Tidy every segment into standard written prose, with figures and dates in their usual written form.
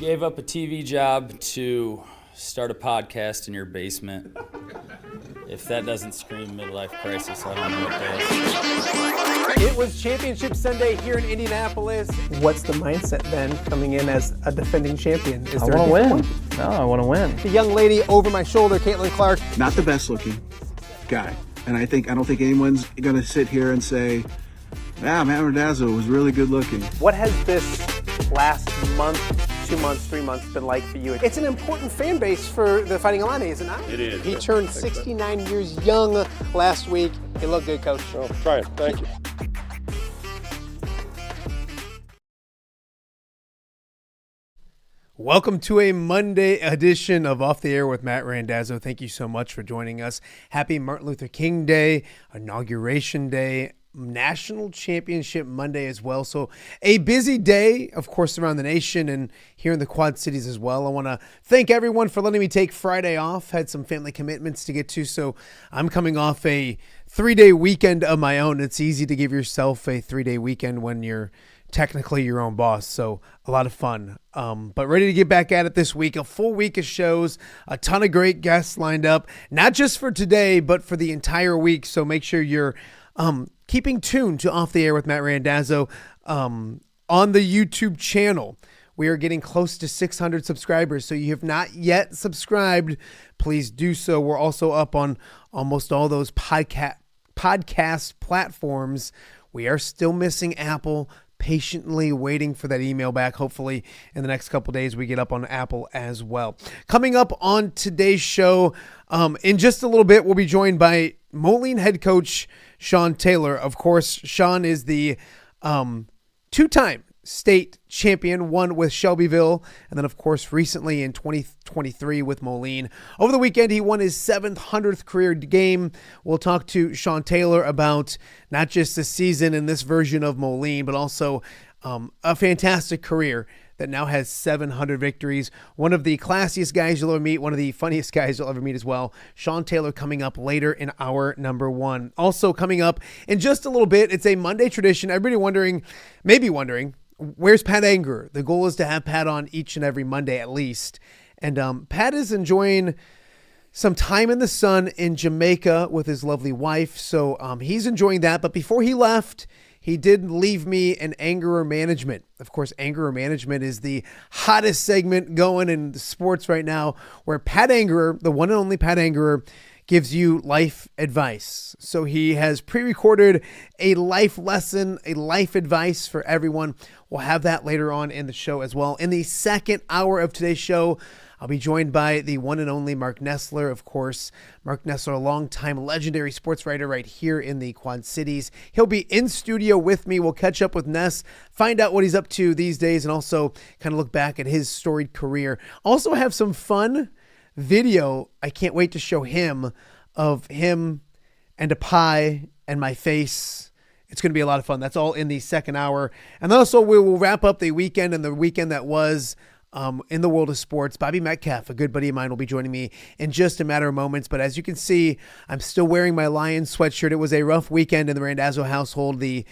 gave up a TV job to start a podcast in your basement. If that doesn't scream midlife crisis, I don't know what does. It was Championship Sunday here in Indianapolis. What's the mindset then coming in as a defending champion? I want to win. No, I want to win. The young lady over my shoulder, Caitlin Clark. Not the best looking guy. And I don't think anyone's going to sit here and say, Matt Randazzo was really good looking. What has this last month, 2 months, 3 months been like for you? It's an important fan base for the Fighting Illini, is it not? It is. He turned 69 years young last week. You look good, Coach. Oh, try it. Thank you. Welcome to a Monday edition of Off the Air with Matt Randazzo. Thank you so much for joining us. Happy Martin Luther King Day, Inauguration Day, National Championship Monday as well. So a busy day, of course, around the nation and here in the Quad Cities as well. I want to thank everyone for letting me take Friday off. Had some family commitments to get to, so I'm coming off a 3-day weekend of my own. It's easy to give yourself a 3-day weekend when you're technically your own boss, so a lot of fun. But ready to get back at it this week. A full week of shows, a ton of great guests lined up, not just for today, but for the entire week. So make sure you're keeping tuned to Off the Air with Matt Randazzo on the YouTube channel. We are getting close to 600 subscribers, so you have not yet subscribed, please do so. We're also up on almost all those podcast platforms. We are still missing Apple. Patiently waiting for that email back. Hopefully in the next couple days we get up on Apple as well. Coming up on today's show, in just a little bit, we'll be joined by Moline head coach Sean Taylor. Of course, Sean is the two-time state champion, one with Shelbyville, and then, of course, recently in 2023 with Moline. Over the weekend, he won his 700th career game. We'll talk to Sean Taylor about not just the season in this version of Moline, but also a fantastic career that now has 700 victories. One of the classiest guys you'll ever meet, one of the funniest guys you'll ever meet as well. Sean Taylor coming up later in hour number one. Also coming up in just a little bit, it's a Monday tradition. Everybody maybe wondering, where's Pat Angerer? The goal is to have Pat on each and every Monday at least. And Pat is enjoying some time in the sun in Jamaica with his lovely wife. So he's enjoying that. But before he left, he did leave me an Angerer management. Of course, Angerer management is the hottest segment going in sports right now, where Pat Angerer, the one and only Pat Angerer, gives you life advice. So he has pre-recorded a life lesson, a life advice for everyone. We'll have that later on in the show as well. In the second hour of today's show, I'll be joined by the one and only Marc Nesseler, of course. Marc Nesseler, a longtime legendary sports writer right here in the Quad Cities. He'll be in studio with me. We'll catch up with Ness, find out what he's up to these days, and also kind of look back at his storied career. Also have some fun video I can't wait to show him of him and a pie and my face. It's going to be a lot of fun. That's all in the second hour. And then also we will wrap up the weekend and the weekend that was in the world of sports. Bobby Metcalf, a good buddy of mine, will be joining me in just a matter of moments. But as you can see, I'm still wearing my Lions sweatshirt. It was a rough weekend in the Randazzo household. The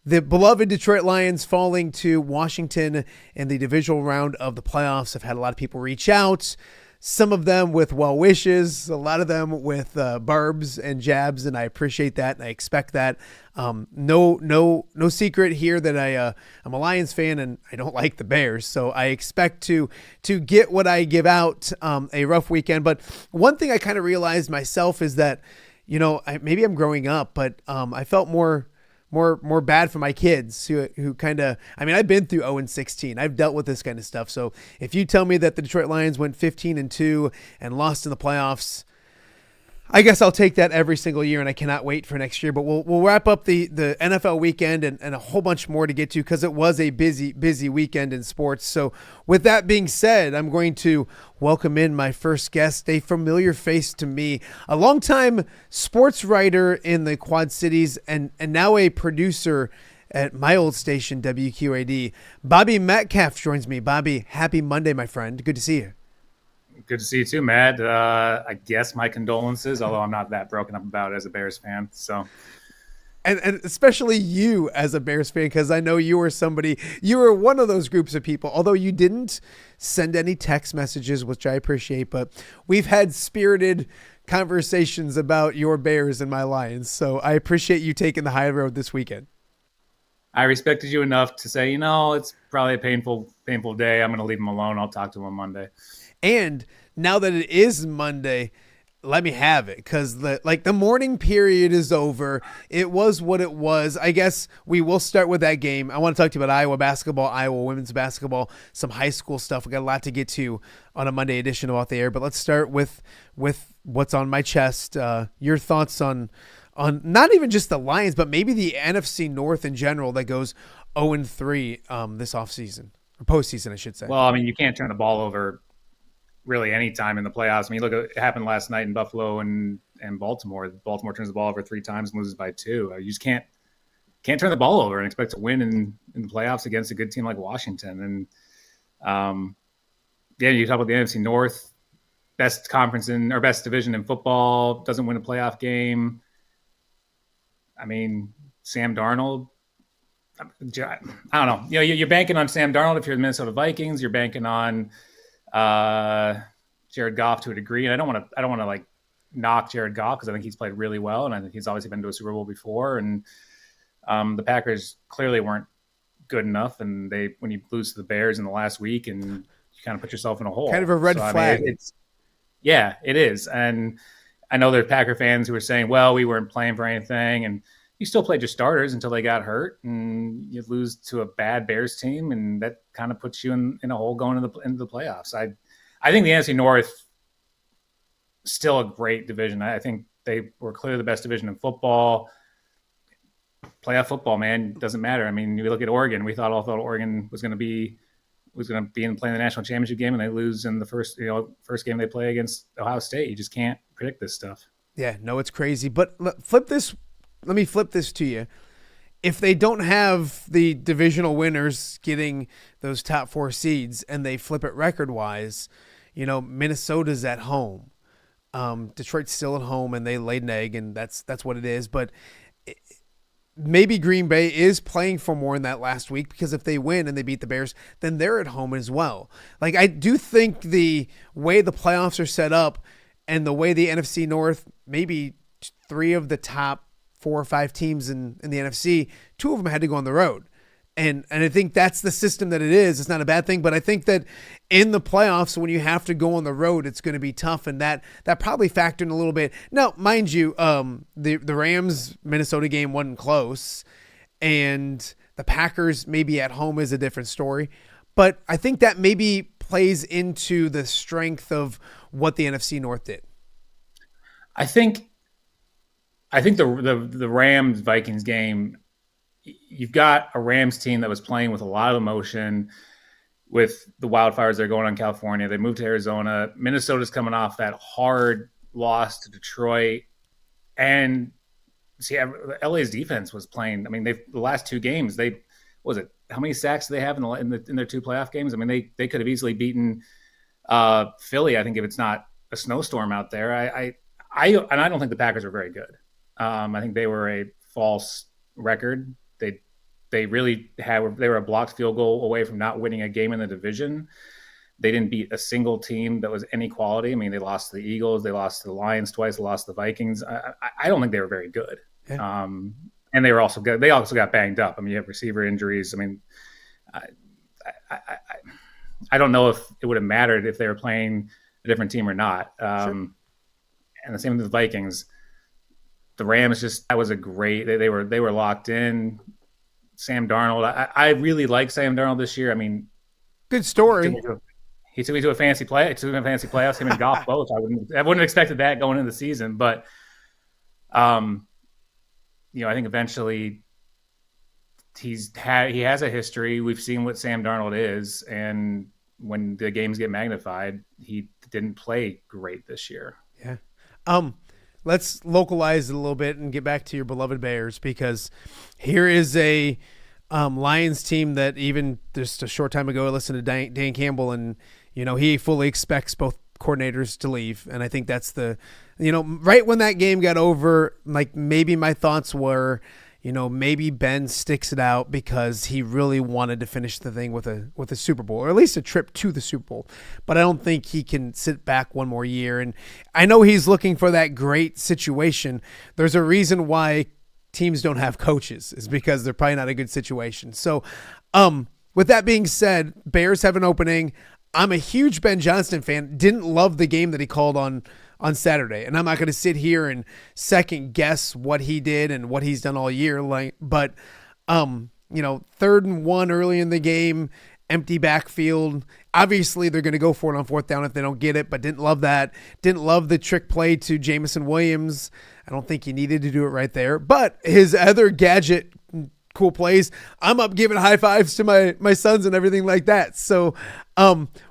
beloved Detroit Lions falling to Washington in the divisional round of the playoffs. I've had a lot of people reach out. Some of them with well wishes, a lot of them with barbs and jabs, and I appreciate that and I expect that. No secret here that I'm a Lions fan and I don't like the Bears, so I expect to get what I give out. A rough weekend, but one thing I kind of realized myself is that, maybe I'm growing up, but I felt more bad for my kids who kind of, I've been through 0-16. I've dealt with this kind of stuff. So if you tell me that the Detroit Lions went 15-2 and lost in the playoffs, I guess I'll take that every single year, and I cannot wait for next year. But we'll wrap up the NFL weekend and a whole bunch more to get to because it was a busy weekend in sports. So with that being said, I'm going to welcome in my first guest, a familiar face to me, a longtime sports writer in the Quad Cities and now a producer at my old station, WQAD. Bobby Metcalf joins me. Bobby, happy Monday, my friend. Good to see you. Good to see you too, Matt. I guess my condolences, although I'm not that broken up about it as a Bears fan. So and especially you as a Bears fan, because I know you were one of those groups of people, although you didn't send any text messages, which I appreciate, but we've had spirited conversations about your Bears and my Lions. So I appreciate you taking the high road this weekend. I respected you enough to say, it's probably a painful day. I'm going to leave him alone. I'll talk to him on Monday. And now that it is Monday, let me have it, because the morning period is over. It was what it was. I guess we will start with that game. I want to talk to you about Iowa basketball, Iowa women's basketball, some high school stuff. We got a lot to get to on a Monday edition of Off the Air, but let's start with what's on my chest. Your thoughts on not even just the Lions, but maybe the NFC North in general that goes 0-3 this offseason, or postseason, I should say. Well, you can't turn the ball over really any time in the playoffs. Look, it happened last night in Buffalo and Baltimore. Baltimore turns the ball over 3 times and loses by 2. You just can't turn the ball over and expect to win in the playoffs against a good team like Washington. And you talk about the NFC North, best conference or best division in football, doesn't win a playoff game. Sam Darnold, I don't know. You're banking on Sam Darnold if you're the Minnesota Vikings. You're banking on Jared Goff to a degree, and I don't want to knock Jared Goff, because I think he's played really well, and I think he's obviously been to a Super Bowl before. And the Packers clearly weren't good enough, and when you lose to the Bears in the last week, and you kind of put yourself in a hole. Kind of a red flag. It is. And I know there's Packer fans who are saying, well, we weren't playing for anything, and you still played your starters until they got hurt, and you lose to a bad Bears team, and that kind of puts you in a hole going into the playoffs. I think the NFC North still a great division. I think they were clearly the best division in football. Playoff football, man, doesn't matter. You look at Oregon. We all thought Oregon was going to be playing the national championship game, and they lose in the first game they play against Ohio State. You just can't predict this stuff. Yeah, no, it's crazy. But let me flip this to you. If they don't have the divisional winners getting those top 4 seeds, and they flip it record-wise, Minnesota's at home. Detroit's still at home, and they laid an egg, and that's what it is. But maybe Green Bay is playing for more in that last week, because if they win and they beat the Bears, then they're at home as well. I do think the way the playoffs are set up and the way the NFC North, maybe 3 of the top 4 or 5 teams in the NFC, 2 of them had to go on the road. And I think that's the system that it is. It's not a bad thing, but I think that in the playoffs, when you have to go on the road, it's going to be tough, and that probably factored in a little bit. Now, mind you, the Rams Minnesota game wasn't close, and the Packers maybe at home is a different story. But I think that maybe plays into the strength of what the NFC North did. I think the Rams Vikings game, you've got a Rams team that was playing with a lot of emotion with the wildfires that are going on in California. They moved to Arizona. Minnesota's coming off that hard loss to Detroit. And LA's defense was playing. The last 2 games, how many sacks do they have in their 2 playoff games? They could have easily beaten Philly, I think, if it's not a snowstorm out there. I don't think the Packers are very good. I think they were a false record. They were a blocked field goal away from not winning a game in the division. They didn't beat a single team that was any quality. They lost to the Eagles, they lost to the Lions twice, they lost to the Vikings. I don't think they were very good. Yeah. And they were also good. They also got banged up. You have receiver injuries. I don't know if it would have mattered if they were playing a different team or not. Sure. And the same with the Vikings. The Rams that was a great. They were locked in. Sam Darnold. I really like Sam Darnold this year. Good story. He took me to a fancy playoffs. Him and Goff both. I wouldn't have expected that going into the season, but I think eventually he has a history. We've seen what Sam Darnold is, and when the games get magnified, he didn't play great this year. Yeah. Let's localize it a little bit and get back to your beloved Bears, because here is a Lions team that even just a short time ago I listened to Dan Campbell, and he fully expects both coordinators to leave, and I think that's right when that game got over, maybe my thoughts were, maybe Ben sticks it out because he really wanted to finish the thing with a Super Bowl, or at least a trip to the Super Bowl. But I don't think he can sit back one more year. And I know he's looking for that great situation. There's a reason why teams don't have coaches, is because they're probably not a good situation. So, with that being said, Bears have an opening. I'm a huge Ben Johnston fan. Didn't love the game that he called on Saturday. And I'm not going to sit here and second guess what he did and what he's done all year. But 3rd and 1 early in the game, empty backfield. Obviously, they're going to go for it on 4th down if they don't get it, but didn't love that. Didn't love the trick play to Jamison Williams. I don't think he needed to do it right there. But his other gadget cool plays, I'm up giving high fives to my sons and everything like that. So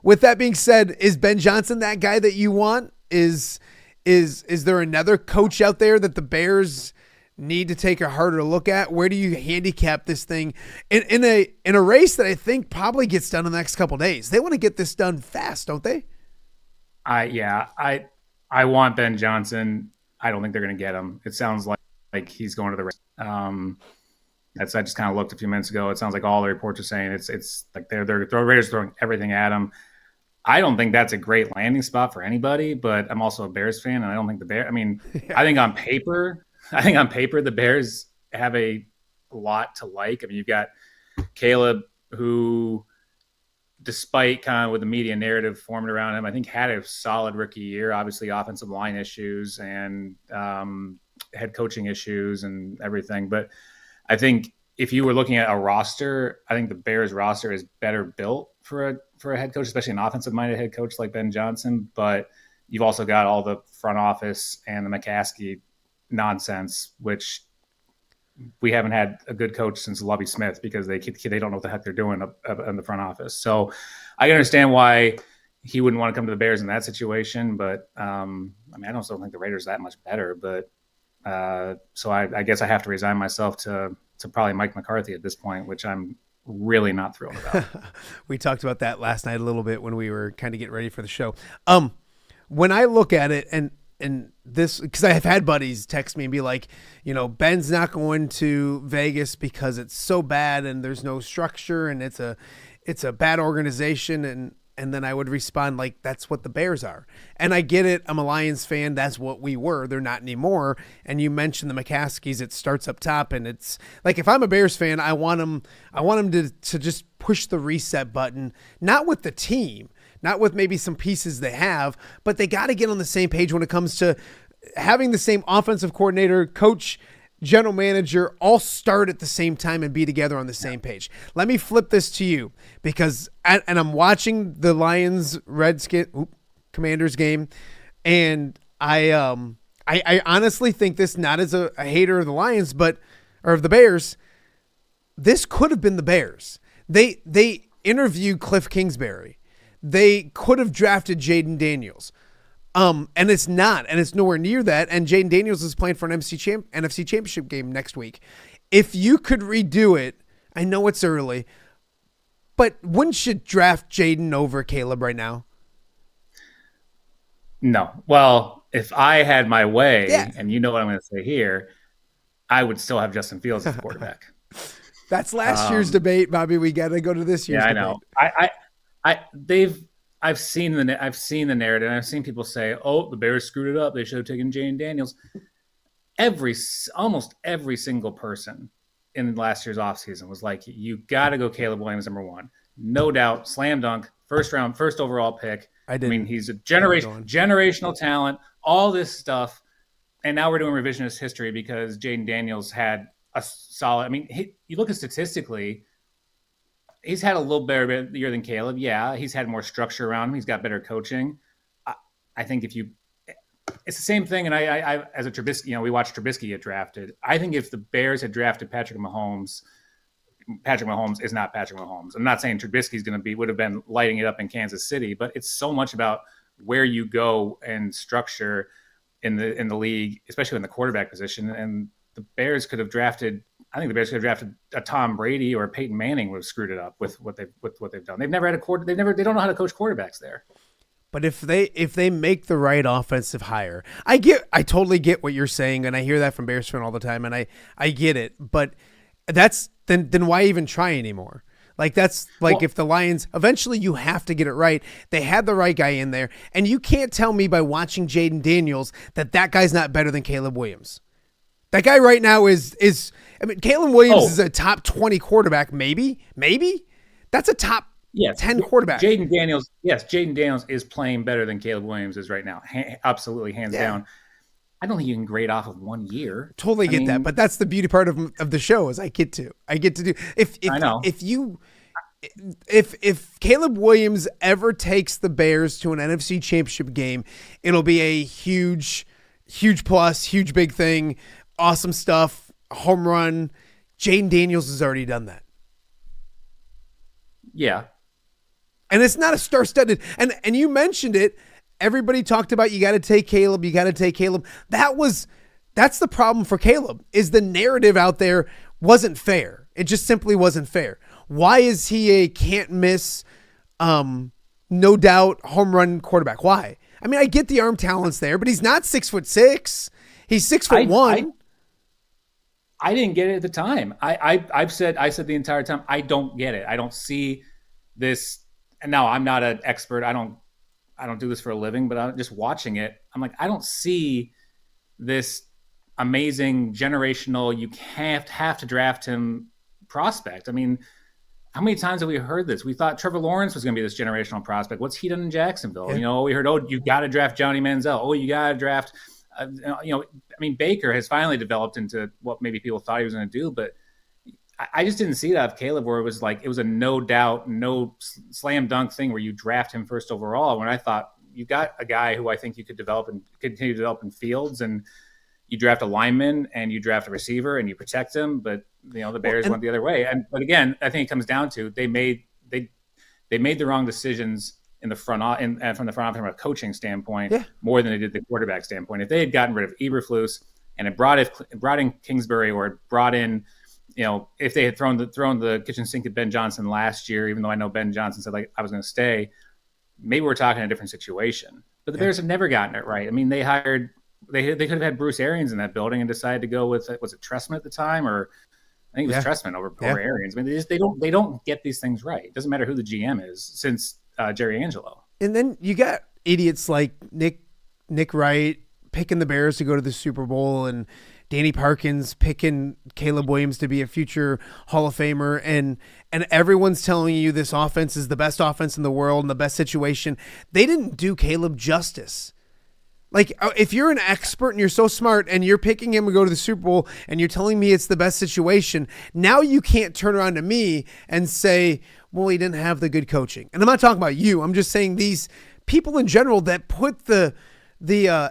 with that being said, is Ben Johnson that guy that you want? Is there another coach out there that the Bears need to take a harder look at? Where do you handicap this thing in a race that I think probably gets done in the next couple of days? They want to get this done fast, don't they? I want Ben Johnson. I don't think they're going to get him. It sounds like he's going to the race. I just kind of looked a few minutes ago. It sounds like all the reports are saying it's like they're Raiders throwing everything at him. I don't think that's a great landing spot for anybody, but I'm also a Bears fan, and I don't think the Bears. I mean, I think on paper the Bears have a lot to like. I mean, you've got Caleb, who, despite kind of with the media narrative forming around him, I think had a solid rookie year. Obviously, offensive line issues and head coaching issues and everything, but I think if you were looking at a roster, I think the Bears roster is better built for a head coach, especially an offensive-minded head coach like Ben Johnson. But you've also got all the front office and the McCaskey nonsense, which we haven't had a good coach since Lovie Smith, because they don't know what the heck they're doing up in the front office. So I can understand why he wouldn't want to come to the Bears in that situation. But I don't still think the Raiders are that much better, but. So I guess I have to resign myself to probably Mike McCarthy at this point, which I'm really not thrilled about. We talked about that last night a little bit when we were kind of getting ready for the show. When I look at it and this, because I have had buddies text me and be like, Ben's not going to Vegas because it's so bad and there's no structure and it's a bad organization, and then I would respond like, that's what the Bears are. And I get it. I'm a Lions fan. That's what we were. They're not anymore. And you mentioned the McCaskies. It starts up top. And it's like, if I'm a Bears fan, I want them to just push the reset button, not with the team, not with maybe some pieces they have, but they got to get on the same page when it comes to having the same offensive coordinator, coach, general manager, all start at the same time and be together on the same page. Let me flip this to you, because I'm watching the Lions Commanders game, and I honestly think this, not as a hater of the Lions, but or of the Bears, this could have been the Bears. They interviewed Cliff Kingsbury. They could have drafted Jaden Daniels. And it's not, and it's nowhere near that. And Jaden Daniels is playing for an NFC Championship game next week. If you could redo it, I know it's early, but wouldn't you draft Jaden over Caleb right now? No. Well, if I had my way, and you know what I'm going to say here, I would still have Justin Fields as the quarterback. That's last year's debate, Bobby. We got to go to this year's debate. I know. I've seen the narrative, and I've seen people say, "Oh, the Bears screwed it up. They should have taken Jaden Daniels." Almost every single person in last year's offseason was like, "You got to go Caleb Williams number 1, no doubt, slam dunk, first overall pick." I mean, he's a generational talent, all this stuff, and now we're doing revisionist history because Jaden Daniels had a solid. I mean, you look at statistically. He's had a little better year than Caleb. Yeah, he's had more structure around him. He's got better coaching. I think it's the same thing. And I as a Trubisky, we watched Trubisky get drafted. I think if the Bears had drafted Patrick Mahomes is not Patrick Mahomes. I'm not saying Trubisky's would have been lighting it up in Kansas City, but it's so much about where you go and structure in the league, especially in the quarterback position. And the Bears could have drafted. I think the Bears could have drafted a Tom Brady or a Peyton Manning would have screwed it up with what they've done. They've never had a quarter. They don't know how to coach quarterbacks there. But if they make the right offensive hire, I totally get what you're saying, and I hear that from Bears fans all the time, and I get it. But that's then why even try anymore? Like that's like if the Lions eventually you have to get it right. They had the right guy in there, and you can't tell me by watching Jaden Daniels that guy's not better than Caleb Williams. That guy right now is I mean Caleb Williams is a top 20 quarterback, maybe. That's a top 10 quarterback. Jaden Daniels is playing better than Caleb Williams is right now. Absolutely, hands down. I don't think you can grade off of 1 year. Totally get that, but that's the beauty part of the show is I get to do if Caleb Williams ever takes the Bears to an NFC Championship game, it'll be a huge plus, huge big thing, awesome stuff, home run. Jaden Daniels has already done that. Yeah. And it's not a star-studded, and you mentioned it. Everybody talked about you got to take Caleb. That's the problem for Caleb is the narrative out there wasn't fair. It just simply wasn't fair. Why is he a can't miss, no doubt home run quarterback? Why? I mean, I get the arm talent's there, but he's not 6'6". He's 6'1". I didn't get it at the time. I said the entire time, I don't get it. I don't see this. And now I'm not an expert. I don't do this for a living, but I'm just watching it. I'm like, I don't see this amazing generational, you have to draft him prospect. I mean, how many times have we heard this? We thought Trevor Lawrence was going to be this generational prospect. What's he done in Jacksonville? Yeah. We heard, you got to draft Johnny Manziel. You got to draft, Baker has finally developed into what maybe people thought he was going to do, but I just didn't see that of Caleb where it was a no doubt, no slam dunk thing where you draft him first overall. When I thought you got a guy who I think you could develop and continue to develop in Fields, and you draft a lineman and you draft a receiver and you protect him. But the Bears went the other way. But again, I think it comes down to they made the wrong decisions in the front from the front office from a coaching standpoint more than they did the quarterback standpoint. If they had gotten rid of Eberflus and it brought in Kingsbury or it brought in. If they had thrown the kitchen sink at Ben Johnson last year, even though I know Ben Johnson said I was going to stay, maybe we're talking a different situation. But the Bears have never gotten it right. I mean, they could have had Bruce Arians in that building and decided to go with, was it Trestman at the time, or I think it was Trestman over Arians. I mean, they don't get these things right. It doesn't matter who the GM is since Jerry Angelo. And then you got idiots like Nick Wright picking the Bears to go to the Super Bowl, and Danny Parkins picking Caleb Williams to be a future Hall of Famer, and everyone's telling you this offense is the best offense in the world and the best situation. They didn't do Caleb justice. Like, if you're an expert and you're so smart and you're picking him to go to the Super Bowl and you're telling me it's the best situation, now you can't turn around to me and say, well, he didn't have the good coaching. And I'm not talking about you. I'm just saying these people in general that put the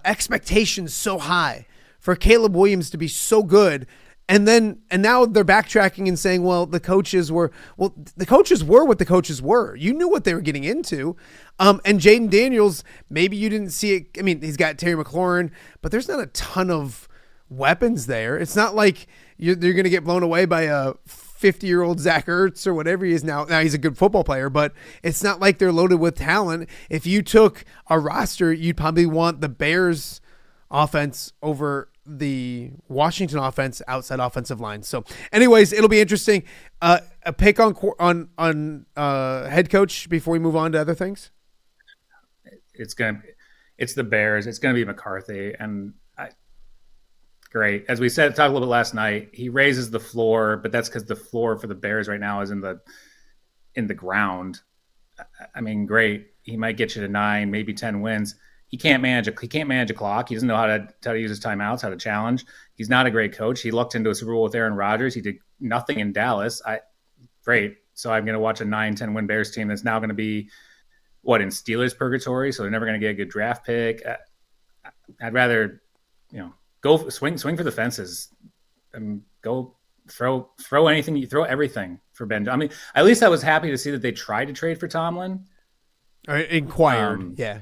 expectations so high for Caleb Williams to be so good. And now they're backtracking and saying, well, the coaches were what the coaches were. You knew what they were getting into. And Jaden Daniels, maybe you didn't see it. I mean, he's got Terry McLaurin, but there's not a ton of weapons there. It's not like you're going to get blown away by a 50-year-old Zach Ertz or whatever he is now. Now he's a good football player, but it's not like they're loaded with talent. If you took a roster, you'd probably want the Bears offense over the Washington offense outside offensive line. So anyways, it'll be interesting. A pick on head coach before we move on to other things. It's the Bears. It's going to be McCarthy. And great. As we talked a little bit last night, he raises the floor, but that's because the floor for the Bears right now is in the ground. I mean, great. He might get you to 9, maybe 10 wins. He can't manage a clock. He doesn't know how to use his timeouts, how to challenge. He's not a great coach. He lucked into a Super Bowl with Aaron Rodgers. He did nothing in Dallas. Great. So I'm going to watch a 9-10 win Bears team that's now going to be in Steelers purgatory. So they're never going to get a good draft pick. I'd rather, go swing for the fences and go throw anything. You throw everything for Ben. I mean, at least I was happy to see that they tried to trade for Tomlin. Inquired. Yeah.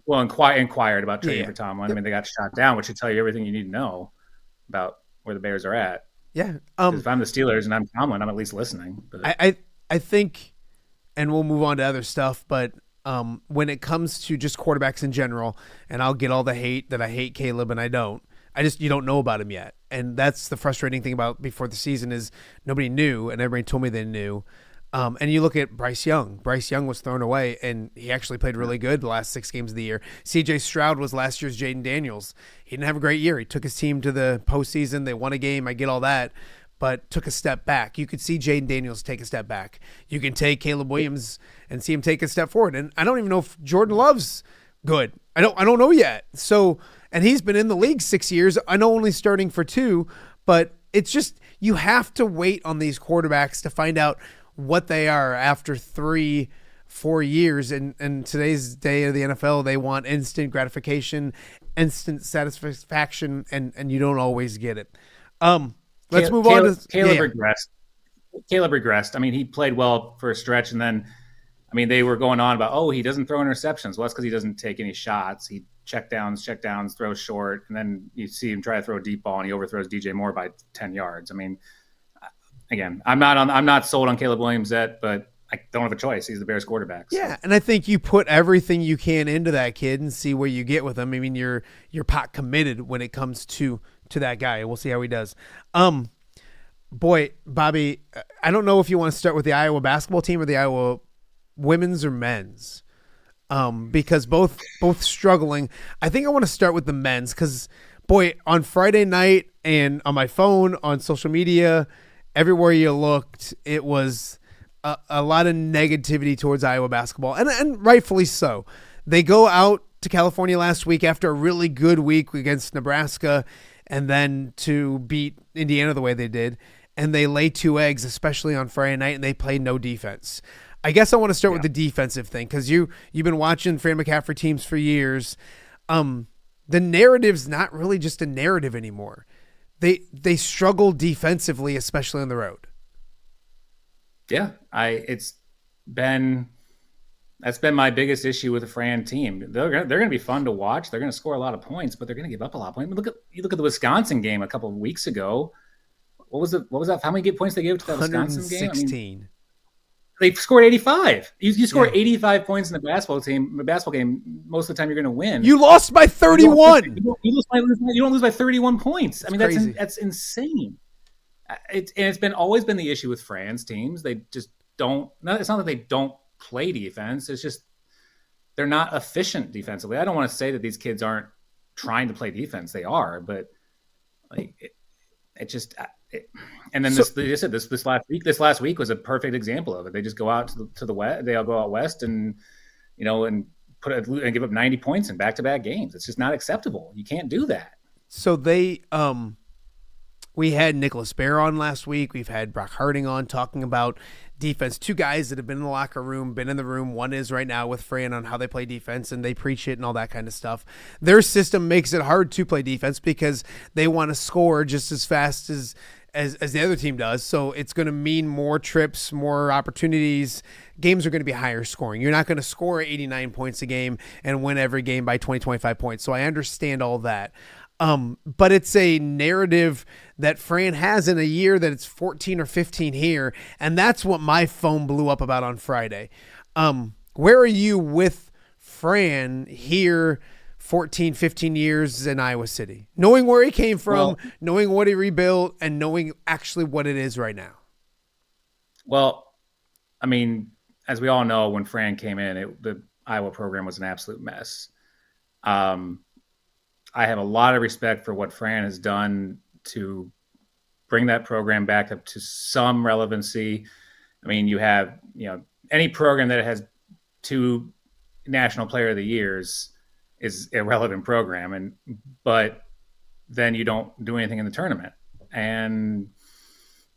Well, inquired about trading for Tomlin. Yep. I mean, they got shot down, which should tell you everything you need to know about where the Bears are at. Yeah. If I'm the Steelers and I'm Tomlin, I'm at least listening. But I think, and we'll move on to other stuff, but when it comes to just quarterbacks in general, and I'll get all the hate that I hate Caleb and I don't. You don't know about him yet. And that's the frustrating thing about before the season is nobody knew and everybody told me they knew. And you look at Bryce Young. Bryce Young was thrown away, and he actually played really good the last 6 games of the year. C.J. Stroud was last year's Jaden Daniels. He didn't have a great year. He took his team to the postseason. They won a game. I get all that, but took a step back. You could see Jaden Daniels take a step back. You can take Caleb Williams and see him take a step forward. And I don't even know if Jordan Love's good. I don't know yet. So, and he's been in the league 6 years. I know only starting for 2, but it's just you have to wait on these quarterbacks to find out what they are after 3-4 years. And today's day of the NFL, they want instant gratification, instant satisfaction, and you don't always get it. Let's move on to Caleb regressed. Caleb regressed. I mean, he played well for a stretch, and then, I mean, they were going on about, oh, he doesn't throw interceptions. Well, that's because he doesn't take any shots. He check downs, throws short, and then you see him try to throw a deep ball, and he overthrows DJ Moore by 10 yards. I mean, again, I'm not sold on Caleb Williams yet, but I don't have a choice. He's the Bears quarterback. So. Yeah, and I think you put everything you can into that kid and see where you get with him. I mean, you're pot committed when it comes to that guy. We'll see how he does. Boy, Bobby, I don't know if you want to start with the Iowa basketball team or the Iowa women's or men's, because both struggling. I think I want to start with the men's because, boy, on Friday night and on my phone, on social media, everywhere you looked, it was a lot of negativity towards Iowa basketball, and rightfully so. They go out to California last week after a really good week against Nebraska, and then to beat Indiana the way they did, and they lay 2 eggs, especially on Friday night, and they play no defense. I guess I want to start with the defensive thing because you've been watching Fran McCaffrey teams for years. The narrative's not really just a narrative anymore. They struggle defensively, especially on the road. Yeah, that's been my biggest issue with the Fran team. They're going to be fun to watch. They're going to score a lot of points, but they're going to give up a lot of points. You look at the Wisconsin game a couple of weeks ago. What was that? How many points they gave to that Wisconsin game? 116. They scored 85. You score 85 points in the basketball game. Most of the time, you're going to win. You lost by 31. You don't lose by 31 points. I mean, crazy. That's insane. It's always been the issue with Fran's teams. They just don't. It's not that they don't play defense. It's just they're not efficient defensively. I don't want to say that these kids aren't trying to play defense. They are, but like and then this last week was a perfect example of it. They just go out to the west. They'll go out west and and give up 90 points in back-to-back games. It's just not acceptable. You can't do that. So we had Nicholas Bear on last week. We've had Brock Harding on talking about defense. 2 guys that have been in the locker room, been in the room. One is right now with Fran on how they play defense, and they preach it and all that kind of stuff. Their system makes it hard to play defense because they want to score just as fast as the other team does. So it's going to mean more trips, more opportunities. Games are going to be higher scoring. You're not going to score 89 points a game and win every game by 20, 25 points. So I understand all that. But it's a narrative that Fran has in a year that it's 14 or 15 here. And that's what my phone blew up about on Friday. Where are you with Fran here 14, 15 years in Iowa City? Knowing where he came from, knowing what he rebuilt, and knowing actually what it is right now. Well, I mean, as we all know, when Fran came in, the Iowa program was an absolute mess. I have a lot of respect for what Fran has done to bring that program back up to some relevancy. I mean, you have, any program that has 2 National Player of the Years is a relevant program, but then you don't do anything in the tournament. And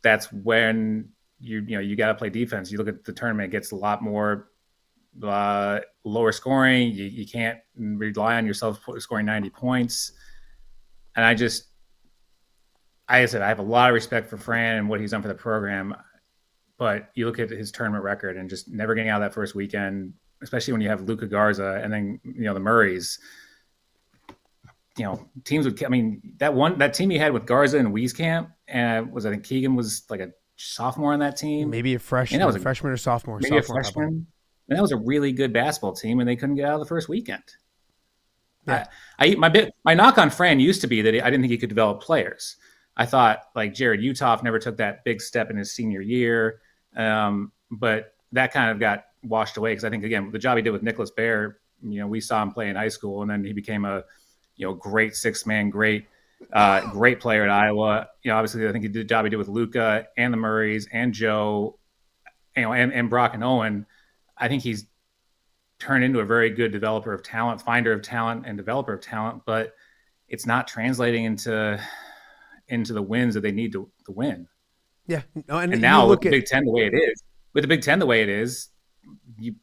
that's when you got to play defense. You look at the tournament, it gets a lot more lower scoring. You can't rely on yourself scoring 90 points. And like I said, I have a lot of respect for Fran and what he's done for the program, but you look at his tournament record and just never getting out of that first weekend, especially when you have Luka Garza and then, the Murrays, teams would, that team he had with Garza and Wieskamp, and I think Keegan was like a sophomore on that team. Maybe a freshman, freshman or sophomore. Maybe a freshman. And that was a really good basketball team, and they couldn't get out of the first weekend. Yeah. My knock on Fran used to be that I didn't think he could develop players. I thought like Jared Utoff never took that big step in his senior year, but that kind of got washed away because I think again the job he did with Nicholas Baer, we saw him play in high school, and then he became a great 6-man, great player at Iowa. Obviously I think he did the job he did with Luka and the Murrays and Joe, and Brock and Owen. I think he's turned into a very good developer of talent, finder of talent, and developer of talent, but it's not translating into the wins that they need to win. Yeah. No, and now with the Big Ten the way it is, you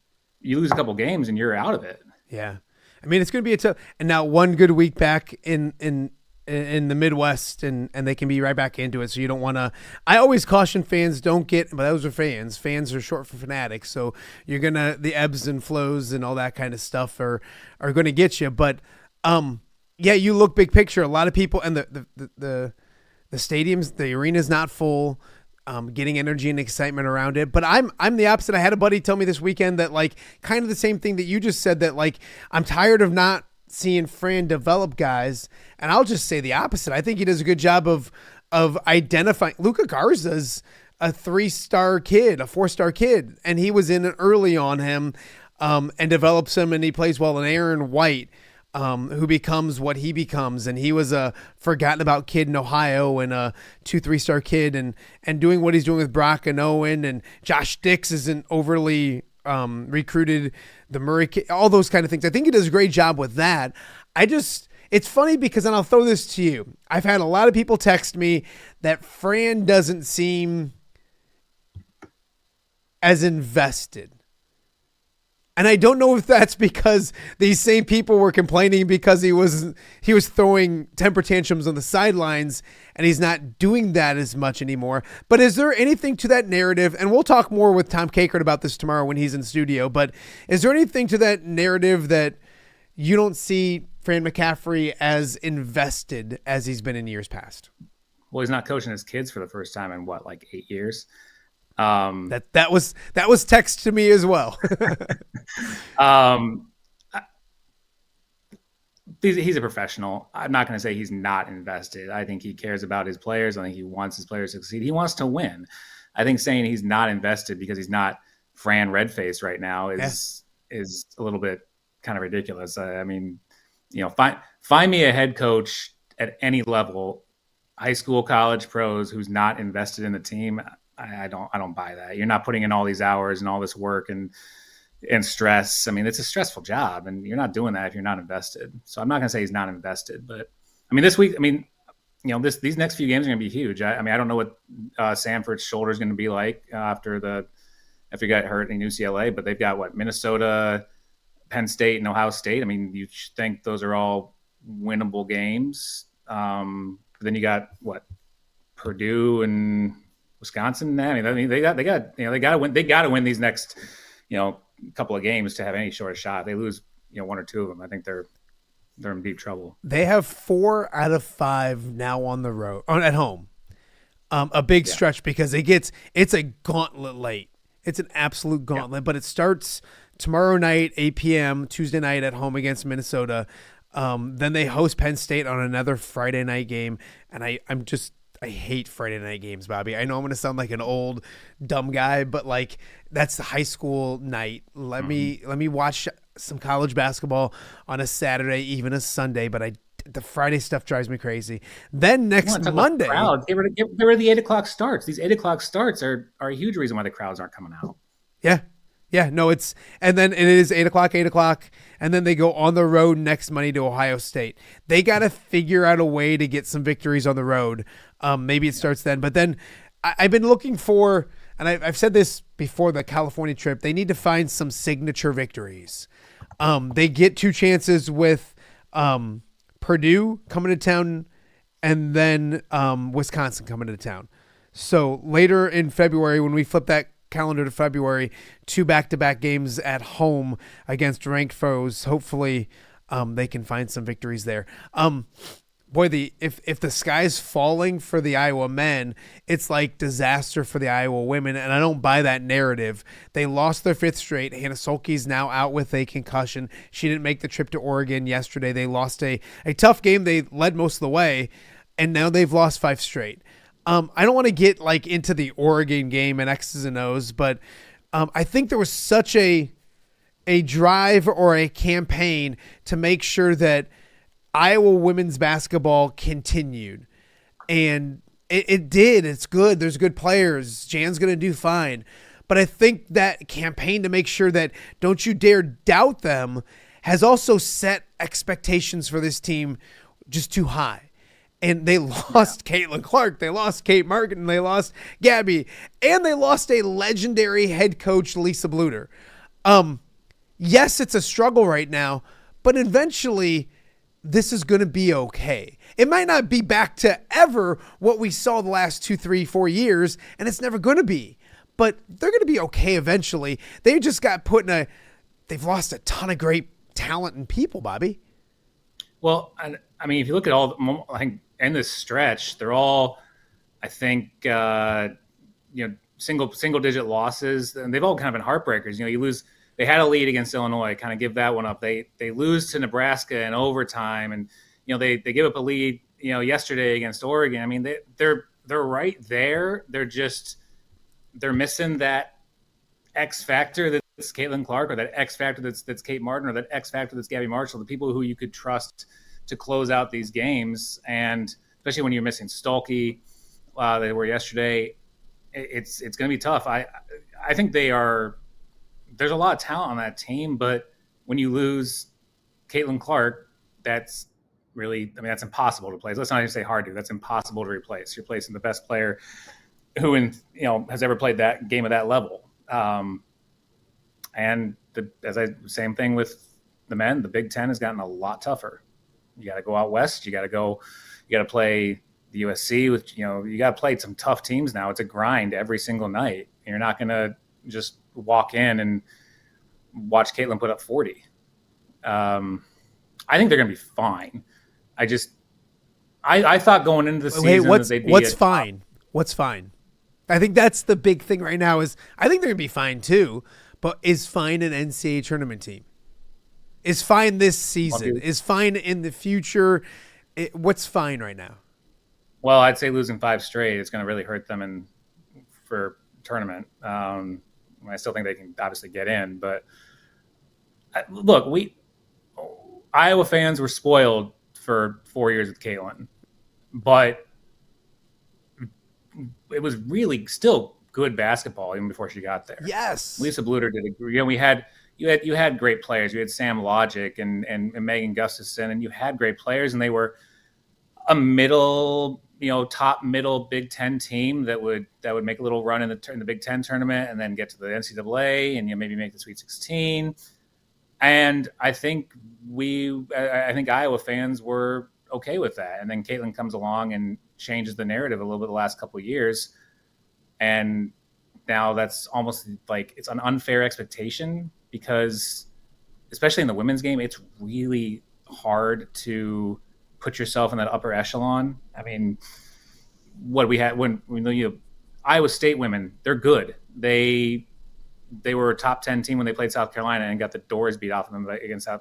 lose a couple games and you're out of it. Yeah. I mean, it's going to be a tough. And now one good week back in the Midwest, and they can be right back into it. So you don't want to. I always caution fans don't get. But those are fans. Fans are short for fanatics. So you're gonna the ebbs and flows and all that kind of stuff are going to get you. But yeah, you look big picture. A lot of people and the stadiums, the arena's not full. Getting energy and excitement around it. But I'm the opposite. I had a buddy tell me this weekend that like kind of the same thing that you just said, that like I'm tired of not seeing Fran develop guys. And I'll just say the opposite. I think he does a good job of identifying. Luka Garza's a 3-star kid, a 4-star kid, and he was in early on him and develops him, and he plays well. And Aaron White, who becomes what he becomes. And he was a forgotten about kid in Ohio and a 2-3-star kid and doing what he's doing with Brock and Owen, and Josh Dix isn't overly recruited, the Murray kid, all those kind of things. I think he does a great job with that. It's funny because, and I'll throw this to you, I've had a lot of people text me that Fran doesn't seem as invested. And I don't know if that's because these same people were complaining because he was throwing temper tantrums on the sidelines and he's not doing that as much anymore. But is there anything to that narrative? And we'll talk more with Tom Kakert about this tomorrow when he's in studio. But is there anything to that narrative that you don't see Fran McCaffery as invested as he's been in years past? Well, he's not coaching his kids for the first time in what, like 8 years? That was text to me as well. He's a professional. I'm not going to say he's not invested. I think he cares about his players. I think he wants his players to succeed. He wants to win. I think saying he's not invested because he's not Fran Redface right now is a little bit kind of ridiculous. I mean, find me a head coach at any level, high school, college, pros, who's not invested in the team. I don't buy that. You're not putting in all these hours and all this work and stress. I mean, it's a stressful job, and you're not doing that if you're not invested. So I'm not going to say he's not invested, but I mean, this week, these next few games are going to be huge. I don't know what Samford's shoulder is going to be like after he got hurt in UCLA, but they've got Minnesota, Penn State, and Ohio State. I mean, you think those are all winnable games. But then you got Purdue and Wisconsin. I mean, they got to win. They got to win these next, couple of games to have any sort of shot. If they lose, 1 or 2 of them, I think they're in deep trouble. They have 4 out of 5 now on the road, at home. A big stretch because it's a gauntlet late. It's an absolute gauntlet, but it starts tomorrow night, 8 p.m. Tuesday night at home against Minnesota. Then they host Penn State on another Friday night game, and I hate Friday night games, Bobby. I know I'm going to sound like an old dumb guy, but that's the high school night. Let me watch some college basketball on a Saturday, even a Sunday, but the Friday stuff drives me crazy. Then next Monday, get rid of the 8:00 starts. These 8:00 starts are a huge reason why the crowds aren't coming out. Yeah, no, and then it is 8:00, and then they go on the road next Monday to Ohio State. They got to figure out a way to get some victories on the road. Maybe it starts then, but then I've been looking for, and I've said this before the California trip, they need to find some signature victories. They get 2 chances with Purdue coming to town and then Wisconsin coming to town. So later in February, when we flip that calendar to February, 2 back-to-back games at home against ranked foes. Hopefully they can find some victories there. boy, if the sky's falling for the Iowa men, it's like disaster for the Iowa women, and I don't buy that narrative. They lost their 5th straight. Hannah Solke's now out with a concussion. She didn't make the trip to Oregon yesterday. They lost a tough game. They led most of the way, and now they've lost 5 straight. I don't want to get like into the Oregon game and X's and O's, but I think there was such a drive or a campaign to make sure that Iowa women's basketball continued, and it did. It's good. There's good players. Jan's going to do fine. But I think that campaign to make sure that don't you dare doubt them has also set expectations for this team just too high. And they lost Caitlin Clark. They lost Kate Martin. They lost Gabby. And they lost a legendary head coach, Lisa Bluter. Yes, it's a struggle right now, but eventually this is going to be okay. It might not be back to ever what we saw the last 2, 3, 4 years, and it's never going to be. But they're going to be okay eventually. They just got they've lost a ton of great talent and people, Bobby. Well, I mean, if you look at all, I think in this stretch, they're all, I think, single digit losses, and they've all kind of been heartbreakers. You lose. They had a lead against Illinois, kind of give that one up. They lose to Nebraska in overtime, and they give up a lead yesterday against Oregon. I mean, they're right there. They're missing that X factor that's Caitlin Clark, or that X factor that's Kate Martin, or that X factor that's Gabby Marshall. The people who you could trust to close out these games, and especially when you're missing Stolke, they were yesterday. It's going to be tough. I think they are. There's a lot of talent on that team, but when you lose Caitlin Clark, that's that's impossible to replace. Let's not even say hard to. That's impossible to replace. You're replacing the best player who has ever played that game at that level. Same thing with the men. The Big Ten has gotten a lot tougher. You got to go out west. You got to play the USC with, you got to play some tough teams now. It's a grind every single night. You're not going to just walk in and watch Caitlin put up 40. I think they're going to be fine. I thought going into the season that they'd be what's fine? What's fine? I think that's the big thing right now is I think they're going to be fine too, but is fine an NCAA tournament team? Is fine this season? Is fine in the future? What's fine right now? Well, I'd say losing 5 straight is going to really hurt them for tournament. I still think they can obviously get in, but look, Iowa fans were spoiled for 4 years with Caitlin, but it was really still good basketball even before she got there. Yes, Lisa Bluter did it. You had great players. You had Sam Logic and Megan Gustafson, and you had great players, and they were a top middle Big Ten team that would make a little run in the Big Ten tournament and then get to the NCAA and maybe make the Sweet 16. And I think Iowa fans were okay with that. And then Caitlin comes along and changes the narrative a little bit the last couple of years. And now that's almost like it's an unfair expectation because, especially in the women's game, it's really hard to put yourself in that upper echelon. I mean, what we had when Iowa State women, they're good. They were a top 10 team when they played South Carolina and got the doors beat off of them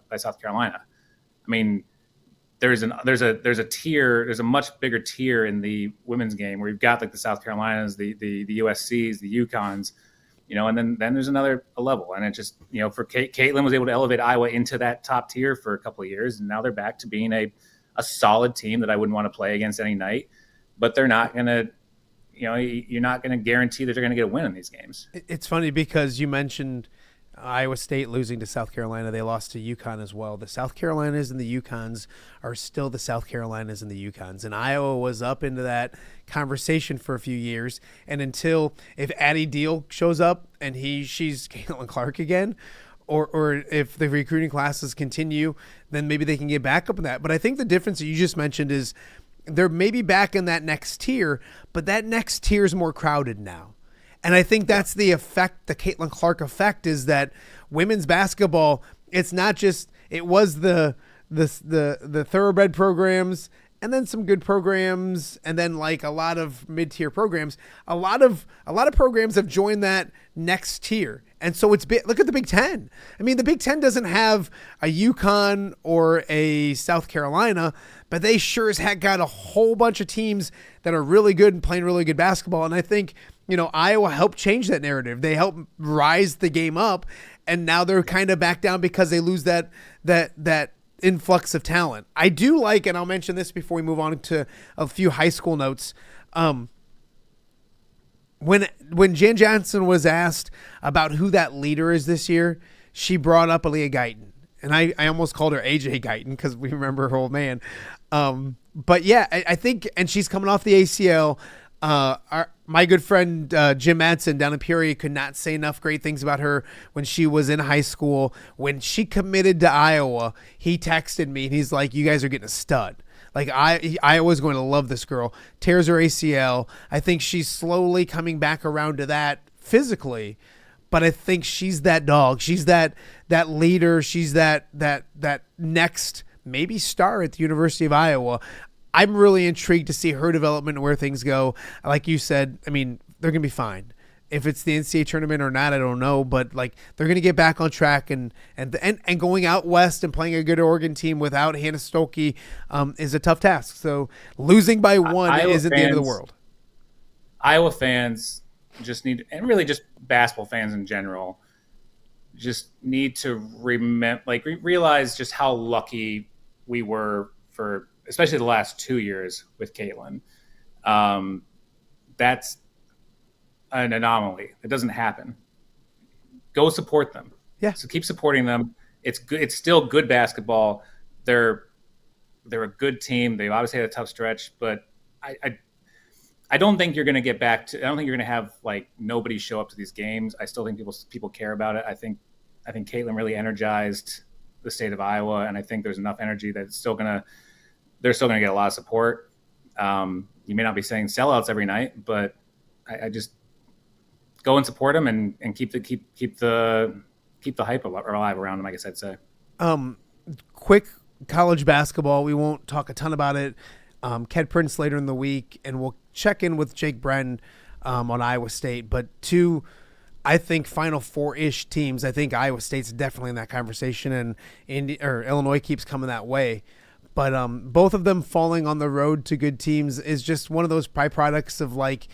by South Carolina. I mean, there's a tier, there's a much bigger tier in the women's game where you've got like the South Carolinas, the USCs, the UConns, and then there's a level. And it just, for Caitlin was able to elevate Iowa into that top tier for a couple of years. And now they're back to being a solid team that I wouldn't want to play against any night, but they're not going to, you're not going to guarantee that they're going to get a win in these games. It's funny because you mentioned Iowa State losing to South Carolina. They lost to UConn as well. The South Carolinas and the UConns are still the South Carolinas and the UConns. And Iowa was up into that conversation for a few years. And until if Addie Deal shows up and she's Caitlin Clark again, or if the recruiting classes continue, then maybe they can get back up in that. But I think the difference that you just mentioned is they're maybe back in that next tier, but that next tier is more crowded now. And I think that's the effect, the Caitlin Clark effect, is that women's basketball, it's not just, it was the thoroughbred programs and then some good programs, and then like a lot of mid-tier programs. A lot of programs have joined that next tier. And so look at the Big Ten. I mean, the Big Ten doesn't have a UConn or a South Carolina, but they sure as heck got a whole bunch of teams that are really good and playing really good basketball. And I think, Iowa helped change that narrative. They helped rise the game up, and now they're kind of back down because they lose that influx of talent. I do like, and I'll mention this before we move on to a few high school notes. When Jan Johnson was asked about who that leader is this year, she brought up Aaliyah Guyton. And I almost called her AJ Guyton because we remember her old man. But yeah, I think, and she's coming off the ACL. My good friend Jim Madsen down in Peoria could not say enough great things about her when she was in high school. When she committed to Iowa, he texted me and he's like, "You guys are getting a stud." Like Iowa's going to love this girl. Tears her ACL. I think she's slowly coming back around to that physically, but I think she's that dog. She's that leader. She's that next maybe star at the University of Iowa. I'm really intrigued to see her development and where things go. Like you said, I mean, they're going to be fine. If it's the NCAA tournament or not, I don't know, but like they're going to get back on track and going out west and playing a good Oregon team without Hannah Stolke is a tough task. So losing by one isn't the end of the world. Iowa fans just need, and really just basketball fans in general, just need to realize just how lucky we were for, especially the last 2 years with Caitlin. That's an anomaly. It doesn't happen. Go support them. Yeah. So keep supporting them. It's good. It's still good basketball. They're a good team. They've obviously had a tough stretch, but I don't think you're going to get back to. I don't think you're going to have like nobody show up to these games. I still think people care about it. I think Caitlin really energized the state of Iowa, and I think there's enough energy that they're still going to get a lot of support. You may not be saying sellouts every night, but I just go and support them and keep the hype alive around them, I guess I'd say. Quick college basketball. We won't talk a ton about it. Ked Prince later in the week, and we'll check in with Jake Brennan on Iowa State. But two, I think Final Four-ish teams. I think Iowa State's definitely in that conversation, and Illinois keeps coming that way. But both of them falling on the road to good teams is just one of those byproducts of like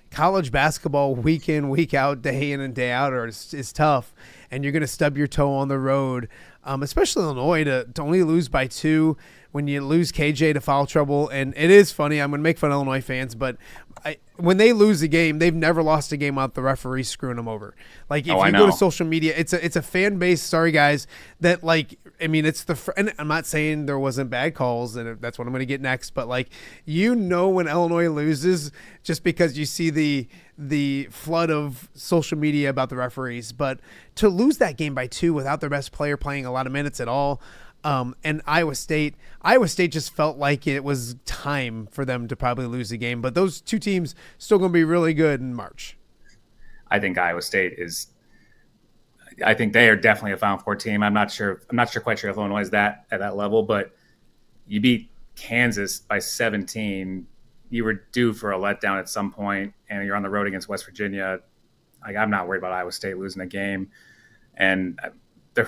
college basketball week in, week out, day in and day out is tough. And you're going to stub your toe on the road, especially Illinois, to only lose by 2 when you lose KJ to foul trouble. And it is funny. I'm going to make fun of Illinois fans, but when they lose a game, they've never lost a game without the referee screwing them over. Like if you go to social media, it's a fan base. Sorry guys, that like, I mean, and I'm not saying there wasn't bad calls, and that's what I'm going to get next. But like, when Illinois loses, just because you see the flood of social media about the referees. But to lose that game by 2 without their best player playing a lot of minutes at all, and Iowa State just felt like it was time for them to probably lose the game. But those two teams still going to be really good in March. I think Iowa State is. I think they are definitely a Final Four team. I'm not quite sure if Illinois is at that level, but you beat Kansas by 17. You were due for a letdown at some point, and you're on the road against West Virginia. Like, I'm not worried about Iowa State losing a game, and they're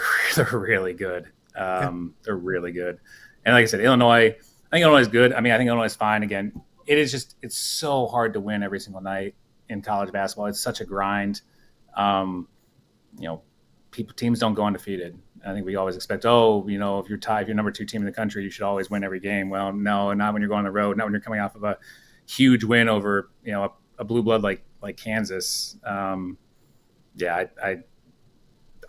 really good. They're really good. And like I said, Illinois, I think Illinois is good. I mean, I think Illinois is fine. Again, it's so hard to win every single night in college basketball. It's such a grind. Teams don't go undefeated. I think we always expect, if you're number 2 team in the country, you should always win every game. Well, no, not when you're going on the road, not when you're coming off of a huge win over, a blue blood like Kansas. I'm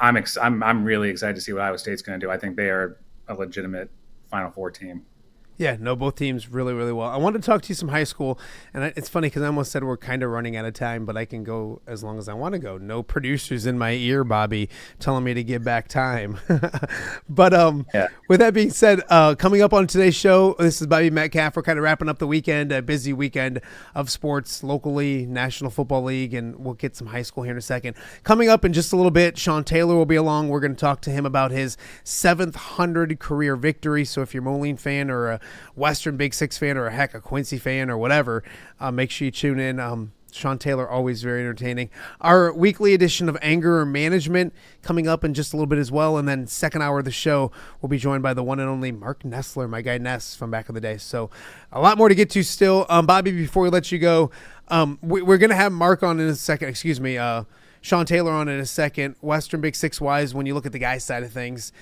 really excited to see what Iowa State's going to do. I think they are a legitimate Final Four team. Yeah, no, both teams really, really well. I wanted to talk to you some high school, and it's funny because I almost said we're kind of running out of time, but I can go as long as I want to go. No producers in my ear, Bobby, telling me to give back time. But With that being said, coming up on today's show, this is Bobby Metcalf. We're kind of wrapping up the weekend, a busy weekend of sports locally, National Football League, and we'll get some high school here in a second. Coming up in just a little bit, Sean Taylor will be along. We're going to talk to him about his 700 career victory. So if you're a Moline fan or Western Big Six fan or a Quincy fan or whatever, make sure you tune in. Sean Taylor, always very entertaining. Our weekly edition of Anger Management coming up in just a little bit as well. And then second hour of the show, we'll be joined by the one and only Marc Nesseler, my guy Ness from back in the day. So a lot more to get to still. Bobby, before we let you go, we're going to have Mark on in a second. Sean Taylor on in a second. Western Big Six wise, when you look at the guys' side of things,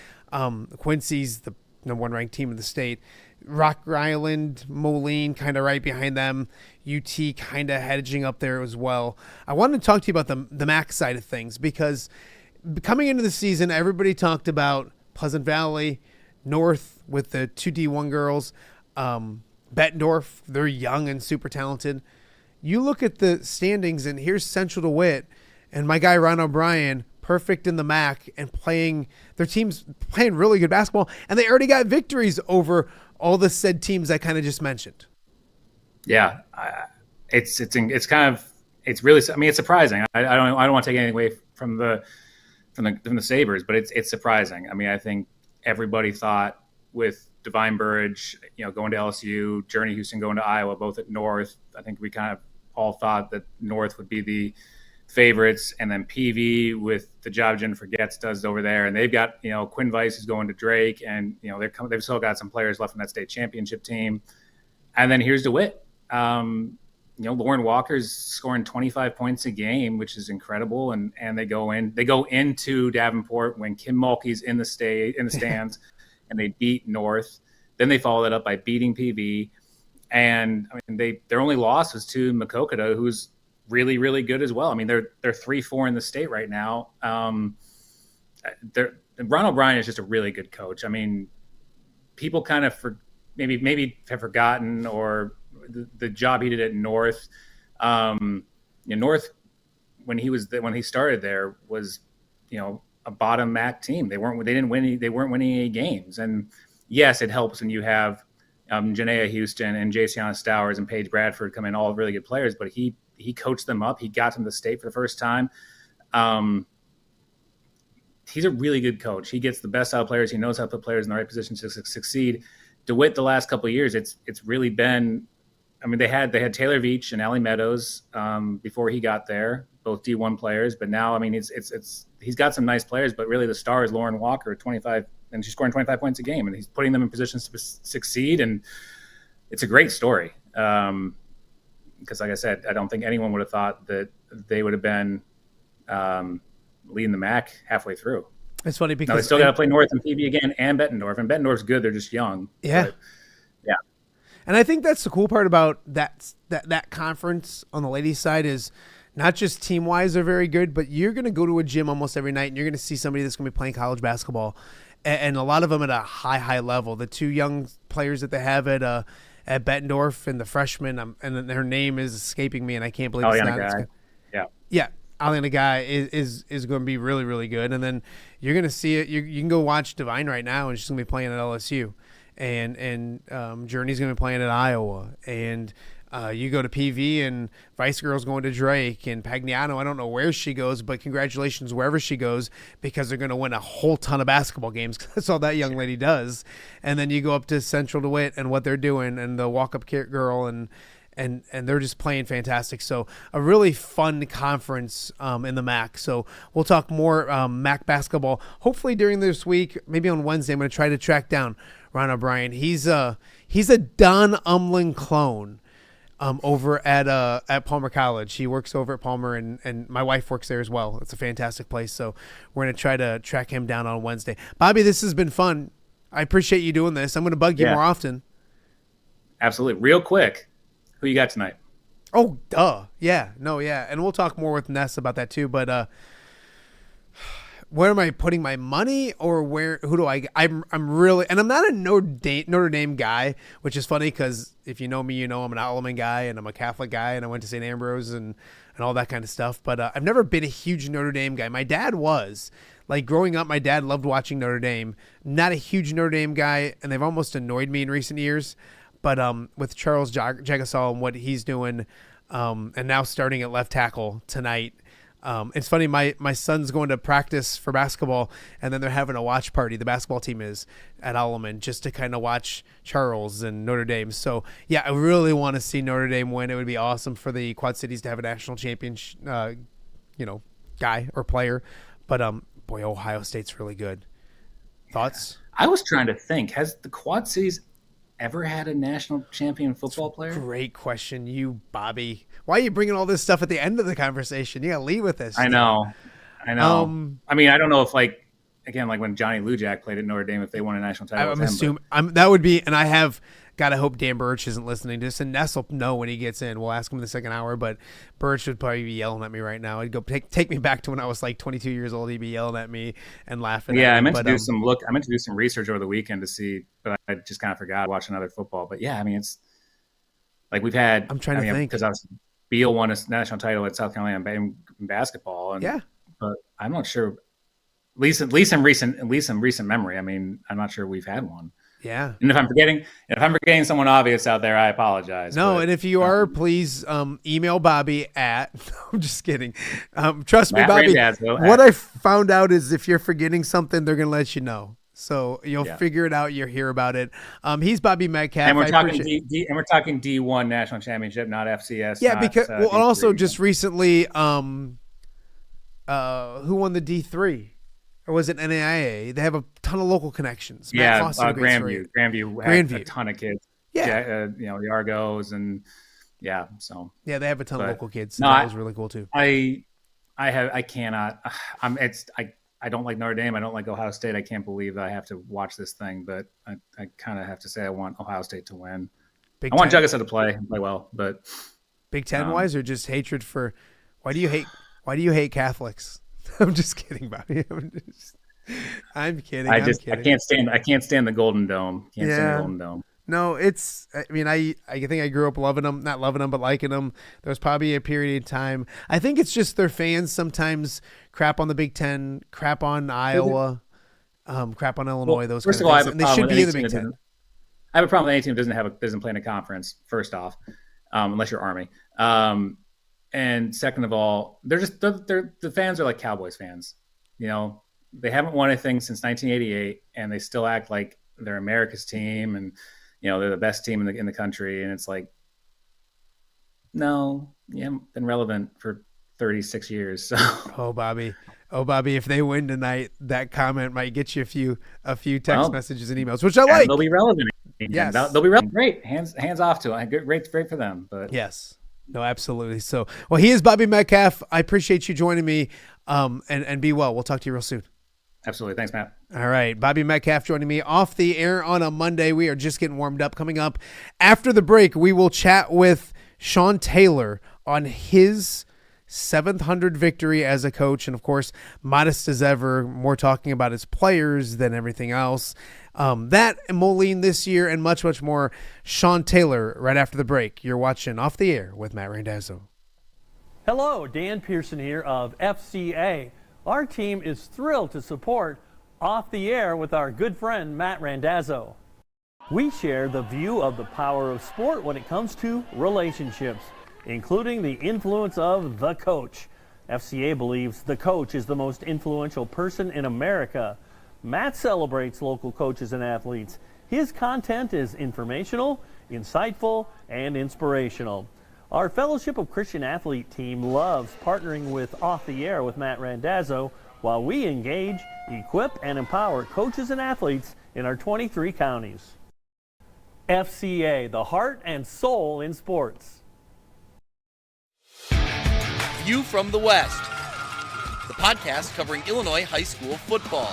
Quincy's the number one ranked team in the state. Rock Island, Moline kind of right behind them. UT kind of hedging up there as well. I wanted to talk to you about the MAC side of things because coming into the season, everybody talked about Pleasant Valley, North with the 2D1 girls, Bettendorf, they're young and super talented. You look at the standings, and here's Central DeWitt and my guy Ron O'Brien, perfect in the MAC and their team's playing really good basketball, and they already got victories over all the said teams I kind of just mentioned. Yeah, it's really, I mean, it's surprising. I don't want to take anything away from the Sabres, but it's surprising. I mean, I think everybody thought with Divine Burridge, going to LSU, Journey Houston going to Iowa, both at North. I think we kind of all thought that North would be the favorites, and then PV with the job Jennifer Getz does over there, and they've got Quinn Weiss is going to Drake, and they've still got some players left in that state championship team, and then here's DeWitt. Lauren Walker's scoring 25 points a game, which is incredible, and they go into Davenport when Kim Mulkey's in the stands, and they beat North. Then they follow that up by beating PV, and I mean their only loss was to Makokata, who's really, really good as well. I mean, they're 3-4 in the state right now. Ron O'Brien is just a really good coach. I mean, people kind of maybe have forgotten or the job he did at North. North, when he started there, was a bottom MAC team. They weren't winning any games. And yes, it helps when you have Janaea Houston and Jaciana Stowers and Paige Bradford come in, all really good players, but he coached them up. He got them to the state for the first time. He's a really good coach. He gets the best out of players. He knows how to put players in the right position to succeed. DeWitt, the last couple of years, it's really been. I mean, they had Taylor Veach and Allie Meadows before he got there, both D1 players. But now, I mean, he's got some nice players, but really the star is Lauren Walker, 25, and she's scoring 25 points a game, and he's putting them in positions to succeed. And it's a great story. Because like I said, I don't think anyone would have thought that they would have been leading the MAC halfway through. It's funny because now they still got to play North and PV again and Bettendorf. And Bettendorf's good. They're just young. Yeah. But, yeah. And I think that's the cool part about that conference on the ladies' side is not just team-wise they're very good, but you're going to go to a gym almost every night and you're going to see somebody that's going to be playing college basketball. And a lot of them at a high level. The two young players that they have at Bettendorf and the freshman, and her name is escaping me, and I can't believe it's not. Yeah, Aliana Guy is going to be really, really good. And then you're going to see it. You can go watch Divine right now, and she's going to be playing at LSU. And Journey's going to be playing at Iowa. And you go to PV, and Vice Girl's going to Drake. And Pagnano, I don't know where she goes, but congratulations wherever she goes, because they're going to win a whole ton of basketball games. That's all that young lady does. And then you go up to Central DeWitt and what they're doing, and the walk-up girl, and they're just playing fantastic. So a really fun conference in the MAC. So we'll talk more MAC basketball hopefully during this week. Maybe on Wednesday I'm going to try to track down Ron O'Brien. He's a Don Umlin clone over at Palmer College. He works over at Palmer, and my wife works there as well. It's a fantastic place. So we're going to try to track him down on Wednesday. Bobby, this has been fun. I appreciate you doing this. I'm going to bug you more often. Absolutely. Real quick. Who you got tonight? Oh, duh. Yeah. No, yeah. And we'll talk more with Ness about that too. But where am I putting my money, or who do I'm really, and I'm not a Notre Dame guy, which is funny because if you know me, you know I'm an Alleman guy and I'm a Catholic guy and I went to St. Ambrose and all that kind of stuff. But I've never been a huge Notre Dame guy. My dad was. Like growing up, my dad loved watching Notre Dame. Not a huge Notre Dame guy, and they've almost annoyed me in recent years. But with Charles Jagasol and what he's doing, and now starting at left tackle tonight, It's funny, my son's going to practice for basketball, and then they're having a watch party. The basketball team is at Alleman just to kind of watch Charles and Notre Dame. So, yeah, I really want to see Notre Dame win. It would be awesome for the Quad Cities to have a national champion, guy or player. But, boy, Ohio State's really good. Thoughts? I was trying to think, has the Quad Cities ever had a national champion football player? Great question, you Bobby. Why are you bringing all this stuff at the end of the conversation? You got to lead with this. I know. I mean, I don't know if like when Johnny Lujack played at Notre Dame, if they won a national title. I'm assuming that would be, and I have got to hope Dan Birch isn't listening to this, and Ness will know when he gets in. We'll ask him in the second hour, but Birch would probably be yelling at me right now. He'd go take me back to when I was like 22 years old. He'd be yelling at me and laughing. Yeah, at me. I meant to do some research over the weekend to see, but I just kind of forgot watching other football. But yeah, I mean, it's like we've had. I'm trying to think because Beal won a national title at South Carolina in basketball, and yeah, but I'm not sure. At least in recent memory. I mean, I'm not sure we've had one. Yeah. And if I'm forgetting someone obvious out there, I apologize. No, and if you are, please email Bobby at. I'm just kidding. Trust me, Bobby. What I found out is if you're forgetting something, they're gonna let you know. So you'll figure it out. You'll hear about it. He's Bobby Metcalf. And we're talking D1 national championship, not FCS. Yeah, not, because D3, also just recently, who won the D3? Or was it NAIA? They have a ton of local connections. Grandview had a ton of kids. Yeah. The Argos and so. Yeah, they have a ton of local kids. So that was really cool too. I cannot. I don't like Notre Dame. I don't like Ohio State. I can't believe that I have to watch this thing, but I kind of have to say I want Ohio State to win. I want Jugasa to play well, but Big Ten wise, or just hatred for? Why do you hate Catholics? I'm just kidding, Bobby. I'm kidding. I can't stand the Golden Dome. Stand the Golden Dome. No, I think I grew up loving them, not loving them, but liking them. There was probably a period of time. I think it's just their fans sometimes crap on the Big Ten, crap on Iowa, crap on Illinois. Those first kind of of all, things. And they should be in the Big Ten. I have a problem with any team that doesn't play in a conference. First off, unless you're Army. And second of all, the fans are like Cowboys fans. They haven't won anything since 1988, and they still act like they're America's team, and they're the best team in the country. And it's like, no, you haven't been relevant for 36 years. So. Oh, Bobby, if they win tonight, that comment might get you a few text messages and emails, which I like. They'll be relevant. Yes, they'll be relevant. Great, hands off to it. Great for them. But yes. No, absolutely. So, well, he is Bobby Metcalf. I appreciate you joining me, and be well. We'll talk to you real soon. Absolutely. Thanks, Matt. All right. Bobby Metcalf joining me off the air on a Monday. We are just getting warmed up. Coming up after the break, we will chat with Sean Taylor on his 700 victory as a coach. And, of course, modest as ever, more talking about his players than everything else. That and Moline this year and much, much more. Sean Taylor right after the break. You're watching Off the Air with Matt Randazzo. Hello, Dan Pearson here of FCA. Our team is thrilled to support Off the Air with our good friend Matt Randazzo. We share the view of the power of sport when it comes to relationships, including the influence of the coach. FCA believes the coach is the most influential person in America. Matt celebrates local coaches and athletes. His content is informational, insightful, and inspirational. Our Fellowship of Christian Athlete team loves partnering with Off the Air with Matt Randazzo while we engage, equip, and empower coaches and athletes in our 23 counties. FCA, the heart and soul in sports. View from the West, the podcast covering Illinois high school football.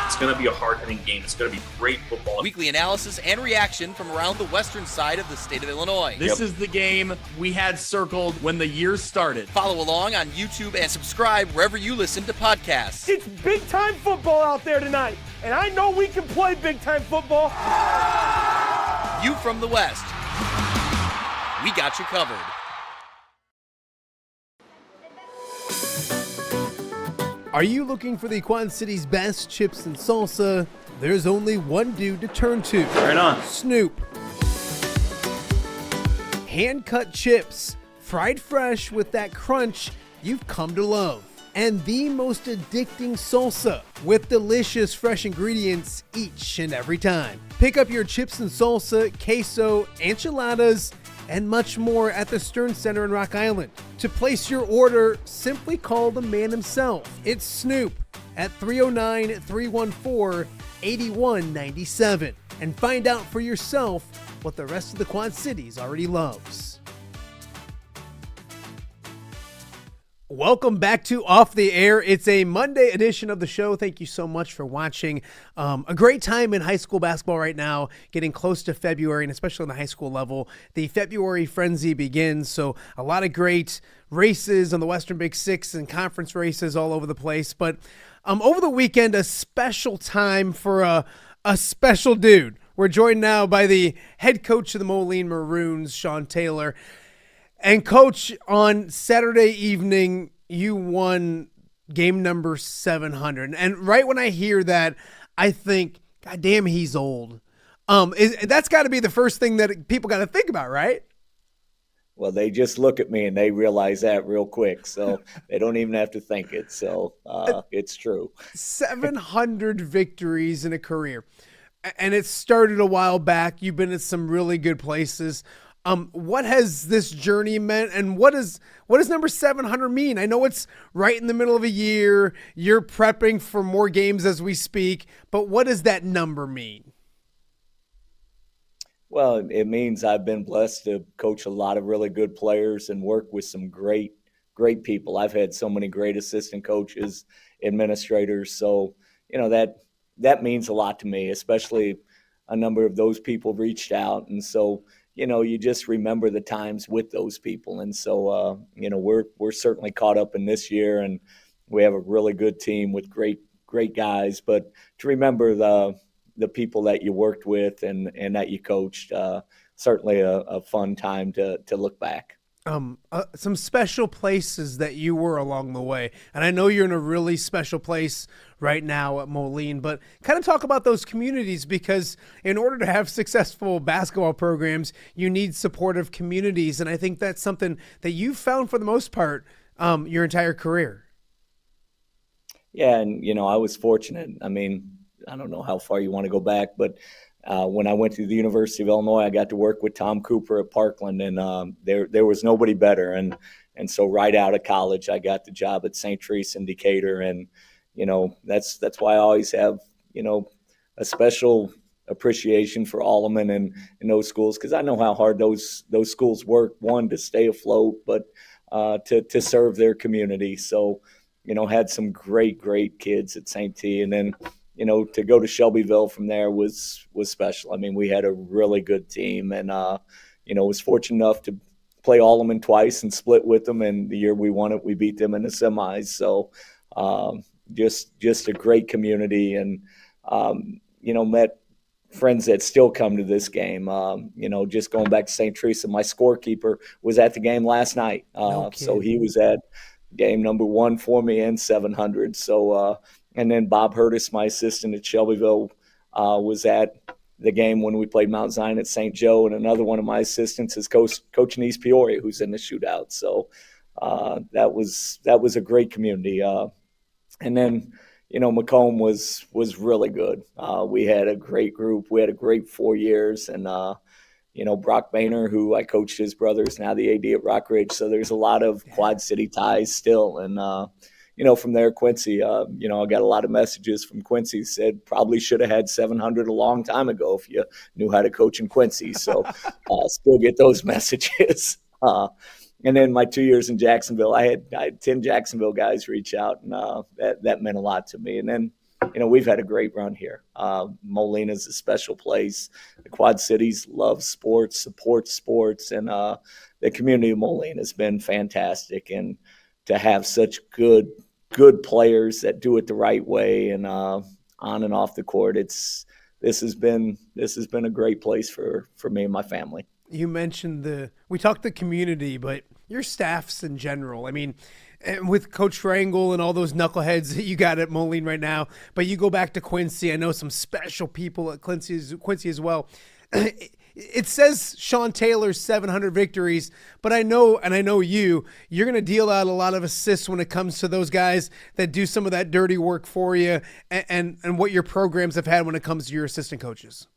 It's going to be a hard-hitting game. It's going to be great football. Weekly analysis and reaction from around the western side of the state of Illinois. This is the game we had circled when the year started. Follow along on YouTube and subscribe wherever you listen to podcasts. It's big-time football out there tonight, and I know we can play big-time football. View from the West. We got you covered. Are you looking for the Quad City's best chips and salsa? There's only one dude to turn to. Right on. Snoop. Hand-cut chips, fried fresh with that crunch you've come to love. And the most addicting salsa with delicious fresh ingredients each and every time. Pick up your chips and salsa, queso, enchiladas, and much more at the Stern Center in Rock Island. To place your order, simply call the man himself. It's Snoop at 309-314-8197 and find out for yourself what the rest of the Quad Cities already loves. Welcome back to Off the Air. It's a Monday edition of the show. Thank you so much for watching. A great time in high school basketball right now, getting close to February, and especially on the high school level. The February frenzy begins, so a lot of great races on the Western Big Six and conference races all over the place. But over the weekend, a special time for a special dude. We're joined now by the head coach of the Moline Maroons, Sean Taylor. And Coach, on Saturday evening, you won game number 700. And right when I hear that, I think, God damn, he's old. That's got to be the first thing that people got to think about, right? Well, they just look at me and they realize that real quick. So they don't even have to think it. So it's true. 700 victories in a career. And it started a while back. You've been at some really good places. What has this journey meant, and what does number 700 mean? I know it's right in the middle of a year. You're prepping for more games as we speak, but what does that number mean? Well, it means I've been blessed to coach a lot of really good players and work with some great people. I've had so many great assistant coaches, administrators. So, that means a lot to me, especially a number of those people reached out. And so, you just remember the times with those people. And so, we're certainly caught up in this year, and we have a really good team with great guys. But to remember the people that you worked with and that you coached, certainly a fun time to look back. Some special places that you were along the way. And I know you're in a really special place right now at Moline, but kind of talk about those communities, because in order to have successful basketball programs, you need supportive communities. And I think that's something that you've found for the most part your entire career. Yeah, and, I was fortunate. I mean, I don't know how far you want to go back, but when I went to the University of Illinois, I got to work with Tom Cooper at Parkland, and there was nobody better. And so right out of college, I got the job at St. Teresa in Decatur, and that's why I always have a special appreciation for Alleman and those schools, because I know how hard those schools work, one, to stay afloat, but to serve their community. So had some great kids at St. T, and then to go to Shelbyville from there was special. I mean, we had a really good team, and was fortunate enough to play Alleman twice and split with them. And the year we won it, we beat them in the semis. So just a great community, and met friends that still come to this game. Just going back to St. Teresa, my scorekeeper was at the game last night, so he was at game number 1 for me and 700. So. And then Bob Hurtis, my assistant at Shelbyville, was at the game when we played Mount Zion at St. Joe. And another one of my assistants is Coach in East Peoria, who's in the shootout. So that was a great community. And then, Macomb was really good. We had a great group. We had a great 4 years. And, Brock Boehner, who I coached his brother, is now the AD at Rock Ridge. So there's a lot of Quad City ties still. And, from there, Quincy, I got a lot of messages from Quincy, said probably should have had 700 a long time ago if you knew how to coach in Quincy. So still get those messages. And then my 2 years in Jacksonville, I had 10 Jacksonville guys reach out, and that meant a lot to me. And then, we've had a great run here. Moline is a special place. The Quad Cities love sports, support sports, and the community of Moline has been fantastic. And to have such good players that do it the right way and on and off the court, this has been a great place for me and my family. You mentioned we talked the community, but your staffs in general. I mean, with Coach Frangle and all those knuckleheads that you got at Moline right now, but you go back to Quincy. I know some special people at Quincy as well. it says Sean Taylor's 700 victories, but I know you're going to deal out a lot of assists when it comes to those guys that do some of that dirty work for you, and what your programs have had when it comes to your assistant coaches.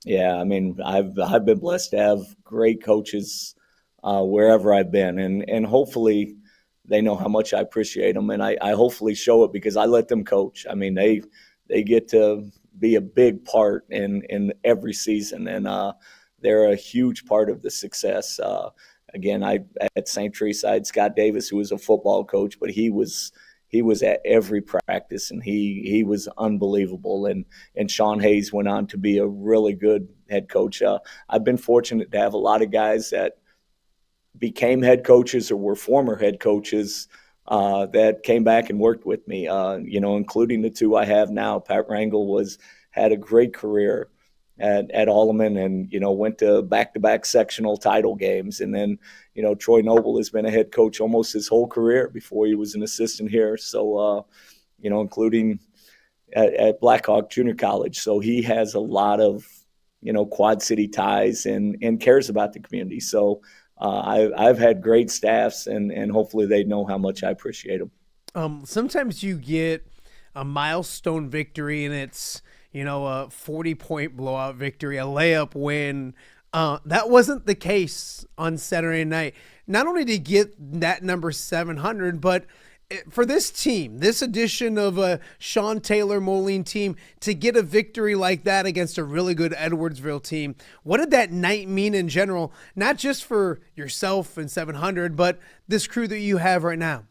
Yeah, I mean, I've been blessed to have great coaches wherever I've been, and hopefully they know how much I appreciate them, and I hopefully show it because I let them coach. I mean, they get to be a big part in every season, and they're a huge part of the success. Again, at St. Teresa, I had Scott Davis, who was a football coach, but he was at every practice, and he was unbelievable. And Sean Hayes went on to be a really good head coach. I've been fortunate to have a lot of guys that became head coaches or were former head coaches that came back and worked with me, including the two I have now. Pat Rangel had a great career at Alleman, and, went to back-to-back sectional title games. And then, Troy Noble has been a head coach almost his whole career before he was an assistant here. So, including at Blackhawk Junior College. So he has a lot of, Quad City ties and cares about the community. So I've had great staffs, and hopefully they know how much I appreciate them. Sometimes you get a milestone victory, and it's, a 40-point blowout victory, a layup win. That wasn't the case on Saturday night. Not only did you get that number 700, but for this team, this edition of a Sean Taylor Moline team, to get a victory like that against a really good Edwardsville team, what did that night mean in general, not just for yourself and 700, but this crew that you have right now?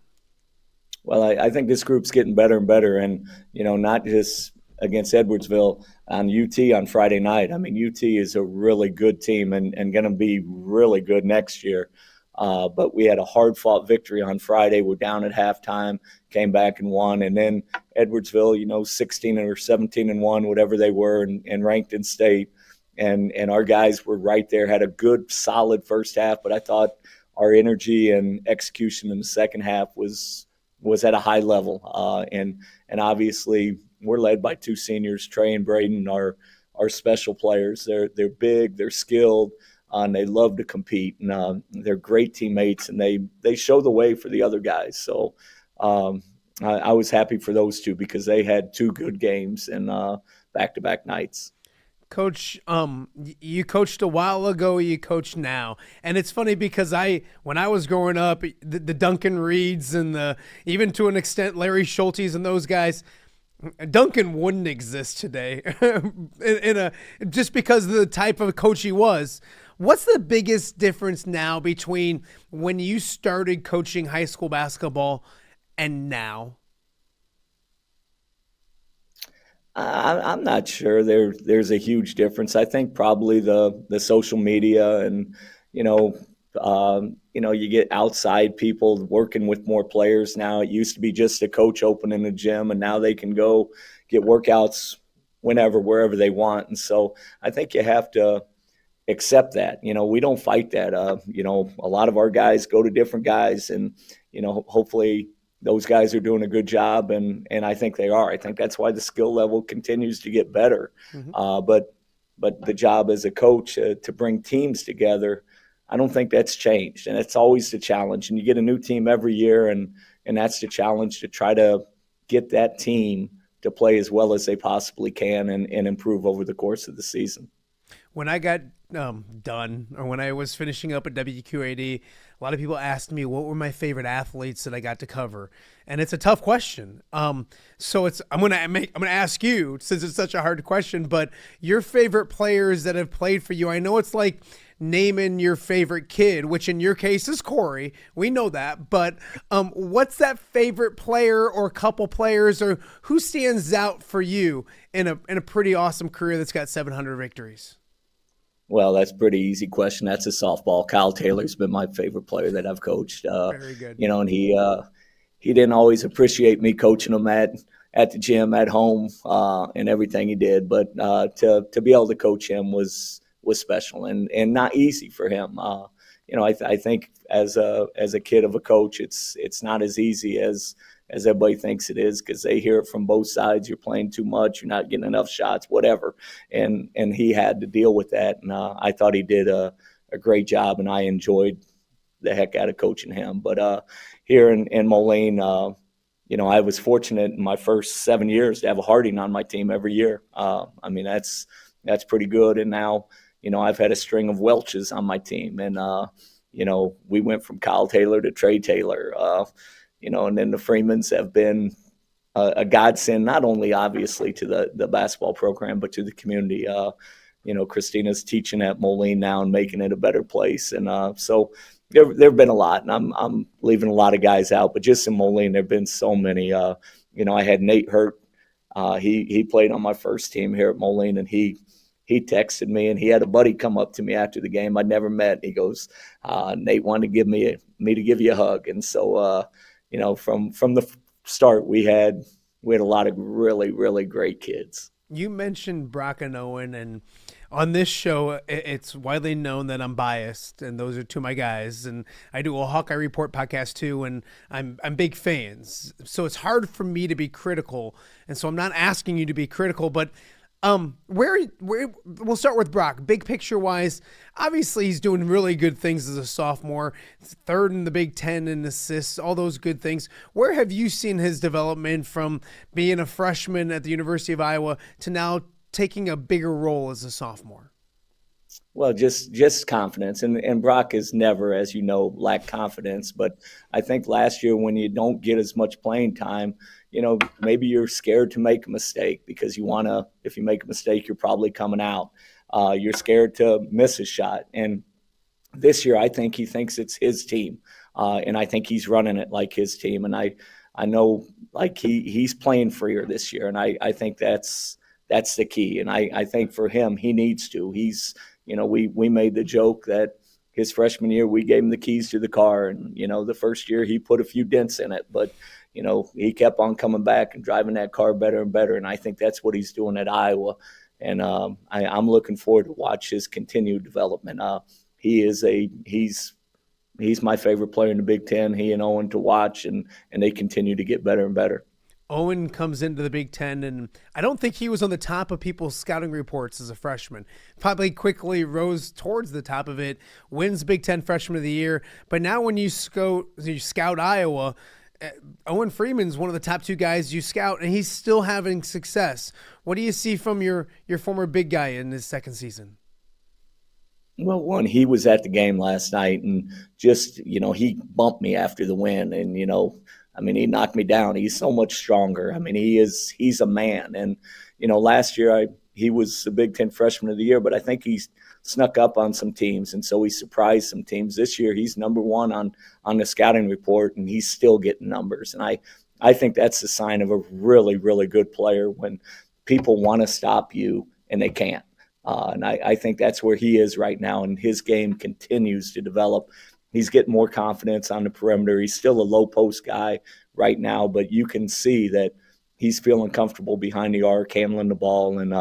Well, I think this group's getting better and better, and, not just against Edwardsville on UT on Friday night. I mean, UT is a really good team and going to be really good next year. But we had a hard-fought victory on Friday. We're down at halftime, came back and won. And then Edwardsville, 16 or 17-1, whatever they were, and ranked in state. And our guys were right there, had a good, solid first half. But I thought our energy and execution in the second half was at a high level. And obviously we're led by two seniors, Trey and Braden, our special players. They're big, they're skilled. And they love to compete, and they're great teammates, and they show the way for the other guys. So I was happy for those two because they had two good games in back-to-back nights. Coach, you coached a while ago, you coach now. And it's funny because when I was growing up, the Duncan Reeds and even to an extent Larry Schultes and those guys, Duncan wouldn't exist today just because of the type of coach he was. What's the biggest difference now between when you started coaching high school basketball and now? I'm not sure there's a huge difference. I think probably the social media and, you get outside people working with more players now. It used to be just a coach opening a gym, and now they can go get workouts whenever, wherever they want. And so I think you have to accept that. We don't fight that. A lot of our guys go to different guys, and, hopefully those guys are doing a good job, and I think they are. I think that's why the skill level continues to get better. Mm-hmm. But the job as a coach to bring teams together, I don't think that's changed, and it's always the challenge. And you get a new team every year, and that's the challenge, to try to get that team to play as well as they possibly can and improve over the course of the season. When I got done, or when I was finishing up at WQAD, a lot of people asked me what were my favorite athletes that I got to cover, and it's a tough question. So I'm gonna ask you, since it's such a hard question, but your favorite players that have played for you. I know it's like naming your favorite kid, which in your case is Corey. We know that, but what's that favorite player or couple players, or who stands out for you in a pretty awesome career that's got 700 victories? Well, that's a pretty easy question. That's a softball. Kyle Taylor's been my favorite player that I've coached. Very good. And he didn't always appreciate me coaching him at the gym, at home, and everything he did. But to be able to coach him was special and not easy for him. I think as a kid of a coach, it's not as easy as as everybody thinks it is, because they hear it from both sides. You're playing too much. You're not getting enough shots, whatever. And he had to deal with that. And I thought he did a great job, and I enjoyed the heck out of coaching him. But here in Moline, I was fortunate in my first 7 years to have a Harding on my team every year. I mean, that's pretty good. And now, I've had a string of Welches on my team. And, we went from Kyle Taylor to Trey Taylor, and then the Freemans have been a godsend, not only obviously to the basketball program, but to the community. Christina's teaching at Moline now and making it a better place. And so there have been a lot, and I'm leaving a lot of guys out, but just in Moline, there have been so many. I had Nate Hurt. He played on my first team here at Moline, and he texted me, and he had a buddy come up to me after the game I'd never met. He goes, Nate wanted to give me to give you a hug. And so, from the start, we had a lot of really, really great kids. You mentioned Brock and Owen, and on this show, it's widely known that I'm biased, and those are two of my guys. And I do a Hawkeye Report podcast too, and I'm big fans. So it's hard for me to be critical, and so I'm not asking you to be critical, but where we'll start with Brock. Big picture wise, obviously he's doing really good things as a sophomore, third in the Big Ten in assists, all those good things. Where have you seen his development from being a freshman at the University of Iowa to now taking a bigger role as a sophomore? Well, just confidence, and Brock has never, as you know, lacked confidence. But I think last year, when you don't get as much playing time, maybe you're scared to make a mistake because if you make a mistake, you're probably coming out. You're scared to miss a shot. And this year, I think he thinks it's his team. And I think he's running it like his team. And I know like he's playing freer this year. And I think that's the key. And I think for him, he needs to. We made the joke that his freshman year, we gave him the keys to the car. And, the first year he put a few dents in it, but he kept on coming back and driving that car better and better. And I think that's what he's doing at Iowa. And I'm looking forward to watch his continued development. He's my favorite player in the Big Ten. He and Owen to watch, and they continue to get better and better. Owen comes into the Big Ten, and I don't think he was on the top of people's scouting reports as a freshman. Probably quickly rose towards the top of it, wins Big Ten Freshman of the Year. But now when you scout Iowa, Owen Freeman's one of the top two guys you scout, and he's still having success. What do you see from your former big guy in his second season? Well, one, he was at the game last night, and just, he bumped me after the win, and, he knocked me down. He's so much stronger. He's a man. And, last year he was the Big Ten Freshman of the Year, but I think he's snuck up on some teams, and so he surprised some teams. This year he's number one on the scouting report, and he's still getting numbers. And I think that's a sign of a really, really good player when people want to stop you and they can't. And I think that's where he is right now, and his game continues to develop. He's getting more confidence on the perimeter. He's still a low post guy right now, but you can see that he's feeling comfortable behind the arc, handling the ball, and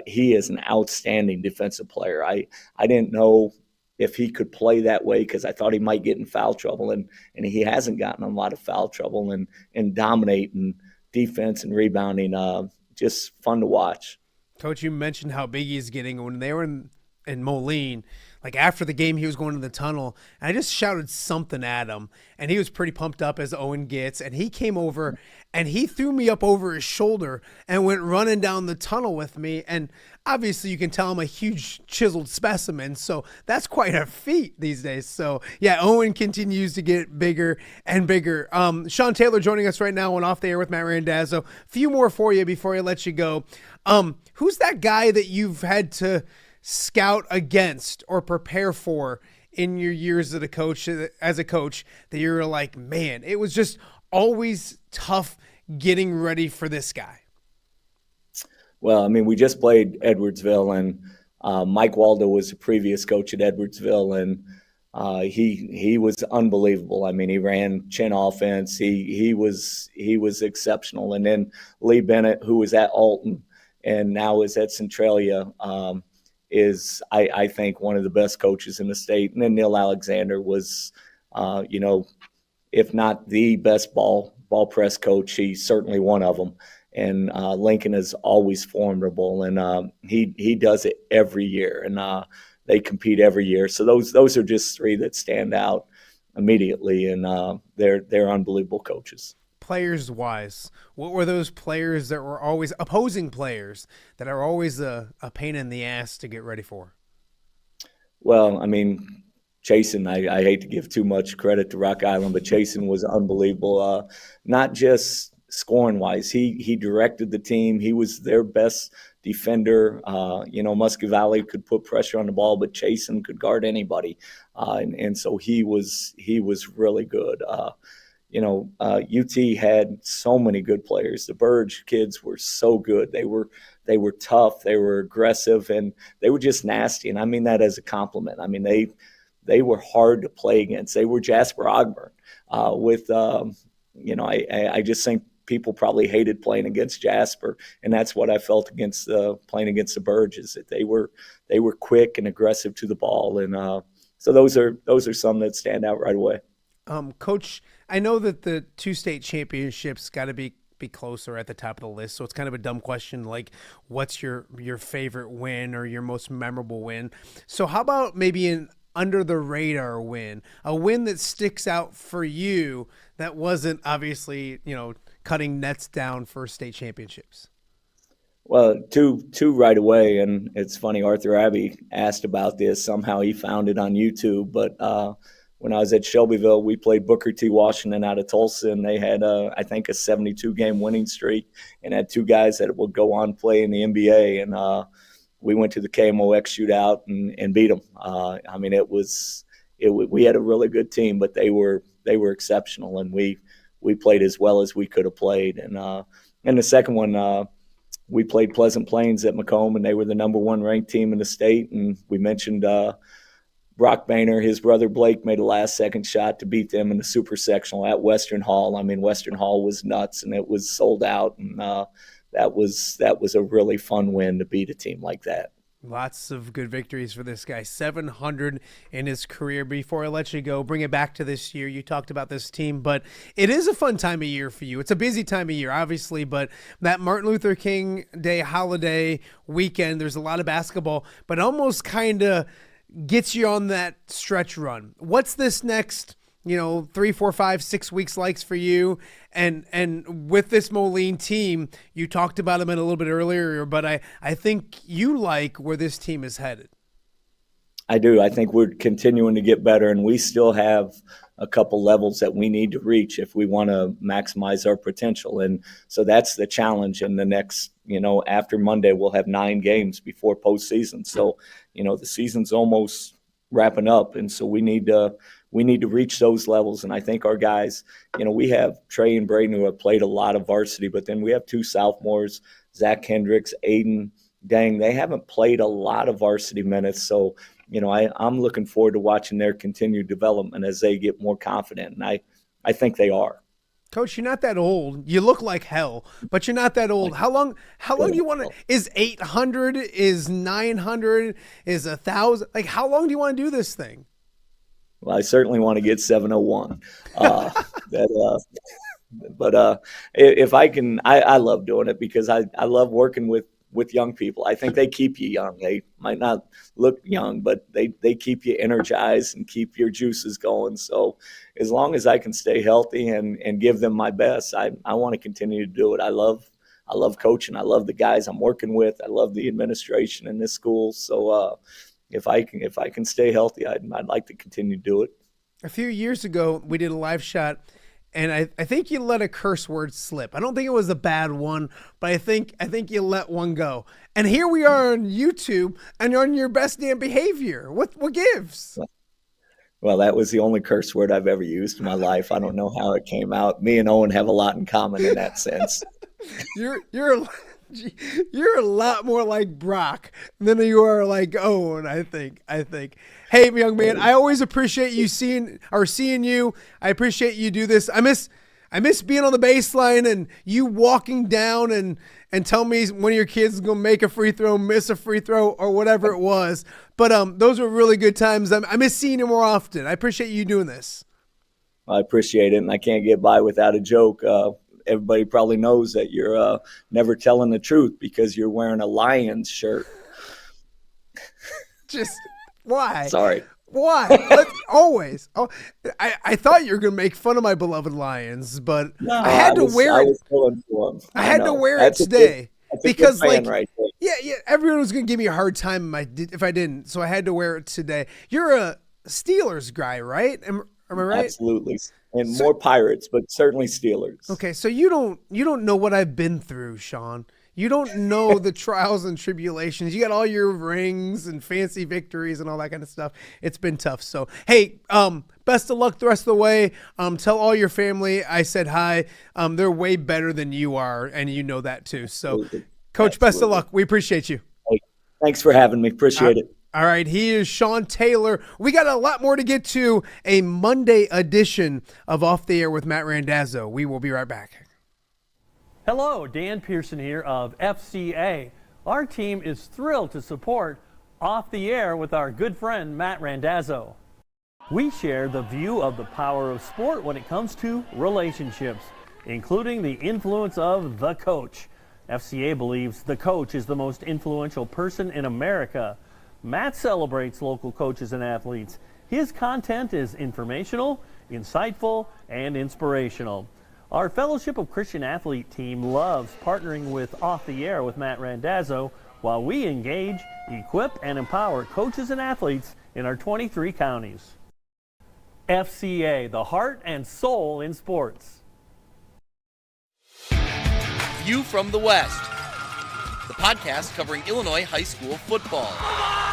he is an outstanding defensive player. I didn't know if he could play that way because I thought he might get in foul trouble, and he hasn't gotten in a lot of foul trouble and dominating defense and rebounding. Just fun to watch. Coach, you mentioned how big he's getting. When they were in Moline, like after the game, he was going to the tunnel, and I just shouted something at him, and he was pretty pumped up as Owen gets, and he came over, and he threw me up over his shoulder and went running down the tunnel with me, and obviously you can tell I'm a huge chiseled specimen, so that's quite a feat these days. So, yeah, Owen continues to get bigger and bigger. Sean Taylor joining us right now on Off the Air with Matt Randazzo. A few more for you before I let you go. Who's that guy that you've had to scout against or prepare for in your years as a coach that you're like, man, it was just always tough getting ready for this guy? Well, we just played Edwardsville, and Mike Waldo was the previous coach at Edwardsville, and he was unbelievable. He ran chin offense. He was exceptional. And then Lee Bennett, who was at Alton and now is at Centralia, is I think one of the best coaches in the state. And then Neil Alexander was, if not the best ball ball press coach. He's certainly one of them. And Lincoln is always formidable, and he does it every year, and they compete every year. So those are just three that stand out immediately, and they're unbelievable coaches. Players wise, what were those players that were always opposing players that are always a pain in the ass to get ready for? Well, I mean, Chasen, I hate to give too much credit to Rock Island, but Chasen was unbelievable. Not just scoring wise, he directed the team. He was their best defender. Muskie Valley could put pressure on the ball, but Chasen could guard anybody, and so he was really good. UT had so many good players. The Burge kids were so good. They were tough. They were aggressive, and they were just nasty. And I mean that as a compliment. I mean they were hard to play against. They were Jasper Ogburn. I just think people probably hated playing against Jasper, and that's what I felt against playing against the Burge, is that they were quick and aggressive to the ball, and so those are some that stand out right away. Coach, I know that the 2 state championships got to be closer at the top of the list, so it's kind of a dumb question, like what's your favorite win or your most memorable win? So how about maybe an under the radar win, a win that sticks out for you that wasn't obviously cutting nets down for state championships? Well, two right away, and it's funny, Arthur Abbey asked about this. Somehow he found it on YouTube, but when I was at Shelbyville, we played Booker T. Washington out of Tulsa, and they had, I think, a 72-game winning streak and had 2 guys that would go on play in the NBA, and we went to the KMOX shootout and beat them. We had a really good team, but they were exceptional, and we played as well as we could have played. And the second one, we played Pleasant Plains at Macomb, and they were the number 1 ranked team in the state. And we mentioned Brock Boehner, his brother Blake, made a last-second shot to beat them in the super sectional at Western Hall. I mean, Western Hall was nuts, and it was sold out, and that was a really fun win to beat a team like that. Lots of good victories for this guy. 700 in his career. Before I let you go, bring it back to this year. You talked about this team, but it is a fun time of year for you. It's a busy time of year, obviously, but that Martin Luther King Day holiday weekend, there's a lot of basketball, but almost kind of gets you on that stretch run. What's this next 3, 4, 5, 6 weeks likes for you? And with this Moline team, you talked about them a little bit earlier, but I think you like where this team is headed. I do. I think we're continuing to get better, and we still have a couple levels that we need to reach if we want to maximize our potential. And so that's the challenge. And the next, after Monday, we'll have 9 games before postseason. So, the season's almost wrapping up, and so we need to reach those levels. And I think our guys, we have Trey and Braden who have played a lot of varsity, but then we have 2 sophomores, Zach Hendricks, Aiden Dang. They haven't played a lot of varsity minutes. So, I'm looking forward to watching their continued development as they get more confident. And I think they are. Coach, you're not that old. You look like hell, but you're not that old. How long do you want to, is 800, is 900, is 1,000? Like, how long do you want to do this thing? Well, I certainly want to get 701. But if I can, I love doing it because I love working with young people. I think they keep you young. They might not look young, but they keep you energized and keep your juices going. So as long as I can stay healthy and give them my best, I want to continue to do it. I love coaching. I love the guys I'm working with. I love the administration in this school. So if I can stay healthy, I'd like to continue to do it. A few years ago, we did a live shot, and I think you let a curse word slip. I don't think it was a bad one, but I think you let one go. And here we are on YouTube, and you're on your best damn behavior. What gives? Well, that was the only curse word I've ever used in my life. I don't know how it came out. Me and Owen have a lot in common in that sense. You're a lot more like Brock than you are like Owen, I think. Hey, young man, I always appreciate you seeing you. I appreciate you do this. I miss being on the baseline and you walking down and tell me one of your kids is going to make a free throw, miss a free throw, or whatever it was. But those were really good times. I miss seeing you more often. I appreciate you doing this. I appreciate it, and I can't get by without a joke. Everybody probably knows that you're never telling the truth because you're wearing a Lions shirt. Just why? Sorry. Why? Always. Oh, I thought you were gonna make fun of my beloved Lions, but No, I had to wear it. I had to wear it today because, like, yeah, everyone was gonna give me a hard time if I didn't, so I had to wear it today. You're a Steelers guy, right? Am I right? Absolutely, and more Pirates, but certainly Steelers. Okay, so you don't know what I've been through, Sean. You don't know the trials and tribulations. You got all your rings and fancy victories and all that kind of stuff. It's been tough. So, hey, best of luck the rest of the way. Tell all your family I said hi. They're way better than you are, and you know that too. So, Absolutely. Coach, best of luck. We appreciate you. Hey, thanks for having me. Appreciate it. All right, he is Sean Taylor. We got a lot more to get to. A Monday edition of Off the Air with Matt Randazzo. We will be right back. Hello, Dan Pearson here of FCA. Our team is thrilled to support Off the Air with our good friend Matt Randazzo. We share the view of the power of sport when it comes to relationships, including the influence of the coach. FCA believes the coach is the most influential person in America. Matt celebrates local coaches and athletes. His content is informational, insightful, and inspirational. Our Fellowship of Christian Athlete team loves partnering with Off the Air with Matt Randazzo while we engage, equip, and empower coaches and athletes in our 23 counties. FCA, the heart and soul in sports. View from the West, the podcast covering Illinois high school football.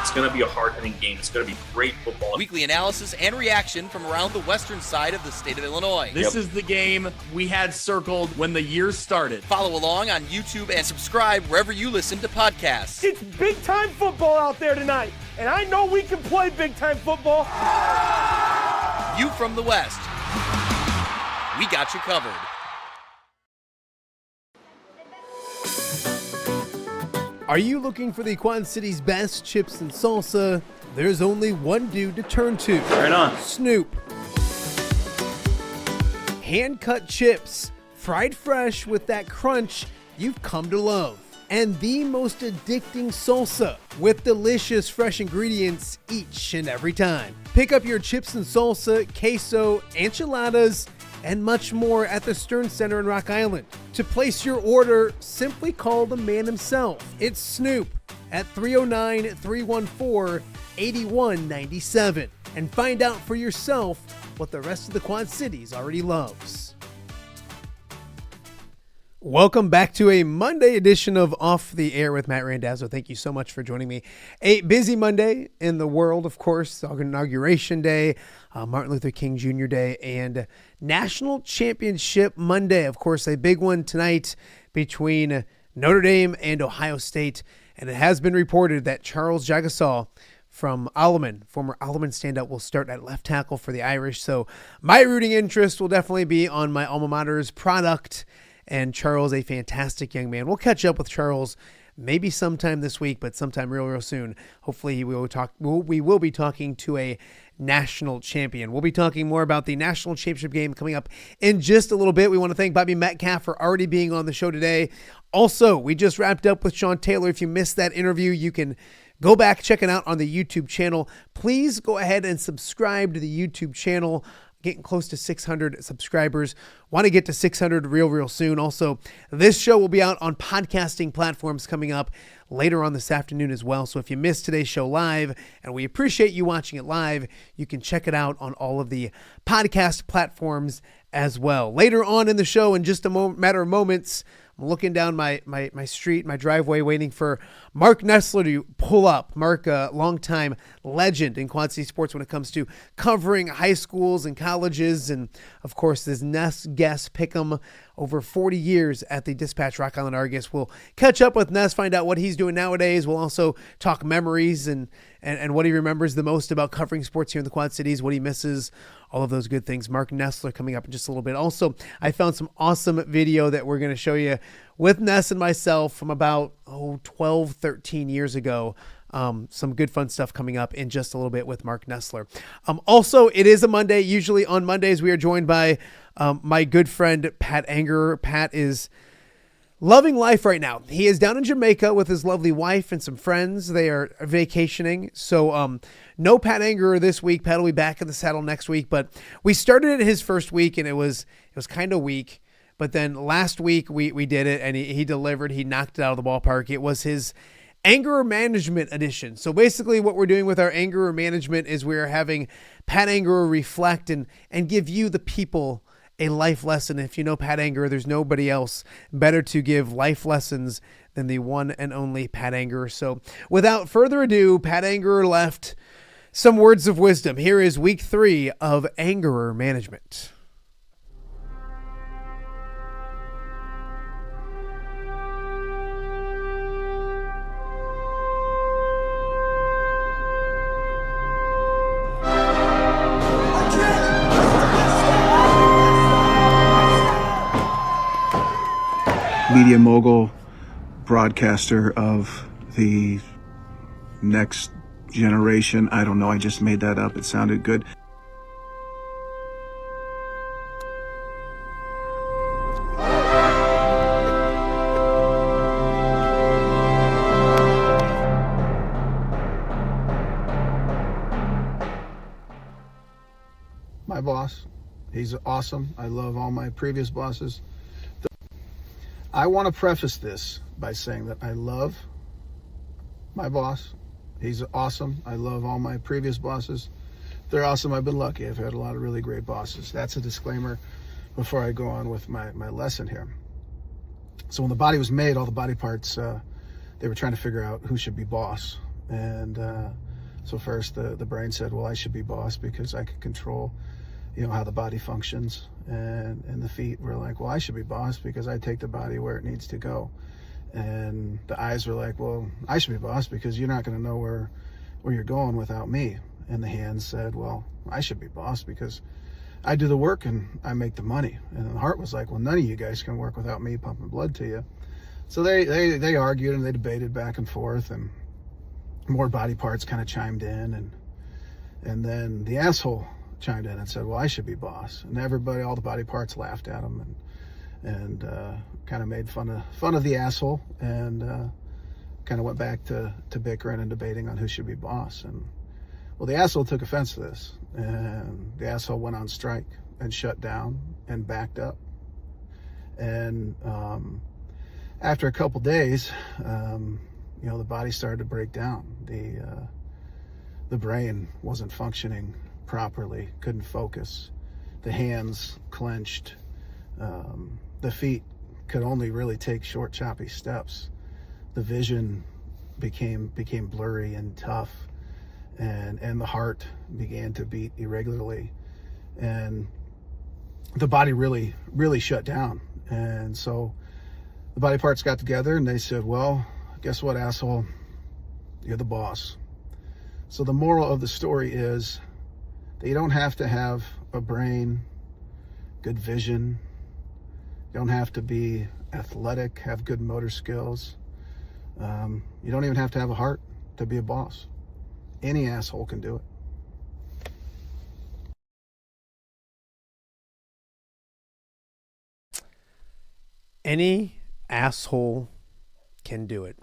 It's going to be a hard-hitting game. It's going to be great football. Weekly analysis and reaction from around the western side of the state of Illinois. This is the game we had circled when the year started. Follow along on YouTube and subscribe wherever you listen to podcasts. It's big-time football out there tonight, and I know we can play big-time football. View from the West. We got you covered. Are you looking for the Quad City's best chips and salsa? There's only one dude to turn to. Right on. Snoop. Hand-cut chips, fried fresh with that crunch you've come to love. And the most addicting salsa with delicious fresh ingredients each and every time. Pick up your chips and salsa, queso, enchiladas, and much more at the Stern Center in Rock Island. To place your order, simply call the man himself. It's Snoop at 309-314-8197 and find out for yourself what the rest of the Quad Cities already loves. Welcome back to a Monday edition of Off the Air with Matt Randazzo. Thank you so much for joining me. A busy Monday in the world, of course, Inauguration Day, Martin Luther King Jr. Day, and National Championship Monday. Of course, a big one tonight between Notre Dame and Ohio State. And it has been reported that Charles Jagasaw from Alleman, former Alleman standout, will start at left tackle for the Irish. So my rooting interest will definitely be on my alma mater's product. And Charles, a fantastic young man. We'll catch up with Charles maybe sometime this week, but sometime real soon. Hopefully we will be talking to a national champion. We'll be talking more about the national championship game coming up in just a little bit. We want to thank Bobby Metcalf for already being on the show today. Also, we just wrapped up with Sean Taylor. If you missed that interview, you can go back, check it out on the YouTube channel. Please go ahead and subscribe to the YouTube channel. Getting close to 600 subscribers. Want to get to 600 real soon. Also, this show will be out on podcasting platforms coming up later on this afternoon as well. So if you missed today's show live, and we appreciate you watching it live, you can check it out on all of the podcast platforms as well. Later on in the show, in just a matter of moments, I'm looking down my street, my driveway, waiting for Marc Nesseler to pull up. Marc, a longtime legend in Quad City sports when it comes to covering high schools and colleges. And, of course, this Ness guest pick'em over 40 years at the Dispatch Rock Island Argus. We'll catch up with Ness, find out what he's doing nowadays. We'll also talk memories and what he remembers the most about covering sports here in the Quad Cities, what he misses, all of those good things. Marc Nesseler coming up in just a little bit. Also, I found some awesome video that we're going to show you with Ness and myself from about 12, 13 years ago. Some good fun stuff coming up in just a little bit with Marc Nesseler. Also, it is a Monday. Usually on Mondays, we are joined by my good friend, Pat Angerer. Pat is loving life right now. He is down in Jamaica with his lovely wife and some friends. They are vacationing. So no Pat Angerer this week. Pat will be back in the saddle next week. But we started it his first week, and it was kind of weak. But then last week we did it, and he delivered. He knocked it out of the ballpark. It was his Angerer Management Edition. So basically what we're doing with our Angerer Management is we're having Pat Angerer reflect and give you, the people, a life lesson. If you know Pat Angerer, there's nobody else better to give life lessons than the one and only Pat Angerer. So without further ado, Pat Angerer left some words of wisdom. Here is week 3 of Angerer Management. Media mogul, broadcaster of the next generation. I don't know. I just made that up. It sounded good. My boss, he's awesome. I love all my previous bosses. I want to preface this by saying that I love my boss. He's awesome. I love all my previous bosses. They're awesome. I've been lucky. I've had a lot of really great bosses. That's a disclaimer before I go on with my lesson here. So when the body was made, all the body parts, they were trying to figure out who should be boss. And so first the brain said, well, I should be boss because I can control, how the body functions. And the feet were like, well, I should be boss because I take the body where it needs to go. And the eyes were like, well, I should be boss because you're not going to know where you're going without me. And the hands said, well, I should be boss because I do the work and I make the money. And the heart was like, well, none of you guys can work without me pumping blood to you. So they argued and they debated back and forth, and more body parts kind of chimed in, and then the asshole chimed in and said, well, I should be boss. And everybody, all the body parts laughed at him and kind of made fun of the asshole, and kind of went back to bickering and debating on who should be boss. And well, the asshole took offense to this, and the asshole went on strike and shut down and backed up. And after a couple days, the body started to break down. The brain wasn't functioning properly, couldn't focus. The hands clenched. The feet could only really take short, choppy steps. The vision became blurry and tough, and the heart began to beat irregularly, and the body really, really shut down. And so the body parts got together and they said, well, guess what, asshole? You're the boss. So the moral of the story is that you don't have to have a brain, good vision. You don't have to be athletic, have good motor skills. You don't even have to have a heart to be a boss. Any asshole can do it. Any asshole can do it.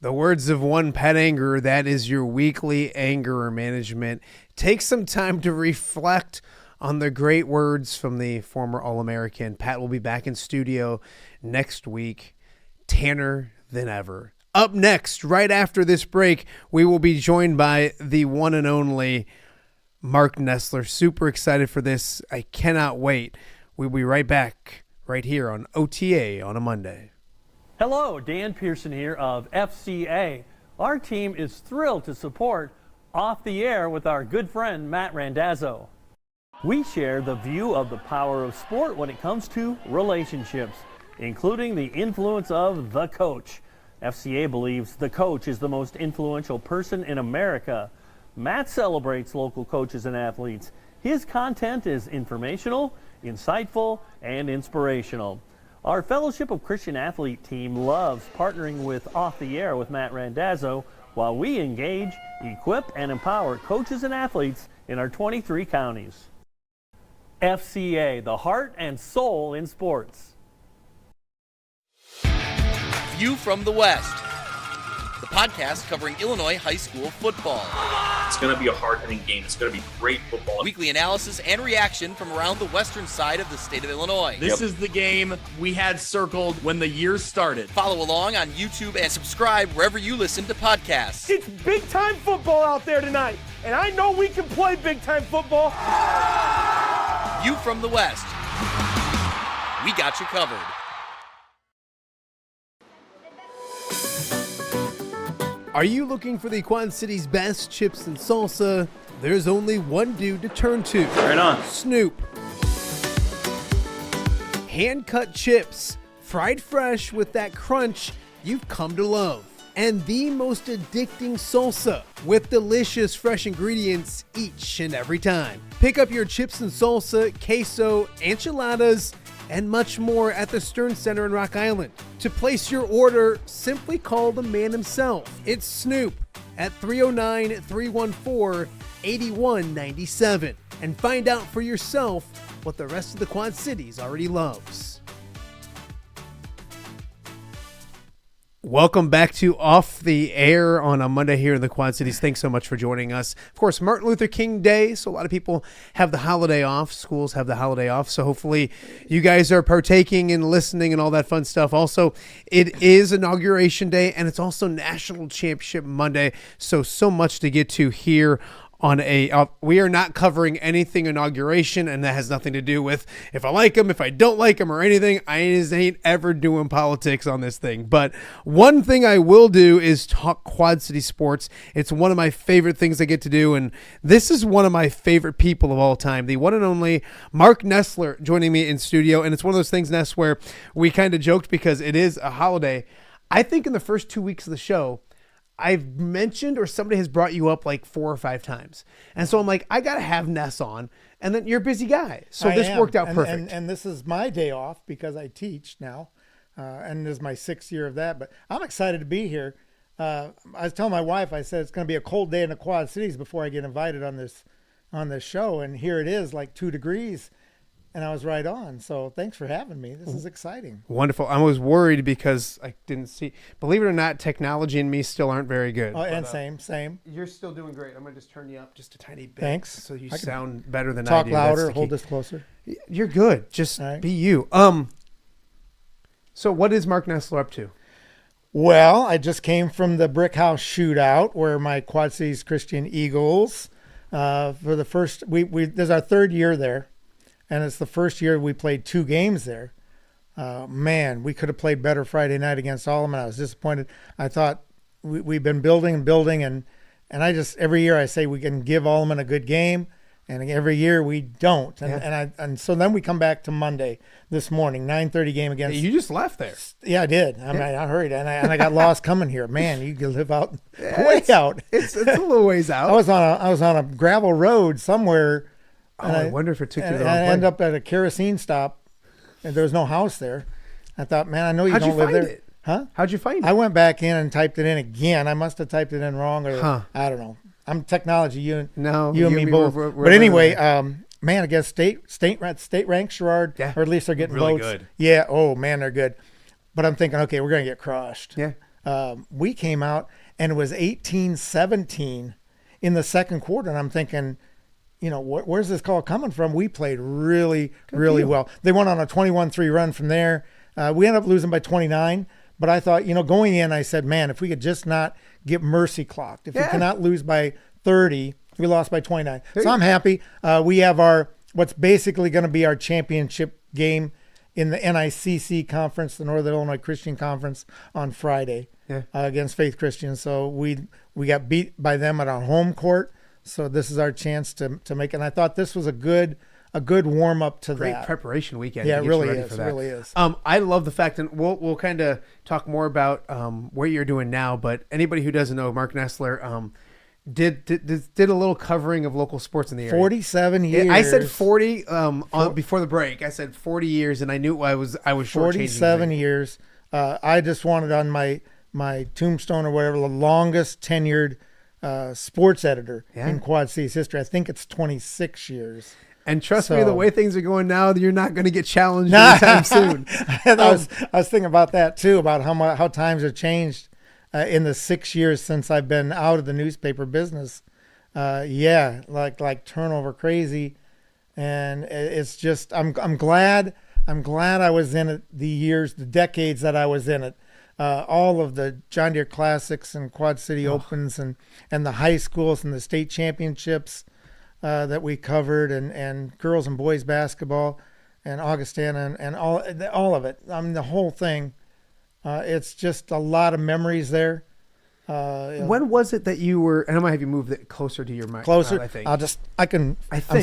The words of one Pat Angerer. That is your weekly Angerer Management. Take some time to reflect on the great words from the former All-American. Pat will be back in studio next week, tanner than ever. Up next, right after this break, we will be joined by the one and only Marc Nesseler. Super excited for this. I cannot wait. We'll be right back right here on OTA on a Monday. Hello, Dan Pearson here of FCA. Our team is thrilled to support Off the Air with our good friend Matt Randazzo. We share the view of the power of sport when it comes to relationships, including the influence of the coach. FCA believes the coach is the most influential person in America. Matt celebrates local coaches and athletes. His content is informational, insightful, and inspirational. Our Fellowship of Christian Athlete team loves partnering with Off the Air with Matt Randazzo while we engage, equip, and empower coaches and athletes in our 23 counties. FCA, the heart and soul in sports. View from the West, the podcast covering Illinois high school football. It's going to be a hard-hitting game. It's going to be great football. Weekly analysis and reaction from around the western side of the state of Illinois. This is the game we had circled when the year started. Follow along on YouTube and subscribe wherever you listen to podcasts. It's big-time football out there tonight, and I know we can play big-time football. View from the West. We got you covered. Are you looking for the Quad City's best chips and salsa? There's only one dude to turn to. Right on. Snoop. Hand-cut chips, fried fresh with that crunch you've come to love. And the most addicting salsa with delicious fresh ingredients each and every time. Pick up your chips and salsa, queso, enchiladas, and much more at the Stern Center in Rock Island. To place your order, simply call the man himself. It's Snoop at 309-314-8197 and find out for yourself what the rest of the Quad Cities already loves. Welcome back to Off the Air on a Monday here in the Quad Cities. Thanks so much for joining us. Of course, Martin Luther King Day, so a lot of people have the holiday off. Schools have the holiday off, so hopefully you guys are partaking and listening and all that fun stuff. Also, it is Inauguration Day, and it's also National Championship Monday, so much to get to here on we are not covering anything inauguration, and that has nothing to do with if I like them, if I don't like them, or anything. I just ain't ever doing politics on this thing. But one thing I will do is talk Quad City sports. It's one of my favorite things I get to do, and this is one of my favorite people of all time, the one and only Marc Nesseler joining me in studio. And it's one of those things, Ness, where we kind of joked because it is a holiday. I think in the first 2 weeks of the show, I've mentioned or somebody has brought you up like 4 or 5 times. And so I'm like, I got to have Ness on. And then you're a busy guy. So this worked out perfect. And this is my day off because I teach now. And this is my 6th year of that. But I'm excited to be here. I was telling my wife, I said, it's going to be a cold day in the Quad Cities before I get invited on this show. And here it is, like 2 degrees. And I was right on. So thanks for having me. This is exciting. Wonderful. I was worried because I didn't see. Believe it or not, technology and me still aren't very good. Oh, and same. You're still doing great. I'm going to just turn you up just a tiny bit. Thanks. So you sound better than I talk do. Talk louder. Hold this closer. You're good. Just be you. So what is Marc Nesseler up to? Well, I just came from the Brick House Shootout where my Quad Cities Christian Eagles, for the first, this is our 3rd year there. And it's the first year we played 2 games there. Man, we could have played better Friday night against Allman. I was disappointed. I thought we've been building, and I just, every year I say we can give Allman a good game, and every year we don't. And so then we come back to Monday this morning, 9:30 game against. You just left there. Yeah, I did. I hurried, and I got lost coming here. Man, you could live out way out. It's a little ways out. I was on a gravel road somewhere. I wonder if it took you the wrong I place. ended up at a kerosene stop, and there was no house there. I thought, man, I know you don't live there. It? Huh? How'd you find it? I went back in and typed it in again. I must have typed it in wrong, or I don't know. I'm technology. You and me both. But anyway, man, I guess state rank Sherrard, or at least they're getting really votes. Good. Yeah. Oh man, they're good. But I'm thinking, okay, we're gonna get crushed. Yeah. We came out and it was 18-17 in the second quarter, and I'm thinking, you know, where's this call coming from? We played really well. They went on a 21-3 run from there. We ended up losing by 29, but I thought, you know, going in, I said, man, if we could just not get mercy clocked, if we cannot lose by 30, we lost by 29. So I'm happy. We have what's basically going to be our championship game in the NICC conference, the Northern Illinois Christian Conference, on Friday against Faith Christian. So we got beat by them at our home court. So this is our chance to make it. And I thought this was a good warm up to Great that. Great preparation weekend. Yeah, it really is. I love the fact, and we'll kind of talk more about what you're doing now. But anybody who doesn't know, Marc Nesseler, did a little covering of local sports in the area. 47 years. I said 40 before the break. I said 40 years, and I knew I was 47 years. I just wanted on my tombstone or whatever the longest tenured sports editor in Quad Cities history. I think it's 26 years. And trust me, the way things are going now, you're not going to get challenged anytime soon. I was thinking about that too, about how times have changed in the 6 years since I've been out of the newspaper business. Like turnover crazy, and it's just I'm glad I was in it the decades that I was in it. All of the John Deere Classics and Quad City Opens and the high schools and the state championships that we covered, and girls and boys basketball and Augustana and all of it. I mean, the whole thing. It's just a lot of memories there. When was it that you were? And I might have you move it closer to your mic. Closer. I think. I think.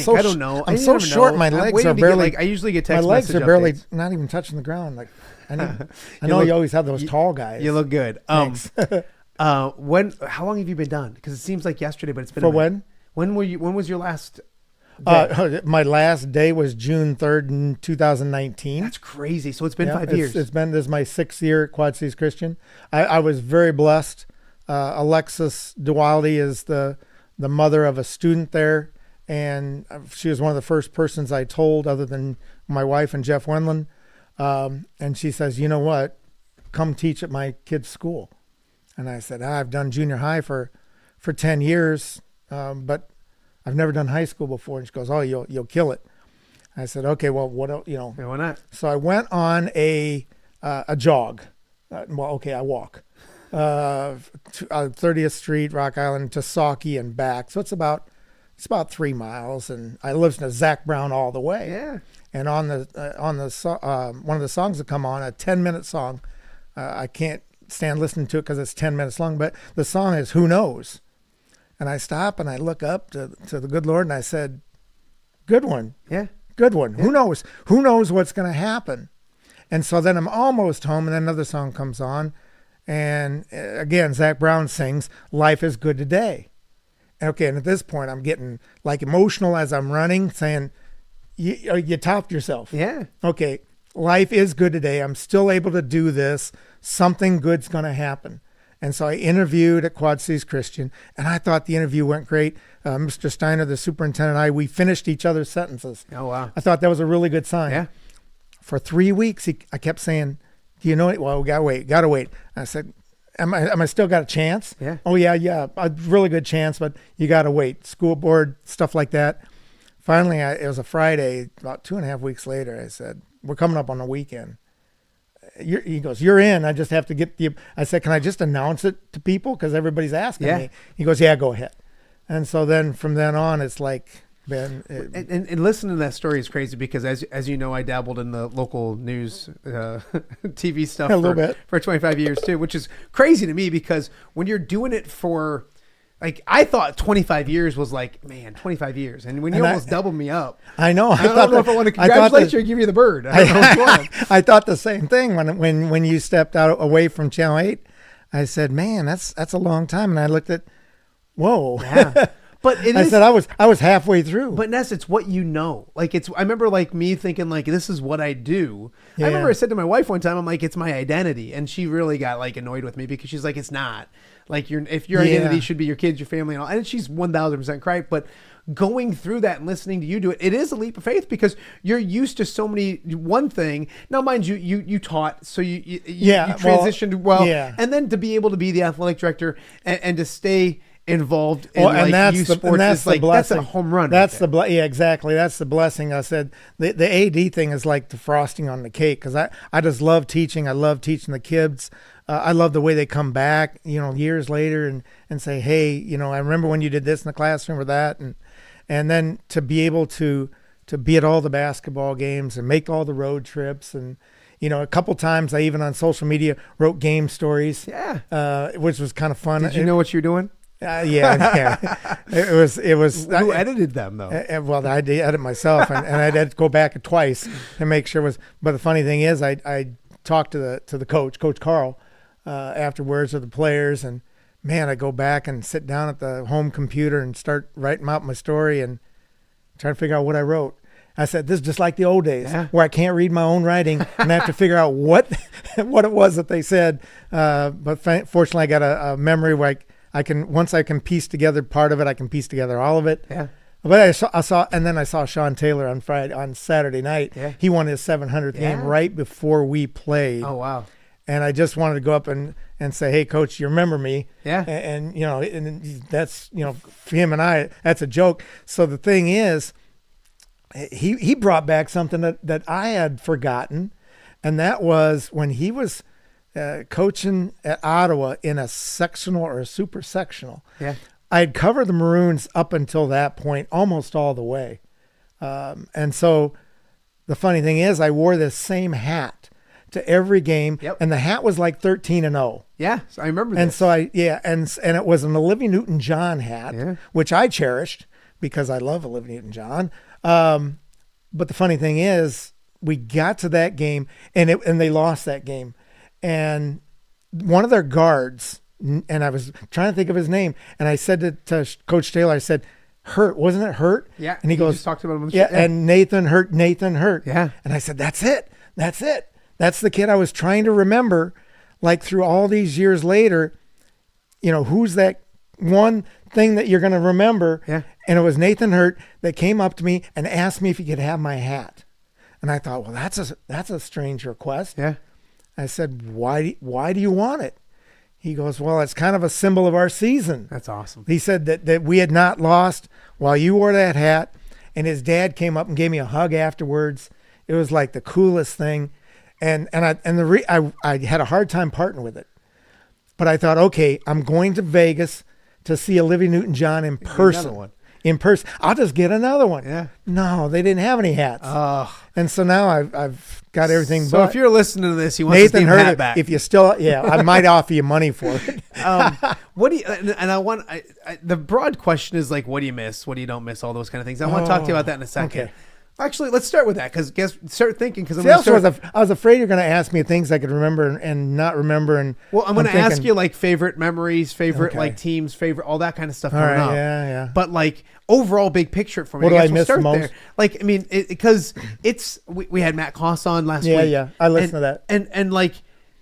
I don't know. I'm so short. My legs are barely. I usually get text my legs message are barely updates. not even touching the ground. Like I know you always have those tall guys. You look good. Thanks. How long have you been done? Because it seems like yesterday, but it's been for a minute. when? When was your last day? My last day was June 3rd in 2019. That's crazy. So it's been 5 years. This is my 6th year at Quad Cities Christian. I was very blessed. Alexis Dualdi is the mother of a student there, and she was one of the first persons I told, other than my wife and Jeff Wendland. And she says, "You know what? Come teach at my kid's school." And I said, "I've done junior high for 10 years, but I've never done high school before." And she goes, "Oh, you'll kill it." I said, "Okay, well, what else, Yeah, why not? So I went on a jog. I walk. 30th Street, Rock Island to Saukee and back. So it's about 3 miles, and I listen to Zach Brown all the way. Yeah. And on the one of the songs that come on, a 10-minute song, I can't stand listening to it because it's 10 minutes long, but the song is "Who Knows." And I stop and I look up to the good Lord, and I said, "Good one. Yeah. Good one. Yeah. Who knows? Who knows what's going to happen?" And so then I'm almost home, and then another song comes on. And again, Zach Brown sings "Life is Good Today." Okay, and at this point, I'm getting like emotional as I'm running, saying, you topped yourself. Yeah. Okay, life is good today. I'm still able to do this. Something good's going to happen. And so I interviewed at Quad Cities Christian, and I thought the interview went great. Mr. Steiner, the superintendent, and we finished each other's sentences. Oh, wow. I thought that was a really good sign. Yeah. For 3 weeks, I kept saying, "Do you know it? Well, we gotta wait. I said, am I still got a chance? Yeah. Oh, yeah, a really good chance, but you gotta wait. School board, stuff like that. Finally, it was a Friday, about 2.5 weeks later, I said, "We're coming up on the weekend." He goes, "You're in. I just have to get the," I said, "Can I just announce it to people? Because everybody's asking me." He goes, "Yeah, go ahead." And so then from then on, it's like, and listening to that story is crazy because as you know, I dabbled in the local news TV stuff a little bit for 25 years too, which is crazy to me because when you're doing it for, like, I thought 25 years was like, man, 25 years. And when you almost doubled me up. I know. I don't know if I want to congratulate you or give you the bird. I don't know which one. I thought the same thing when you stepped out away from Channel 8. I said, "Man, that's a long time." And I looked at, whoa. Yeah. But I said I was halfway through. But Ness, it's what you know. Like I remember like me thinking like this is what I do. Yeah. I remember I said to my wife one time, I'm like, it's my identity, and she really got like annoyed with me because she's like, it's not. Like if your identity should be your kids, your family, and all. And she's 1,000% correct. But going through that and listening to you do it, it is a leap of faith because you're used to so many one thing. Now, mind you, you taught, so you transitioned well, and then to be able to be the athletic director and to stay involved in youth sports is like that's a home run. That's the exactly. That's the blessing. I said the AD thing is like the frosting on the cake because I just love teaching. I love teaching the kids. I love the way they come back, years later and say, "Hey, I remember when you did this in the classroom or that," and then to be able to be at all the basketball games and make all the road trips and. A couple times I even on social media wrote game stories. Yeah, which was kind of fun. Did you know what you were doing? Yeah. It was. Who edited them though? Well, I did edit myself, and I had to go back twice and make sure it was. But the funny thing is, I talked to the coach, Coach Carl, afterwards of the players, and man, I go back and sit down at the home computer and start writing out my story and trying to figure out what I wrote. I said, this is just like the old days where I can't read my own writing and I have to figure out what it was that they said. But fortunately, I got a memory where once I can piece together part of it, I can piece together all of it. Yeah. But I saw Sean Taylor on Saturday night. Yeah. He won his 700th game right before we played. Oh, wow. And I just wanted to go up and say, hey, coach, you remember me? Yeah. And that's, for him and I, that's a joke. So the thing is, he brought back something that I had forgotten. And that was when he was coaching at Ottawa in a sectional or a super sectional. Yeah. I had covered the Maroons up until that point, almost all the way. And so the funny thing is I wore this same hat to every game. Yep. And the hat was like 13-0. Yeah. I remember And this. so and it was an Olivia Newton-John hat, which I cherished because I love Olivia Newton-John. But the funny thing is we got to that game and they lost that game. And one of their guards, and I was trying to think of his name, and I said to Coach Taylor, I said, Hurt, wasn't it Hurt? Yeah. And he goes, just talked about him on the yeah, show. and Nathan Hurt. Yeah. And I said, that's it. That's the kid I was trying to remember, like through all these years later, who's that one thing that you're going to remember? Yeah. And it was Nathan Hurt that came up to me and asked me if he could have my hat. And I thought, well, that's a strange request. Yeah. I said, why do you want it? He goes, well, it's kind of a symbol of our season. That's awesome. He said that we had not lost while you wore that hat. And his dad came up and gave me a hug afterwards. It was like the coolest thing. And I had a hard time parting with it. But I thought, okay, I'm going to Vegas to see Olivia Newton-John in person. Another one. In person. I'll just get another one. Yeah. No, they didn't have any hats. And so now I've got everything. So but if you're listening to this, he wants Nathan his Hurt hat back. If you still, I might offer you money for it. What do you? And I want the broad question is like, what do you miss? What do you don't miss? All those kind of things. I want to talk to you about that in a second. Okay. Actually, let's start with that because start thinking because I was afraid you're going to ask me things I could remember and not remember. And well, I'm going to ask you like favorite memories, favorite Okay. like teams, favorite all that kind of stuff. All coming right, up. yeah. But like overall, big picture for me. What do I guess we'll miss the start most? there. Like I mean, because we had Matt Koss on last week. Yeah, I listened to that. And like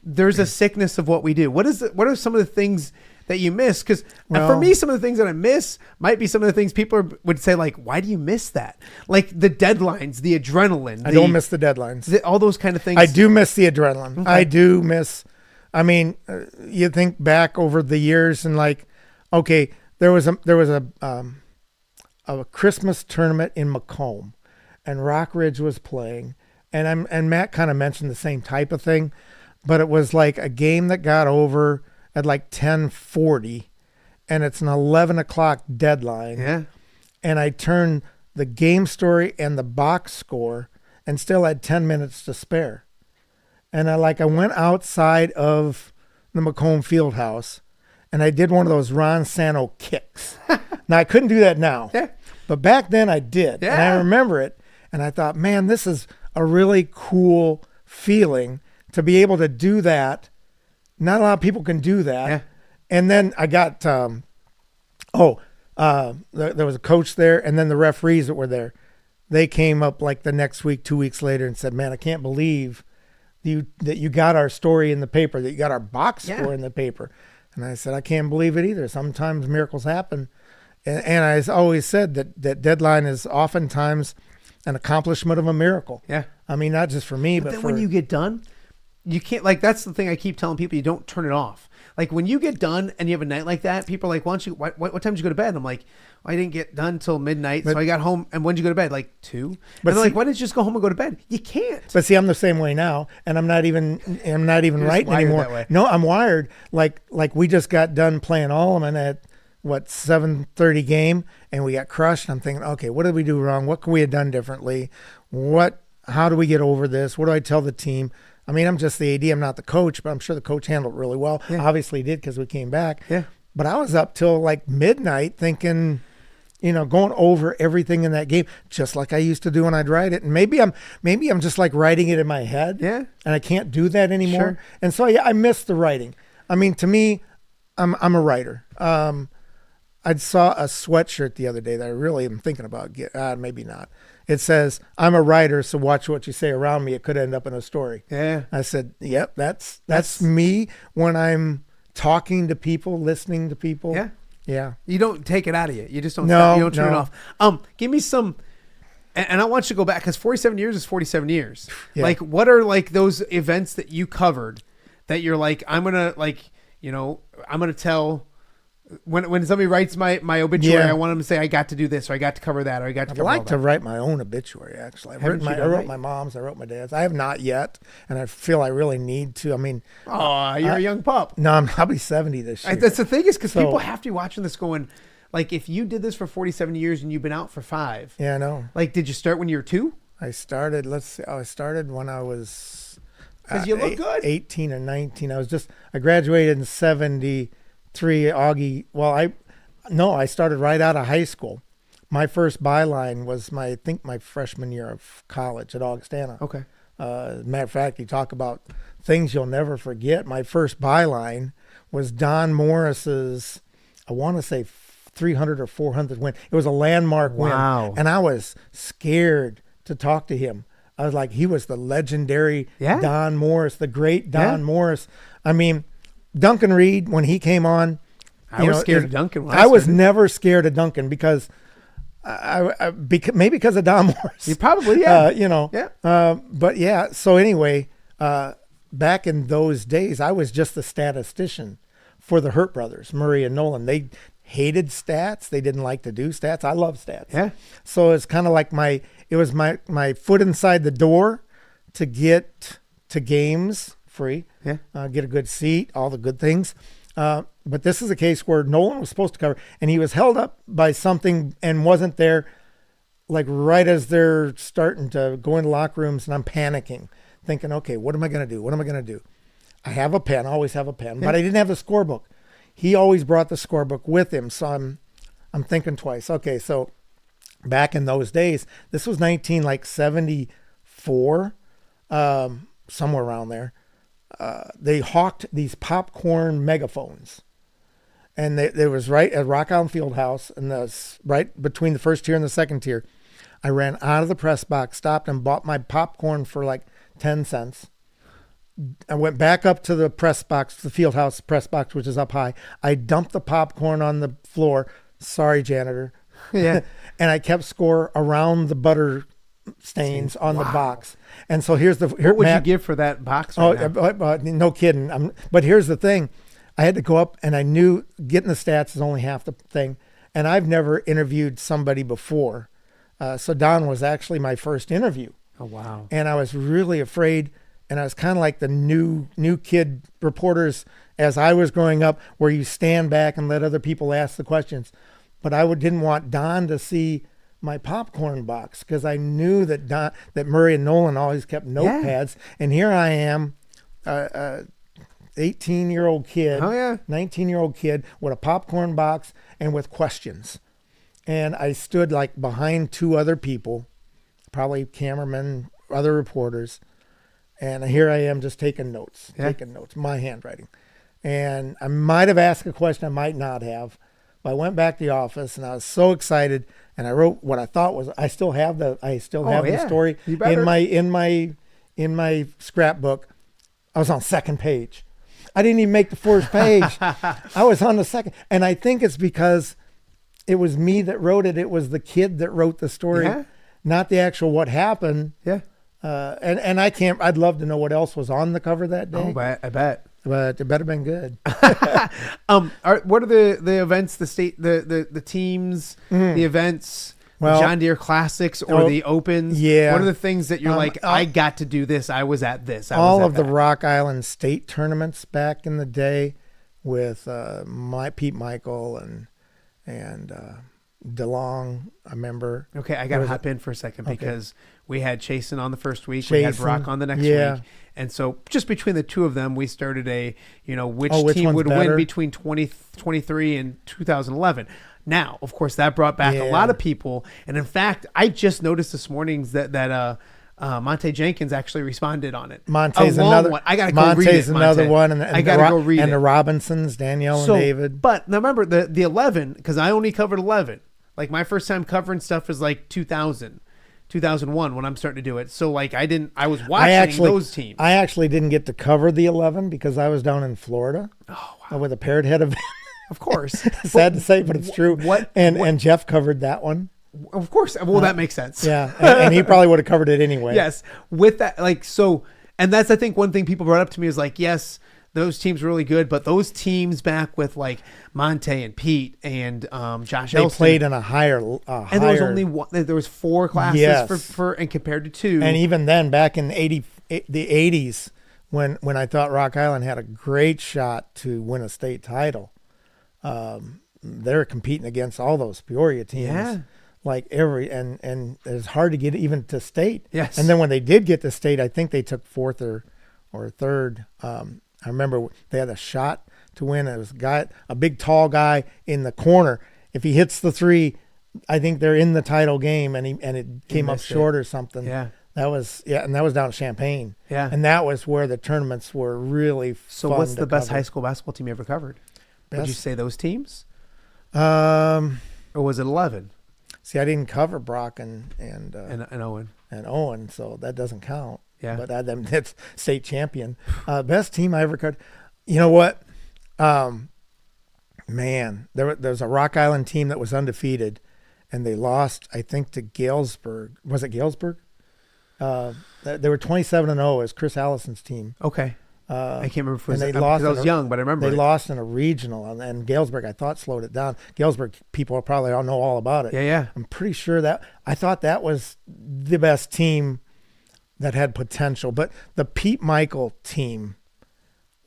there's a sickness of what we do. What are some of the things that you miss? Because for me, some of the things that I miss might be some of the things people would say like, why do you miss that? Like the deadlines, the adrenaline. I don't miss the deadlines. All those kind of things. I do miss the adrenaline. Okay. I do miss. I mean, you think back over the years and like, okay, there was a Christmas tournament in Macomb, and Rockridge was playing, and Matt kind of mentioned the same type of thing, but it was like a game that got over at like 10:40, and it's an 11 o'clock deadline. Yeah. And I turned the game story and the box score and still had 10 minutes to spare. And I went outside of the Macomb Fieldhouse and I did one of those Ron Santo kicks. Now I couldn't do that now, but back then I did. Yeah. And I remember it. And I thought, man, this is a really cool feeling to be able to do that. Not a lot of people can do that. Yeah. And then I got, there was a coach there, and then the referees that were there. They came up like the next week, 2 weeks later, and said, man, I can't believe that you got our story in the paper, that you got our box score in the paper. And I said, I can't believe it either. Sometimes miracles happen. And I always said that deadline is oftentimes an accomplishment of a miracle. Yeah. I mean, not just for me, but then for when you get done, you can't, like, that's the thing I keep telling people, you don't turn it off. Like when you get done and you have a night like that, people are like, what time did you go to bed? And I'm like, I didn't get done till midnight. So I got home. And when did you go to bed? Like 2. But they're like, why didn't you just go home and go to bed? You can't. But see, I'm the same way now, and I'm not even writing anymore. That way. No, I'm wired. Like we just got done playing Alleman at 7:30 game, and we got crushed. I'm thinking, okay, what did we do wrong? What could we have done differently? How do we get over this? What do I tell the team? I mean, I'm just the AD. I'm not the coach, but I'm sure the coach handled it really well. Yeah. Obviously, he did because we came back. Yeah. But I was up till like midnight thinking, going over everything in that game, just like I used to do when I'd write it. And maybe I'm just like writing it in my head. Yeah. And I can't do that anymore. Sure. And so I miss the writing. I mean, to me, I'm a writer. I saw a sweatshirt the other day that I really am thinking about maybe not. It says, "I'm a writer, so watch what you say around me. It could end up in a story." Yeah. I said, "Yep, that's me when I'm talking to people, listening to people." Yeah. Yeah. You don't take it out of you. You just don't. No, stop. You don't turn no. it off. Give me some. And I want you to go back because 47 years is 47 years. Yeah. Like, what are like those events that you covered that you're like, I'm gonna tell. When somebody writes my obituary, Yeah. I want them to say I got to do this, or I got to cover that, or I got to I'd cover like all to that. write my own obituary, actually. I Haven't you wrote done that? my mom's, I wrote my dad's. I have not yet, and I feel I really need to. I mean, Oh, you're a young pup. no, I'll be 70 this year. That's the thing is because So- people have to be watching this going, like, if you did this for 47 years and you've been out for 5. Yeah, I know. Like, did you start when you were 2? I started when I was 'Cause you look good. 18 or 19. I graduated in 73, Augie. Well, I started right out of high school. My first byline was my freshman year of college at Augustana. Okay. As a matter of fact, you talk about things you'll never forget. My first byline was Don Morris's, I want to say 300 or 400 win. It was a landmark Wow. win. And I was scared to talk to him. I was like, he was the legendary Yeah. Don Morris, the great Don Yeah. Morris. I mean, Duncan Reed, when he came on, I was scared of Duncan when I was started. never scared of Duncan because maybe because of Don Morris. You probably, yeah. Yeah. But yeah, so anyway, back in those days, I was just the statistician for the Hurt brothers, Murray and Nolan. They hated stats. They didn't like to do stats. I love stats. Yeah. So it's kind of like my foot inside the door to get to games free. Yeah. Get a good seat, all the good things. But this is a case where Nolan was supposed to cover, and he was held up by something and wasn't there, like right as they're starting to go into locker rooms, and I'm panicking, thinking, okay, what am I going to do? What am I going to do? I have a pen, always have a pen, but I didn't have the scorebook. He always brought the scorebook with him, so I'm thinking twice. Okay, so back in those days, this was 1974, somewhere around there. They hawked these popcorn megaphones, and they was right at Rock Island Fieldhouse, and right between the first tier and the second tier. I ran out of the press box, stopped, and bought my popcorn for like 10 cents. I went back up to the press box, the Fieldhouse press box, which is up high. I dumped the popcorn on the floor. Sorry, janitor. Yeah. And I kept score around the butter stains on the box. And so what would you give for that box right now? No kidding. But here's the thing. I had to go up, and I knew getting the stats is only half the thing. And I've never interviewed somebody before. So Don was actually my first interview. Oh, wow. And I was really afraid. And I was kind of like the new kid reporters as I was growing up, where you stand back and let other people ask the questions. But I didn't want Don to see my popcorn box, because I knew that Murray and Nolan always kept notepads. Yeah. And here I am, 18-year-old kid, 19-year-old kid with a popcorn box and with questions. And I stood like behind 2 other people, probably cameramen, other reporters. And here I am just taking notes, my handwriting. And I might have asked a question, I might not have. But I went back to the office, and I was so excited, and I wrote what I thought was, I still have the story in my scrapbook. I was on second page. I didn't even make the first page. I was on the second. And I think it's because it was me that wrote it. It was the kid that wrote the story, not the actual what happened. Yeah. And I'd love to know what else was on the cover that day. Oh, I bet. But it better been good. What are the events, the teams, the events, Well, John Deere Classics or the Opens? Yeah. What are the things that you're like, I got to do this, I was at this. All of the Rock Island state tournaments back in the day with Pete Michael and DeLong, I remember. Okay, I got to hop in for a second because we had Chasen on the first week. We had Brock on the next week. And so just between the two of them, we started which team would win between 2023 and 2011. Now, of course, that brought back a lot of people. And in fact, I just noticed this morning that Monte Jenkins actually responded on it. Monte's A long another one. I gotta go read it. Monte's another Monte. one, and I gotta go read and it. the Robinsons, Danielle and David. But now remember the 11, because I only covered 11. Like my first time covering stuff is like 2000, 2001 when I'm starting to do it. So like I was watching those teams. I actually didn't get to cover the 11 because I was down in Florida. Oh wow! With a Parrot Head event. Of course. Sad to say, but it's true. And Jeff covered that one. Of course. Well, that makes sense. Yeah. And he probably would have covered it anyway. Yes. With that, like, so, and that's, I think, one thing people brought up to me is like, yes, those teams were really good, but those teams back with like Monte and Pete and Josh they Elston. played in a higher. And there was only one, there was 4 classes for and compared to 2. And even then, back in the 80s, when I thought Rock Island had a great shot to win a state title, they're competing against all those Peoria teams. Yeah. Like and it's hard to get even to state. Yes. And then when they did get to state, I think they took 4th or 3rd. I remember they had a shot to win. It was a big tall guy in the corner. If he hits the 3, I think they're in the title game, and it came up short or something. Yeah. That was and that was down in Champaign. Yeah. And that was where the tournaments were really So fun what's to the best cover. high school basketball team you ever covered? Would you say those teams? Or was it 11? See, I didn't cover Brock and Owen. And Owen, so that doesn't count. Yeah. But that's state champion. Best team I ever covered. You know what? Man, there's a Rock Island team that was undefeated, and they lost, I think, to Galesburg. Was it Galesburg? They were 27-0 as Chris Allison's team. Okay. I can't remember if it was, and they lost. I was young, but I remember they lost in a regional, and Galesburg, I thought, slowed it down. Galesburg people probably all know all about it. Yeah. I'm pretty sure I thought that was the best team that had potential. But the Pete Michael team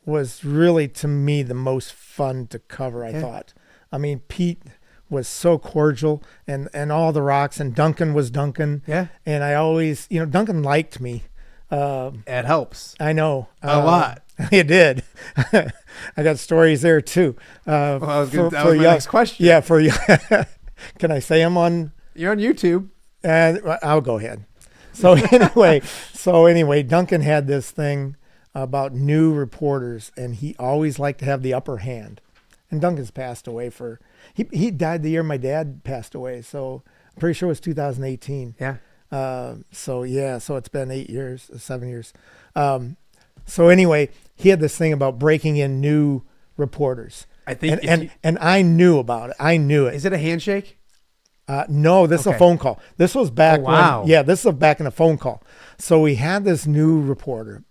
was really, to me, the most fun to cover, I thought. I mean, Pete was so cordial, and all the rocks, and Duncan was Duncan. Yeah. And I always, Duncan liked me. It helps. I know. A lot. It did. I got stories there too. That was my next question. Yeah, for you. Can I say them on? You're on YouTube. I'll go ahead. So anyway, Duncan had this thing about new reporters, and he always liked to have the upper hand. And Duncan's passed away he died the year my dad passed away, so I'm pretty sure it was 2018. Yeah. So it's been 7 years. So anyway, he had this thing about breaking in new reporters. I think, and I knew about it. I knew it. Is it a handshake? No, this is a phone call. This was back wow. this was back in a phone call. So we had this new reporter,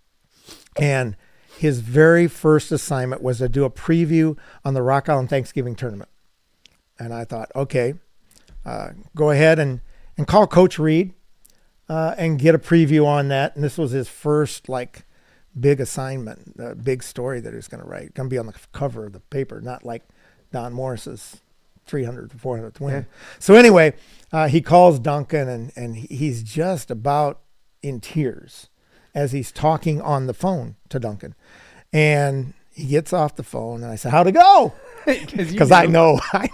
and his very first assignment was to do a preview on the Rock Island Thanksgiving tournament. And I thought, okay, go ahead and call Coach Reed and get a preview on that. And this was his first big assignment, big story that he was going to write. Going to be on the cover of the paper, not like Don Morris's 300 to 400th win. Yeah. So anyway, he calls Duncan, and he's just about in tears as he's talking on the phone to Duncan. And he gets off the phone, and I said, how'd it go? Because I know. I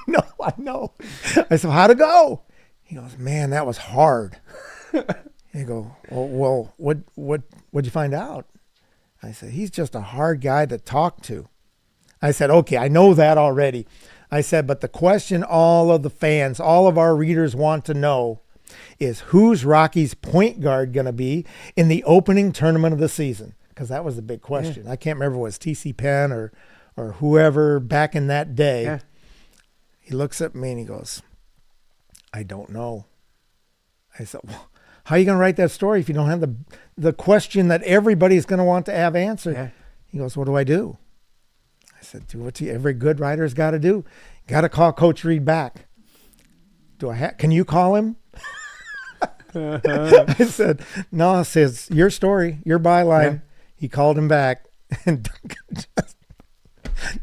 said, how'd it go? He goes, man, that was hard. He go, well, what'd you find out? I said, he's just a hard guy to talk to. I said, okay, I know that already. I said, but the question all of the fans, all of our readers want to know is who's Rocky's point guard going to be in the opening tournament of the season? Because that was the big question. Yeah. I can't remember if it was TC Penn or whoever back in that day. Yeah. He looks at me and he goes, I don't know. I said, well, how are you going to write that story if you don't have the question that everybody's going to want to have answered? Yeah. He goes, what do I do? I said, do what every good writer's got to do. Got to call Coach Reed back. Can you call him? I said, no, it says your story, your byline. Yeah. He called him back, and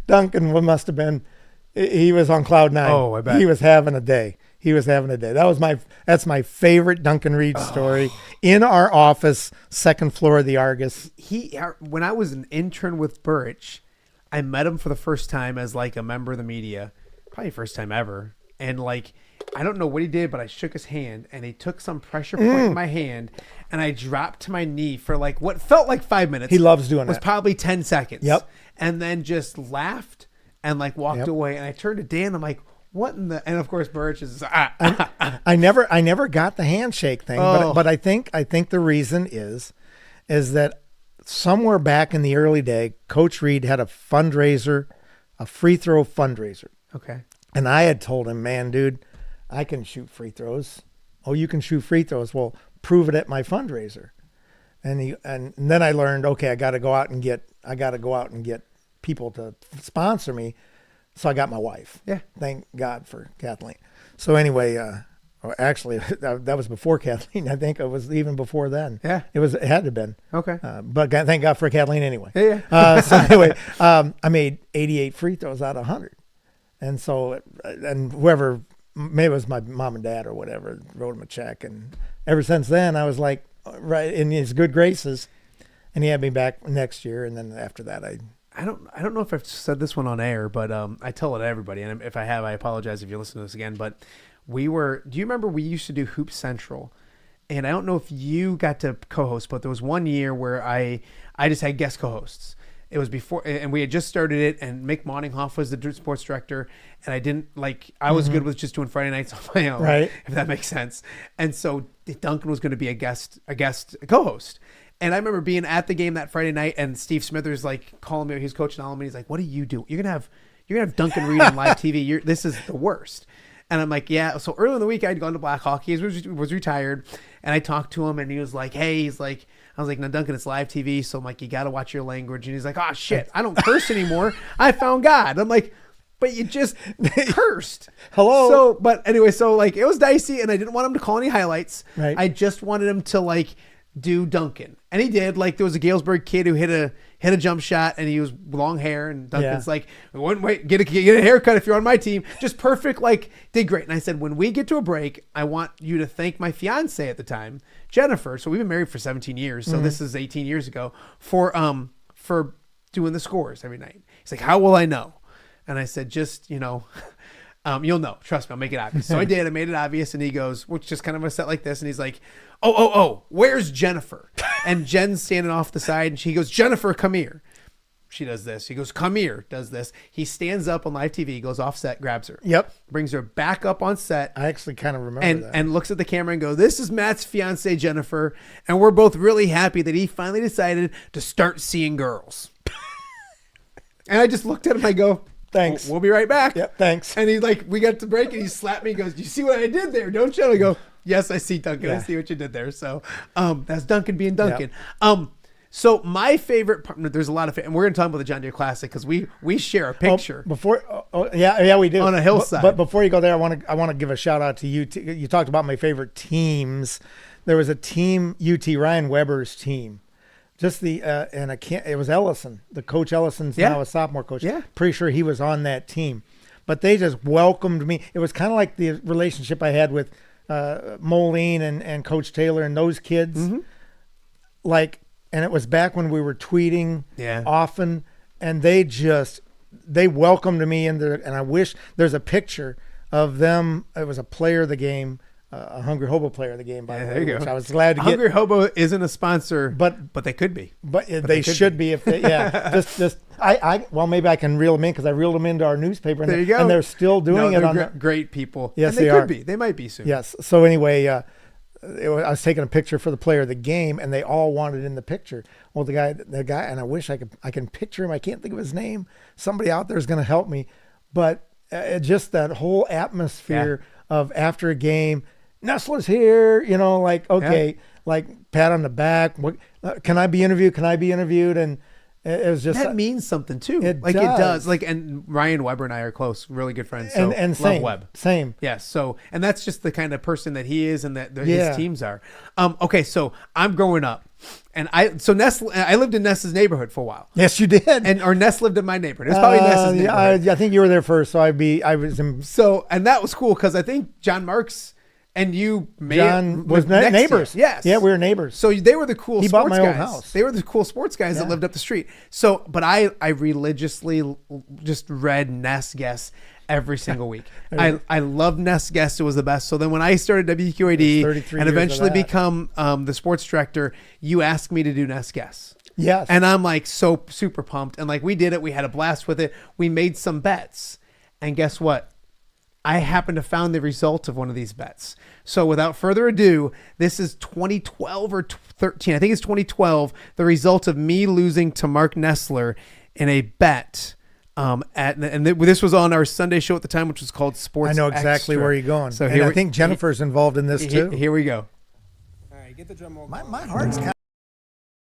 Duncan must have been, he was on cloud 9. Oh, I bet. He was having a day. That's my favorite Duncan Reed story. In our office, second floor of the Argus. When I was an intern with Burrich, I met him for the first time as a member of the media, probably first time ever. And I don't know what he did, but I shook his hand, and he took some pressure point in my hand, and I dropped to my knee for like what felt like 5 minutes. He loves doing it. Was that. probably 10 seconds. Yep. And then just laughed and like walked away. And I turned to Dan. I'm like, what in the? And of course, Birch is. I never got the handshake thing, but I think the reason is that somewhere back in the early day, Coach Reed had a fundraiser, a free throw fundraiser. Okay. And I had told him, man, dude, I can shoot free throws. Oh, you can shoot free throws. Well, prove it at my fundraiser. And then I learned, okay, I got to go out and get people to sponsor me. So I got my wife. Yeah. Thank God for Kathleen. So anyway, actually that was before Kathleen. I think it was even before then. Yeah. It had to have been. Okay. But thank God for Kathleen anyway. Yeah. So anyway, I made 88 free throws out of 100. And so, and whoever, maybe it was my mom and dad or whatever, wrote him a check. And ever since then, I was like, right in his good graces. And he had me back next year. And then after that, I don't know if I've said this one on air, but I tell it to everybody. And if I have, I apologize if you listen to this again. But do you remember we used to do Hoop Central? And I don't know if you got to co-host, but there was one year where I just had guest co-hosts. It was before, and we had just started it, and Mick Moddinghoff was the sports director, and I was good with just doing Friday nights on my own, right? If that makes sense. And so Duncan was going to be a guest co-host. And I remember being at the game that Friday night, and Steve Smithers like calling me. He's coaching Alameda. He's like, "What do you do? You're gonna have Duncan Reed on live TV. This is the worst." And I'm like, "Yeah." So early in the week, I'd gone to Blackhawk. He was retired, and I talked to him, and he was like, "Hey," I was like, "No, Duncan, it's live TV, so I'm like, you got to watch your language." And he's like, "Oh shit, I don't curse anymore. I found God." I'm like, "But you just cursed." Hello. So, but anyway, so like it was dicey, and I didn't want him to call any highlights. Right. I just wanted him to like do Duncan, and he did. Like there was a Galesburg kid who hit a jump shot, and he was long hair, and Duncan's like, "Wait, get a haircut if you're on my team." Just perfect, like did great. And I said, when we get to a break, I want you to thank my fiance at the time, Jennifer. So we've been married for 17 years. So this is 18 years ago for doing the scores every night. He's like, "How will I know?" And I said, "Just, you'll know. Trust me, I'll make it obvious." So I did. I made it obvious. And he goes, which just kind of a set like this. And he's like, oh, where's Jennifer? And Jen's standing off the side. And she goes, "Jennifer, come here." She does this. He goes, "Come here," does this. He stands up on live TV, goes off set, grabs her. Yep. Brings her back up on set. I actually kind of remember that. And looks at the camera and goes, "This is Matt's fiance, Jennifer. And we're both really happy that he finally decided to start seeing girls." And I just looked at him. I go, "Thanks. We'll be right back." Yep, thanks. And we got to break, and he slapped me. He goes, "You see what I did there, don't you?" And I go, "Yes, I see, Duncan. I see what you did there." So that's Duncan being Duncan. Yep. So my favorite part, there's a lot of, and we're going to talk about the John Deere Classic because we share a picture. Yeah, we do on a hillside. But before you go there, I want to give a shout out to you. You talked about my favorite teams. There was a team, UT Ryan Weber's team. Just and I can't. It was Ellison, the coach. Ellison's now a sophomore coach. Yeah, pretty sure he was on that team. But they just welcomed me. It was kind of like the relationship I had with Moline and Coach Taylor and those kids. Mm-hmm. And it was back when we were tweeting often, and they welcomed me in there. And I wish there's a picture of them. It was a player of the game. A Hungry Hobo player of the game, by the way. There you go. I was glad to get. Hungry Hobo isn't a sponsor, but they could be. But they should be if they. Yeah, well, maybe I can reel them in because I reeled them into our newspaper. And there you go. And they're still doing it on great people. Yes, and they could are. be. They might be soon. Yes. So anyway, I was taking a picture for the player of the game, and they all wanted in the picture. Well, the guy, and I wish I can picture him. I can't think of his name. Somebody out there is going to help me, but just that whole atmosphere of after a game. Nesseler's here, okay, like pat on the back. What can I be interviewed? Can I be interviewed? And it was just that means something too. It does. And Ryan Weber and I are close, really good friends. So and love Webb. Same. Yes. So and that's just the kind of person that he is, and that his teams are. Okay, so I'm growing up, and I lived in Ness's neighborhood for a while. Yes, you did. Or Ness lived in my neighborhood. It was probably Ness's neighborhood. I think you were there first, so I was in. So and that was cool because I think John Marks And you John was next neighbors. to you. Yes. Yeah, we were neighbors. So they were the cool He sports bought my guys. old house. They were the cool sports guys that lived up the street. So, but I religiously just read Nest Guess every single week. I loved Nest Guess. It was the best. So then when I started WQAD and eventually become the sports director, you asked me to do Nest Guess. Yes. And I'm like so super pumped. And like we did it. We had a blast with it. We made some bets. And guess what? I happened to found the result of one of these bets. So without further ado, this is 2012 or 13. I think it's 2012. The result of me losing to Marc Nesseler in a bet. This was on our Sunday show at the time, which was called Sports. I know exactly Extra. where you're going. So and I think Jennifer's involved in this too. Here we go. All right, get the drum roll. My heart's kind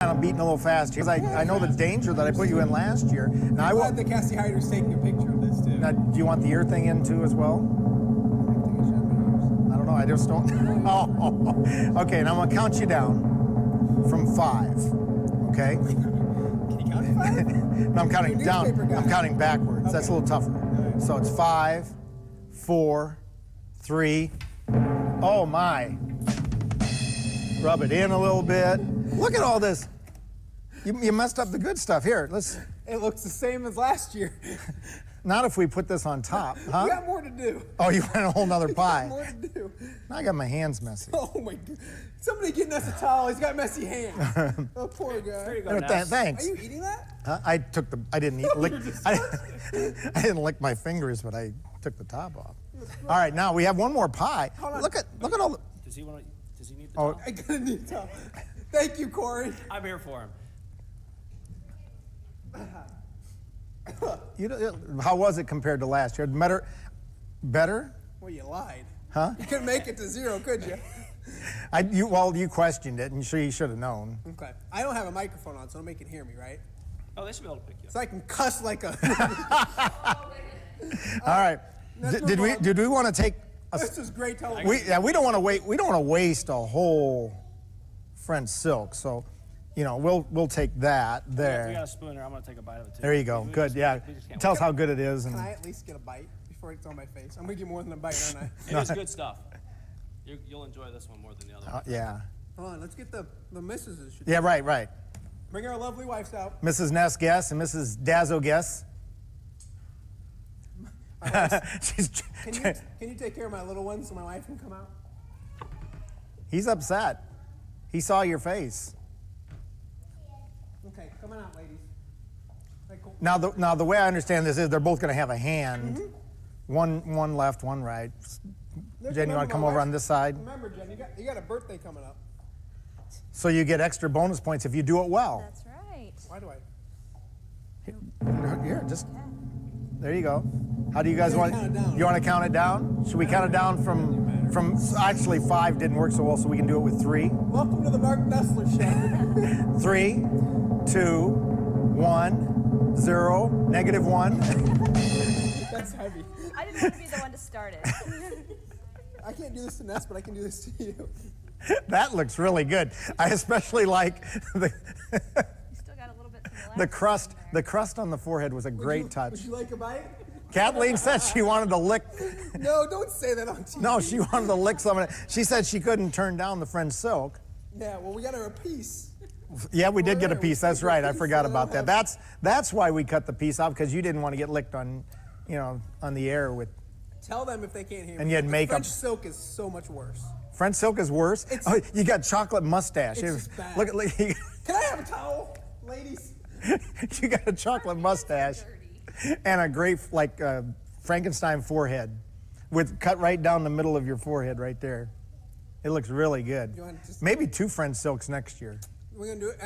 of beating a little fast here. I know the danger that I put you in last year. Now I want the Cassie Hyder's taking a picture of this too. Now, do you want the ear thing in too as well? I don't know. I just don't. Oh, okay. Now I'm gonna count you down from 5. Okay. Can you count to 5? No, I'm counting down. I'm counting backwards. Okay. That's a little tougher. Right. So it's 5, 4, 3. Oh my. Rub it in a little bit. Look at all this. You messed up the good stuff. Here, let's. It looks the same as last year. Not if we put this on top, huh? We got more to do. Oh, you want a whole nother pie? More to do. Now I got my hands messy. Oh my God! Somebody getting us a towel. He's got messy hands. Oh, poor guy. There you go. Thanks. Are you eating that? I didn't eat. I didn't lick my fingers, but I took the top off. All right, now we have one more pie. Look at all. Does he need the Oh, towel? I gotta need a towel. Thank you, Corey. I'm here for him. How was it compared to last year? Better? Well, you lied. Huh? You couldn't make it to 0, could you? You questioned it, and you should have known. Okay. I don't have a microphone on, so nobody can hear me, right? Oh, they should be able to pick you up. So I can cuss like a. All right. Did we want to take? This is great television. We don't want to wait. We don't want to waste a whole French silk. So, we'll take that there. If you got a spoon there, I'm gonna take a bite of it too. There you go. Good. Yeah. Tell us how good it is. Can I at least get a bite before it's on my face? I'm gonna get more than a bite, aren't I? It is good stuff. You'll enjoy this one more than the other one. Yeah. Hold on. Let's get the missuses. Yeah. Right. Bring our lovely wives out. Mrs. Ness guess and Mrs. Dazzo guess. Can you take care of my little one so my wife can come out? He's upset. He saw your face. Okay, come on out, ladies. Cool. Now the way I understand this is they're both going to have a hand. Mm-hmm. One left, one right. Jen, you want to come over on this side? Remember, Jen, you got a birthday coming up. So you get extra bonus points if you do it well. That's right. Why do I? Here, just there you go. How do you guys want? You want to count it down? Should we count it down from? Actually, 5 didn't work so well, so we can do it with 3. Welcome to the Marc Nesseler show. 3, 2, 1, 0, -1. That's heavy. I didn't want to be the one to start it. I can't do this to Ness, but I can do this to you. That looks really good. I especially like You still got a little bit to the left. the crust. The crust on the forehead was a great touch. Would you like a bite? Kathleen said she wanted to lick. No, don't say that on TV. No, she wanted to lick some of it. She said she couldn't turn down the French silk. Yeah, well, we got her a piece. Yeah, we did get a piece. That's right. I forgot about that. That's why we cut the piece off, because you didn't want to get licked on, on the air with. Tell them if they can't hear me. And you had makeup. French silk is so much worse. French silk is worse. You got chocolate mustache. It's just bad. Look. Can I have a towel, ladies? You got a chocolate mustache and a great Frankenstein forehead, with cut right down the middle of your forehead right there. It looks really good. Maybe 2 French silks next year. We're gonna do it.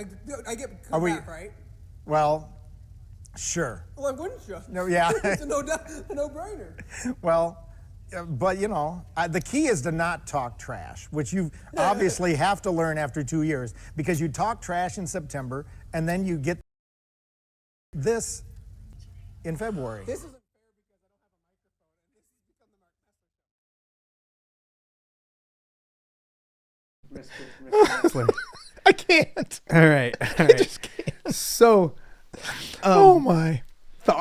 I get come back, right? Well, sure. Well, why wouldn't you? No, yeah. It's a no-brainer. Well, but the key is to not talk trash, which you obviously have to learn after 2 years, because you talk trash in September and then you get this in February. This isn't fair because I don't have a microphone. I can't. All right. I just can't. So, oh my.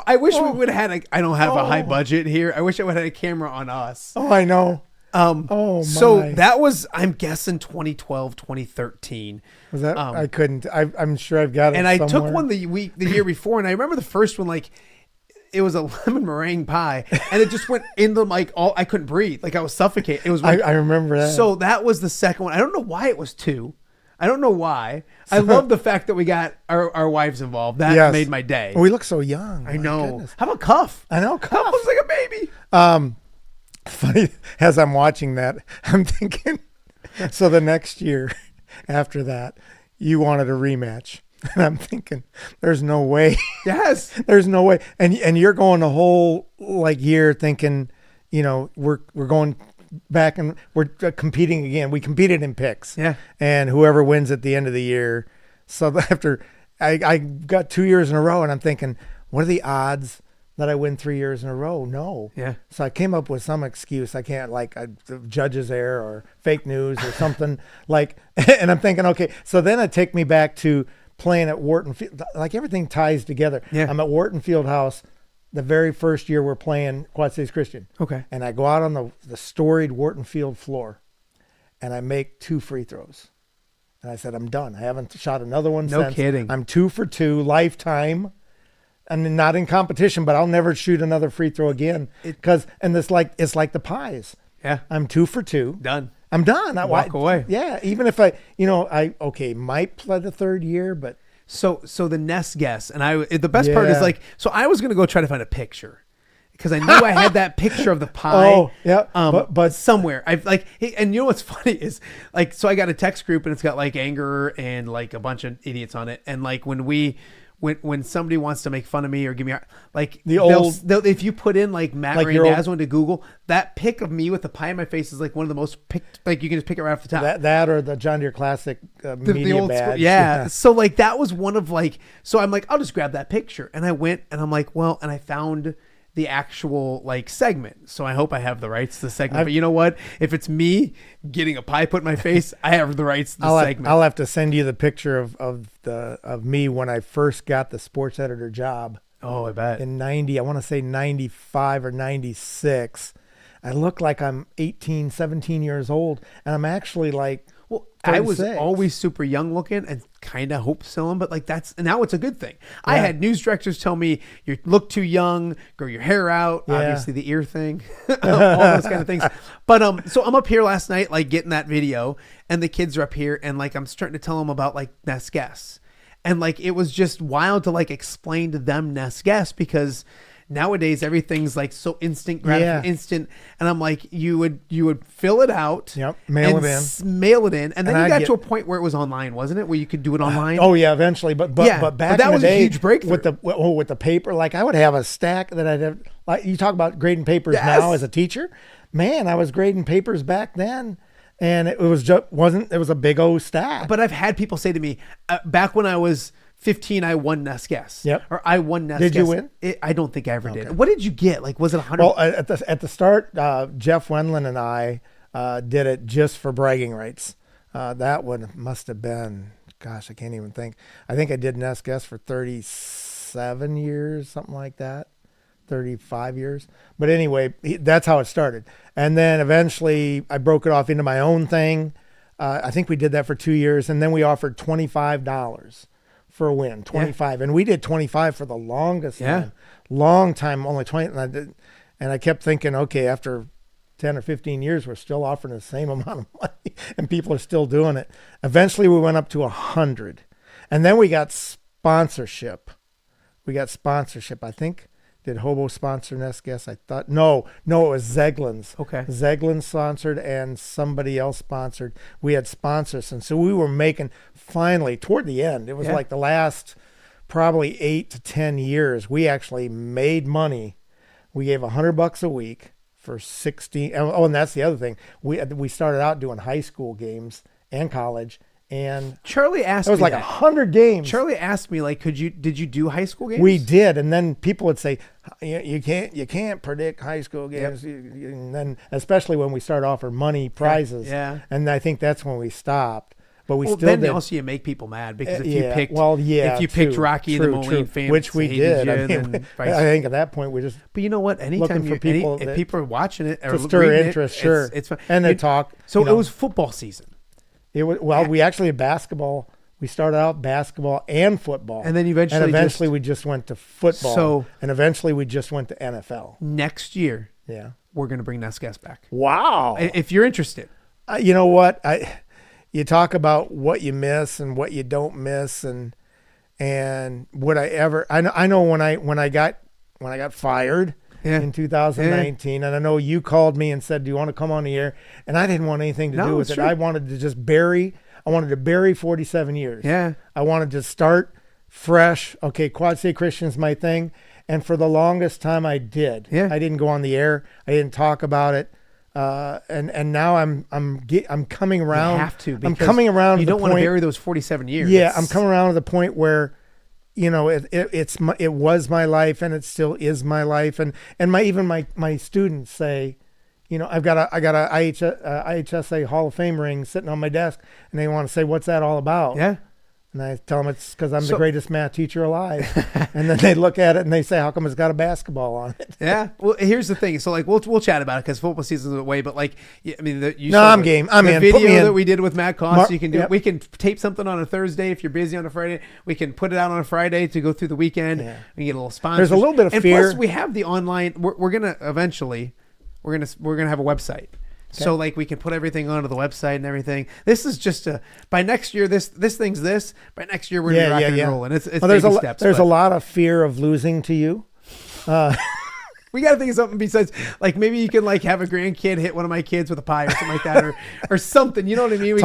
I wish we would have had I don't have a high budget here. I wish I would have had a camera on us. Oh, I know. So that was, I'm guessing 2012, 2013. Was that? I couldn't. I'm sure I've got it. And I somewhere. took one the year before, and I remember the first one like it was a lemon meringue pie, and it just went in the mic. I couldn't breathe, like I was suffocating. It was. I remember that. So that was the second one. I don't know why it was 2. I don't know why. I love the fact that we got our wives involved. That made my day. We look so young. I know. Goodness. How about Cuff? I know. Cuff was like a baby. Funny, as I'm watching that, I'm thinking, so the next year after that, you wanted a rematch. And I'm thinking, there's no way. Yes. There's no way. And you're going the whole year thinking, we're going back and we're competing again. We competed in picks. Yeah. And whoever wins at the end of the year. So after I got 2 years in a row, and I'm thinking, what are the odds that I win 3 years in a row? No. Yeah. So I came up with some excuse. I can't, the judge's error or fake news or something and I'm thinking, okay. So then it take me back to playing at Wharton Field. Like everything ties together. Yeah. I'm at Wharton Field House the very first year we're playing Quad Cities Christian. Okay. And I go out on the storied Wharton Field floor and I make 2 free throws. And I said, I'm done. I haven't shot another one since. No kidding. I'm 2 for 2, lifetime. And not in competition, but I'll never shoot another free throw again. It's like the pies. Yeah. I'm 2 for 2. Done. I'm done. I walk away. Yeah. Even if I might play the third year, but. So the Ness guess, and the best part is so I was going to go try to find a picture because I knew I had that picture of the pie. Oh, yeah. But somewhere I've and you know what's funny is so I got a text group and it's got anger and a bunch of idiots on it. And when somebody wants to make fun of me or give me if you put in Matt Randazzo into Google, that pic of me with the pie in my face is one of the most picked, you can just pick it right off the top. That or the John Deere Classic media old badge. School, yeah. So that was one of so I'm I'll just grab that picture, and I went and I'm and I found the actual segment. So I hope I have the rights to the segment. But you know what? If it's me getting a pie put in my face, I have the rights to the segment. I'll have to send you the picture of me when I first got the sports editor job. Oh, I bet. In 90, I want to say 95 or 96. I look like I'm 18, 17 years old, and I'm actually 36. I was always super young looking and kind of hope still, but now it's a good thing. Yeah. I had news directors tell me you look too young, grow your hair out, obviously the ear thing, all those kind of things. But so I'm up here last night, getting that video, and the kids are up here, and I'm starting to tell them about Ness guess, and it was just wild to explain to them Ness guess because nowadays everything's so instant instant, and I'm you would fill it out, mail it in, and then you got to a point where it was online, wasn't it, where you could do it online? Oh yeah, eventually, but back that in was the day, a huge breakthrough with the paper. I would have a stack that I'd have. You talk about grading papers now as a teacher, man. I was grading papers back then. And it was it was a big old stack. But I've had people say to me, back when I was 15, I won Ness guess. Yep. Or I won Ness guess. Did you win? I don't think I ever did. What did you get? Was it 100? Well, at the start, Jeff Wendland and I did it just for bragging rights. That one must have been, gosh, I can't even think. I think I did Ness guess for 37 years, something like that. 35 years. But anyway, that's how it started. And then eventually I broke it off into my own thing. I think we did that for 2 years. And then we offered $25 for a win, 25. And we did 25 for the longest time. Long time, only 20. And I kept thinking, okay, after 10 or 15 years, we're still offering the same amount of money and people are still doing it. Eventually we went up to 100. And then we got sponsorship. I think. Did Hobo sponsor Ness guess? I thought no, it was Zeglin's. Okay. Zeglin's sponsored and somebody else sponsored. We had sponsors, and so we were making finally toward the end. It was the last probably 8 to 10 years. We actually made money. We gave $100 a week for 16. Oh, and that's the other thing. We started out doing high school games and college. And Charlie asked me, it was 100 games. Charlie asked me, did you do high school games? We did, and then people would say, you can't predict high school games, and then especially when we started offering money prizes. Yeah. And I think that's when we stopped. but we still then did. also you make people mad because if Yeah, you picked well, yeah, if you picked true, Rocky true, and the Moline true, fans, which we hated did. you, I mean, then I think at that point we just. But you know what? Anytime looking for people if that- people are watching it or to stir reading interest, it, sure, it's fun. and to talk. So you know. it was football season. It was we actually had basketball. We started out basketball and football, And then eventually we just went to football. So- and eventually we just went to NFL. Next year, Yeah. we're going to bring Nescast back. Wow. If you're interested. You know what? You talk about what you miss and what you don't miss, and would I ever? I know when I got fired in 2019, and I know you called me and said, "Do you want to come on the air?" And I didn't want anything to do with it. True. I wanted to just bury. I wanted to bury 47 years. Yeah. I wanted to start fresh. Okay, Quad City Christian's my thing, and for the longest time I did. Yeah. I didn't go on the air. I didn't talk about it. And now I'm coming around. You have to. I'm coming around. You to don't the want to point, bury those 47 years. Yeah, I'm coming around to the point where, you know, it was my life and it still is my life, and my students say, you know, I got a IHSA Hall of Fame ring sitting on my desk, and they want to say, what's that all about? Yeah. And I tell them it's because I'm the greatest math teacher alive. And then they look at it and they say, how come it's got a basketball on it? Yeah. Well, here's the thing. So like we'll chat about it because football season's away. But like, I mean, I'm game. I'm in. The Put me video in. that we did with Matt Cost, you can do. Yep. We can tape something on a Thursday if you're busy on a Friday. We can put it out on a Friday to go through the weekend. Yeah. We get a little sponsor. There's a little bit of and fear. Plus, we have the online. We're gonna eventually. We're gonna have a website. So like we can put everything onto the website and everything. This is just by next year this thing's this. By next year we're gonna rock and roll, and it's there's baby steps. There's a lot of fear of losing to you. We got to think of something besides, like maybe you can like have a grandkid hit one of my kids with a pie or something like that, or something. You know what I mean?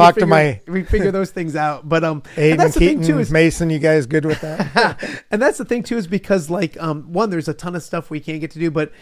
We figure those things out. But and that's the thing too is Mason, you guys good with that? And that's the thing too is because like one, there's a ton of stuff we can't get to do, but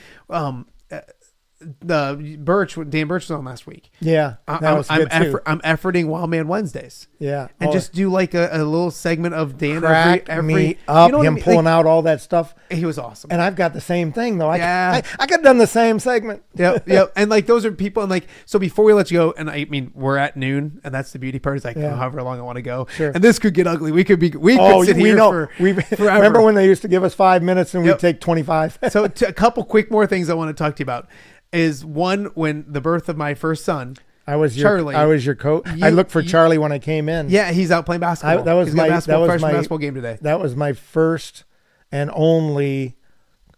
Dan Birch was on last week. Yeah, that was good too. I'm efforting Wild Man Wednesdays. Yeah, and just do like a little segment of Dan every me up, you know him pulling out all that stuff. He was awesome. And I've got the same thing though. I could have done the same segment. Yep. And like those are people, and like so before we let you go, and I mean we're at noon, and that's the beauty part. Is like however long I want to go. Sure. And this could get ugly. We could sit here for forever. Remember when they used to give us 5 minutes and we'd take 25? So a couple quick more things I want to talk to you about. Is one when the birth of my first son. Charlie. I was your coach. I looked for Charlie when I came in. Yeah, he's out playing basketball. He's got a basketball game today. That was my first and only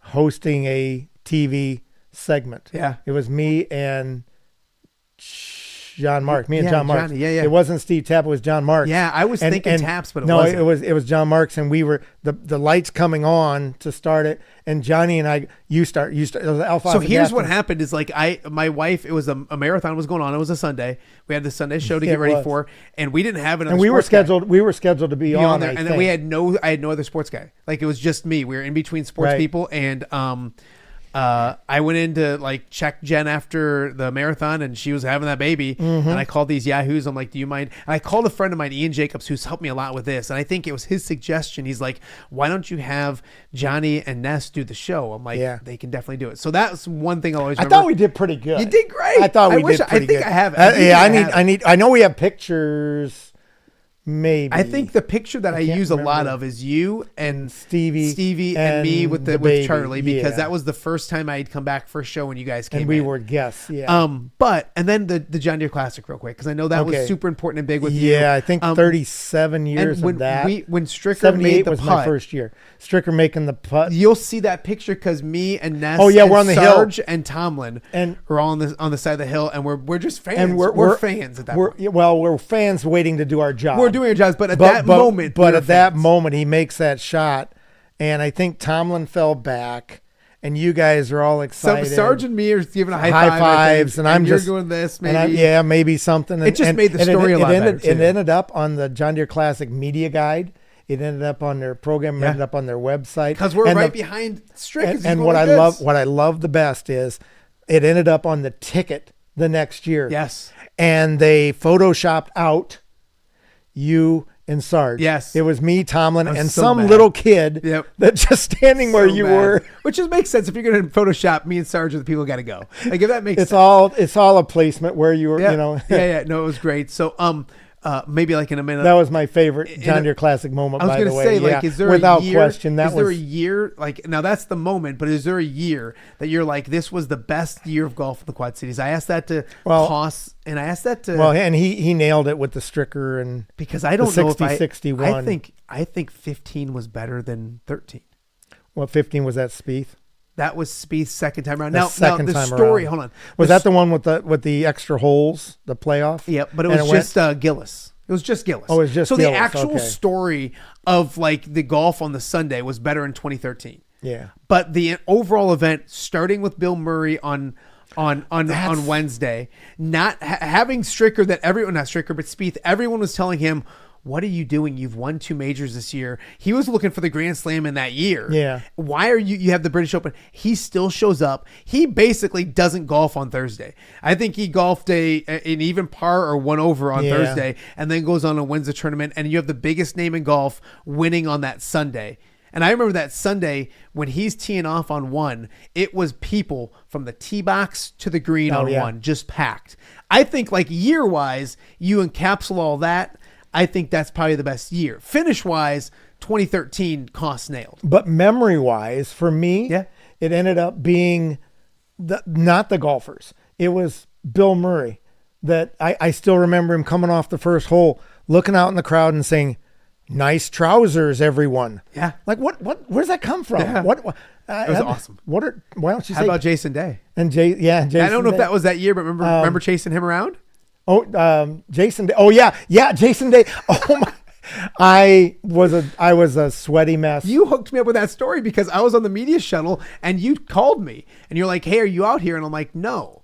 hosting a TV segment. Yeah, it was me and John Marks. Me and John Marks. Johnny, yeah. It wasn't Steve Tapp. It was John Marks. Yeah, I was thinking Taps, but no, it was John Marks, and we were the lights coming on to start it, and Johnny and I. You start. It was Alpha. So here's what happened: is like my wife. It was a marathon was going on. It was a Sunday. We had the Sunday show to get ready for, and we didn't have it. And we were scheduled. We were scheduled to be on there, and then I had no other sports guy. Like it was just me. We were in between sports people, and I went in to like check Jen after the marathon, and she was having that baby. And I called these yahoos. I'm like, do you mind? And I called a friend of mine, Ian Jacobs, who's helped me a lot with this. And I think it was his suggestion. He's like, why don't you have Johnny and Ness do the show? I'm like, they can definitely do it. So that's one thing I'll always remember. I thought we did pretty good. You did great. I thought we did pretty good. I think I have it. I know we have pictures. Maybe. I think the picture that I use a lot of is you and Stevie and me with Charlie, because that was the first time I had come back for a show when you guys came. And we in. were guests. Yeah. And then the John Deere Classic real quick, because I know that was super important and big with you. Yeah, I think 37 years and when of that. When Stricker made the was putt, my first year. Stricker making the putt. You'll see that picture because me and Ness, we're on the Sarge hill, and Tomlin, and we're all on the side of the hill, and we're just fans. And we're fans at that point. Well, we're fans waiting to do our job. We're doing our jobs, but at that moment, that moment, he makes that shot, and I think Tomlin fell back, and you guys are all excited. So Sarge and me are giving a high fives, and I'm you're just doing this. Maybe maybe something. It just made the story a lot better. It ended up on the John Deere Classic Media Guide. It ended up on their program. It ended up on their website because we're right behind Strick. And what I love the best is it ended up on the ticket the next year. Yes, and they photoshopped out you and Sarge. Yes. It was me, Tomlin, and some little kid that just standing where you were. Which just makes sense. If you're going to Photoshop, me and Sarge are the people got to go. Like if that makes sense. It's all a placement where you were, you know. Yeah. No, it was great. So, maybe like in a minute. That was my favorite John Deere Classic moment, by the way. I was going to say, like, is there without a year, question, is there a year, like, now that's the moment, but is there a year that you're like, this was the best year of golf in the Quad Cities? I asked that to Koss, and I asked that to... Well, and he nailed it with the Stricker and because I don't know if 60-61. I think 15 was better than 13. What, 15 was that Spieth? That was Spieth's second time around. Now the story, hold on. Was that the one with the extra holes, the playoff? Yep, but it was just Gillis. It was just Gillis. Oh, it was just Gillis. Gillis. The actual okay. story of like the golf on the Sunday was better in 2013. Yeah. But the overall event, starting with Bill Murray on Wednesday, not having Stricker that everyone, not Stricker, but Spieth, everyone was telling him, what are you doing? You've won 2 majors this year. He was looking for the Grand Slam in that year. Yeah. Why are you have the British Open? He still shows up. He basically doesn't golf on Thursday. I think he golfed an even par or 1 over on Thursday and then goes on and wins the tournament. And you have the biggest name in golf winning on that Sunday. And I remember that Sunday when he's teeing off on 1, it was people from the tee box to the green on 1, just packed. I think like year-wise, you encapsulate all that. I think that's probably the best year. Finish-wise, 2013 Koss nailed. But memory-wise, for me, it ended up being not the golfers. It was Bill Murray. That I still remember him coming off the first hole, looking out in the crowd and saying, "Nice trousers, everyone." Yeah. Like what? Where's that come from? Yeah. What? It was awesome. Why don't you say? How about Jason Day? And Jason. I don't know Day. if that was that year, but remember chasing him around? Oh, Jason Day. Oh yeah, Jason Day. Oh my. I was a sweaty mess. You hooked me up with that story because I was on the media shuttle and you called me and you're like, "Hey, are you out here?" And I'm like, "No."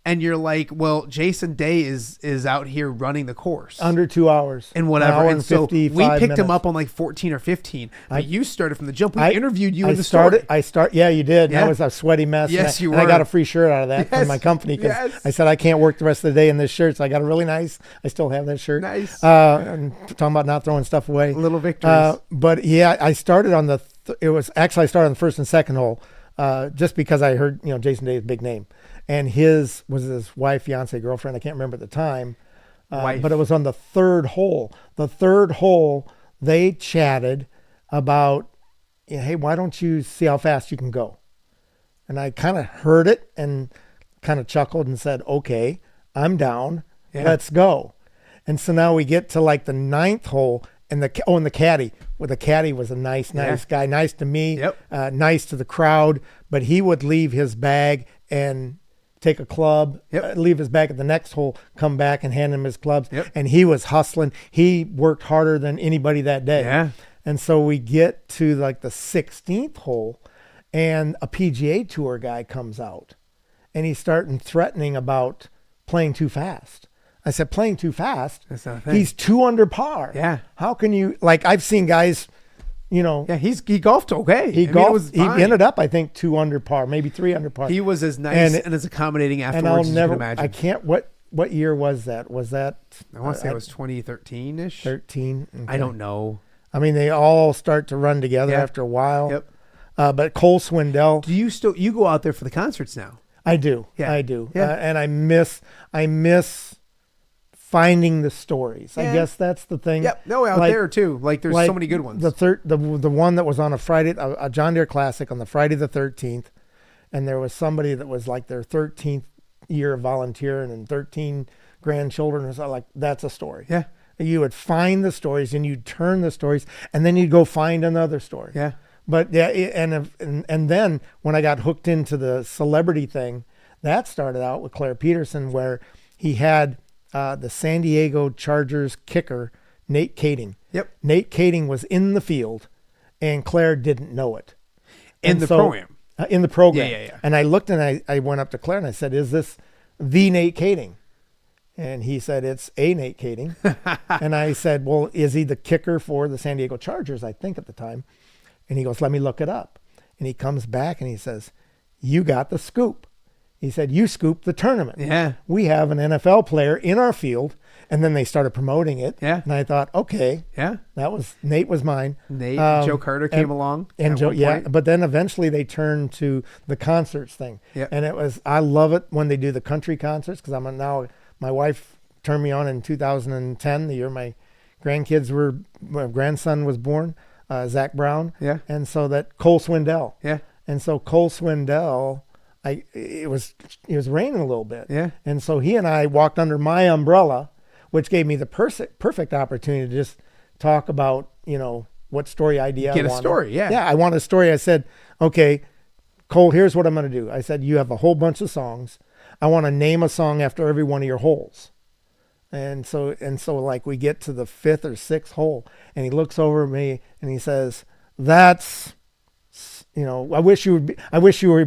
And you're like, "Well, Jason Day is out here running the course under 2 hours and whatever." And so we picked minutes. him up on like 14 or 15. But you started from the jump. We interviewed you in the story. story. Yeah, you did. Yeah. I was a sweety mess. Yes, you were. And I got a free shirt out of that from my company because I said I can't work the rest of the day in this shirt. So I got a really nice. I still have that shirt. Nice. And talking about not throwing stuff away. Little victories. But yeah, I started on the. I started on the first and second hole, just because I heard Jason Day's big name. And his wife, fiance, girlfriend. I can't remember at the time, but it was on the third hole. The third hole, they chatted about, hey, why don't you see how fast you can go? And I kind of heard it and kind of chuckled and said, okay, I'm down. Yeah. Let's go. And so now we get to like the 9th hole and the caddy. Well, the caddy was a nice guy, nice to me, nice to the crowd, but he would leave his bag and take a club, leave his bag at the next hole, come back and hand him his clubs. And he was hustling. He worked harder than anybody that day. Yeah. And so we get to like the 16th hole and a PGA Tour guy comes out and he's starting threatening about playing too fast. I said, playing too fast? That's not a thing. He's 2 under par. Yeah. How can you, like I've seen guys, Yeah, he golfed okay. He ended up, I think, 2 under par, maybe 3 under par. He was as nice and as accommodating afterwards as you can imagine. I can't. What year was that? Was that? I want to say it was 2013-ish. 13. Okay. I don't know. I mean, they all start to run together after a while. Yep. But Cole Swindell. Do you go out there for the concerts now? I do. Yeah. I do. Yeah. And I miss finding the stories. I guess that's the thing. Yep. No, out there too. Like there's so many good ones. The one that was on a Friday, a John Deere Classic on the Friday the 13th, and there was somebody that was like their 13th year of volunteering and 13 grandchildren. So like that's a story. Yeah. You would find the stories and you'd turn the stories and then you'd go find another story. Yeah. But yeah, and then when I got hooked into the celebrity thing, that started out with Claire Peterson, where he had the San Diego Chargers kicker, Nate Kading. Yep. Nate Kading was in the field, and Claire didn't know it. In the program. In the program. Yeah. And I looked and I went up to Claire and I said, "Is this the Nate Kading?" And he said, "It's a Nate Kading." And I said, "Well, is he the kicker for the San Diego Chargers?" I think at the time. And he goes, "Let me look it up." And he comes back and he says, "You got the scoop." He said, "You scooped the tournament." Yeah. We have an NFL player in our field. And then they started promoting it. Yeah. And I thought, okay. Yeah. Nate was mine. Nate, Joe Carter came along. And Joe, but then eventually they turned to the concerts thing. Yeah. And I love it when they do the country concerts, because now my wife turned me on in 2010, the year my grandson was born, Zach Brown. Yeah. And so that Cole Swindell. Yeah. And so Cole Swindell, it was raining a little bit. Yeah. And so he and I walked under my umbrella, which gave me the perfect opportunity to just talk about, what story idea I wanted. Get a story, yeah. Yeah, I wanted a story. I said, okay, Cole, here's what I'm going to do. I said, you have a whole bunch of songs. I want to name a song after every one of your holes. And so like we get to the 5th or 6th hole, and he looks over at me and he says, that's, I wish you would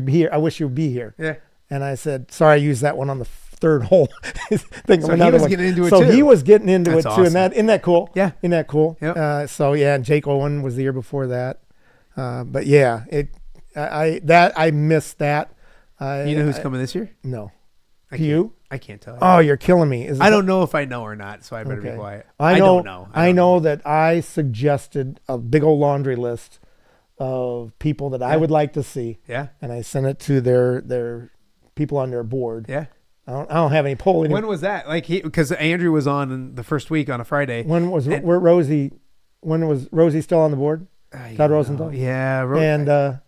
be here. I wish you would be here. Yeah. And I said, sorry, I used that one on the 3rd hole. So he was getting into it too. So he was getting into That's it awesome. too. And isn't that cool? Yeah. Isn't that cool? Yep. And Jake Owen was the year before that. But yeah, I missed that. You know who's coming this year? No. I can't tell you. Oh, you're killing me. I don't know if I know or not, so I better be quiet. I don't know. I know that I suggested a big old laundry list of people that I would like to see. Yeah. And I sent it to their people on their board. Yeah. I don't have any poll anymore. When was that? Because Andrew was on in the first week on a Friday. When was Rosie still on the board? Todd Rosenthal? Yeah. And I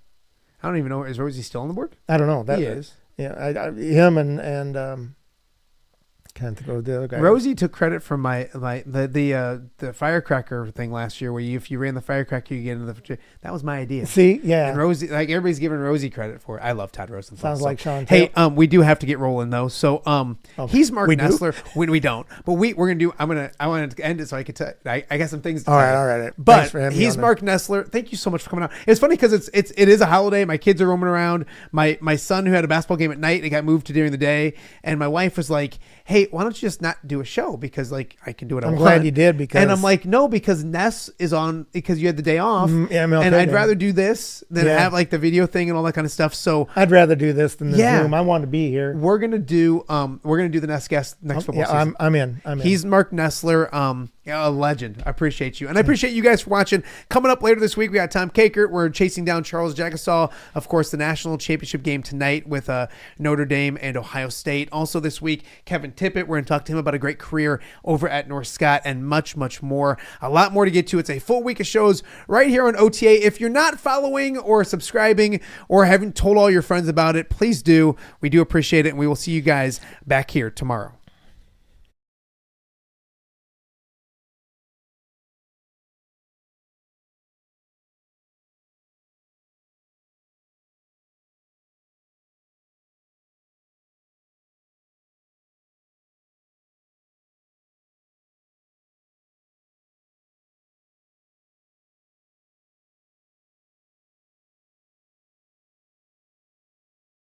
don't even know. Is Rosie still on the board? I don't know. He is. Yeah, him and can't think of the other guy. Rosie took credit from the firecracker thing last year, where if you ran the firecracker, you get into the. That was my idea. See, yeah. And Rosie, everybody's giving Rosie credit for it. I love Todd Rosenthal. Sounds like Sean. Hey, we do have to get rolling though. So he's Marc Nesseler. We don't, but we're gonna do. I wanted to end it so I could tell. I got some things to all tell right, you. all right. But he's Marc Nesseler. Thank you so much for coming out. It's funny because it is a holiday. My kids are roaming around. My son, who had a basketball game at night, it got moved to during the day, and my wife was like, "Hey, why don't you just not do a show, because I can do what I want." I'm glad you did, because and I'm like, no, because Ness is on, because you had the day off, and I'd rather do this than have the video thing and all that kind of stuff. So I'd rather do this than the Zoom. I want to be here. We're gonna do the Ness guest next football season. I'm in. He's Marc Nesseler, a legend. I appreciate you, and I appreciate you guys for watching. Coming up later this week, we got Tom Kakert. We're chasing down Charles Jagasaw. Of course, the national championship game tonight with Notre Dame and Ohio State. Also this week, Kevin Tippett. We're going to talk to him about a great career over at North Scott, and much, much more. A lot more to get to. It's a full week of shows right here on OTA. If you're not following or subscribing or haven't told all your friends about it, please do. We do appreciate it, and we will see you guys back here tomorrow.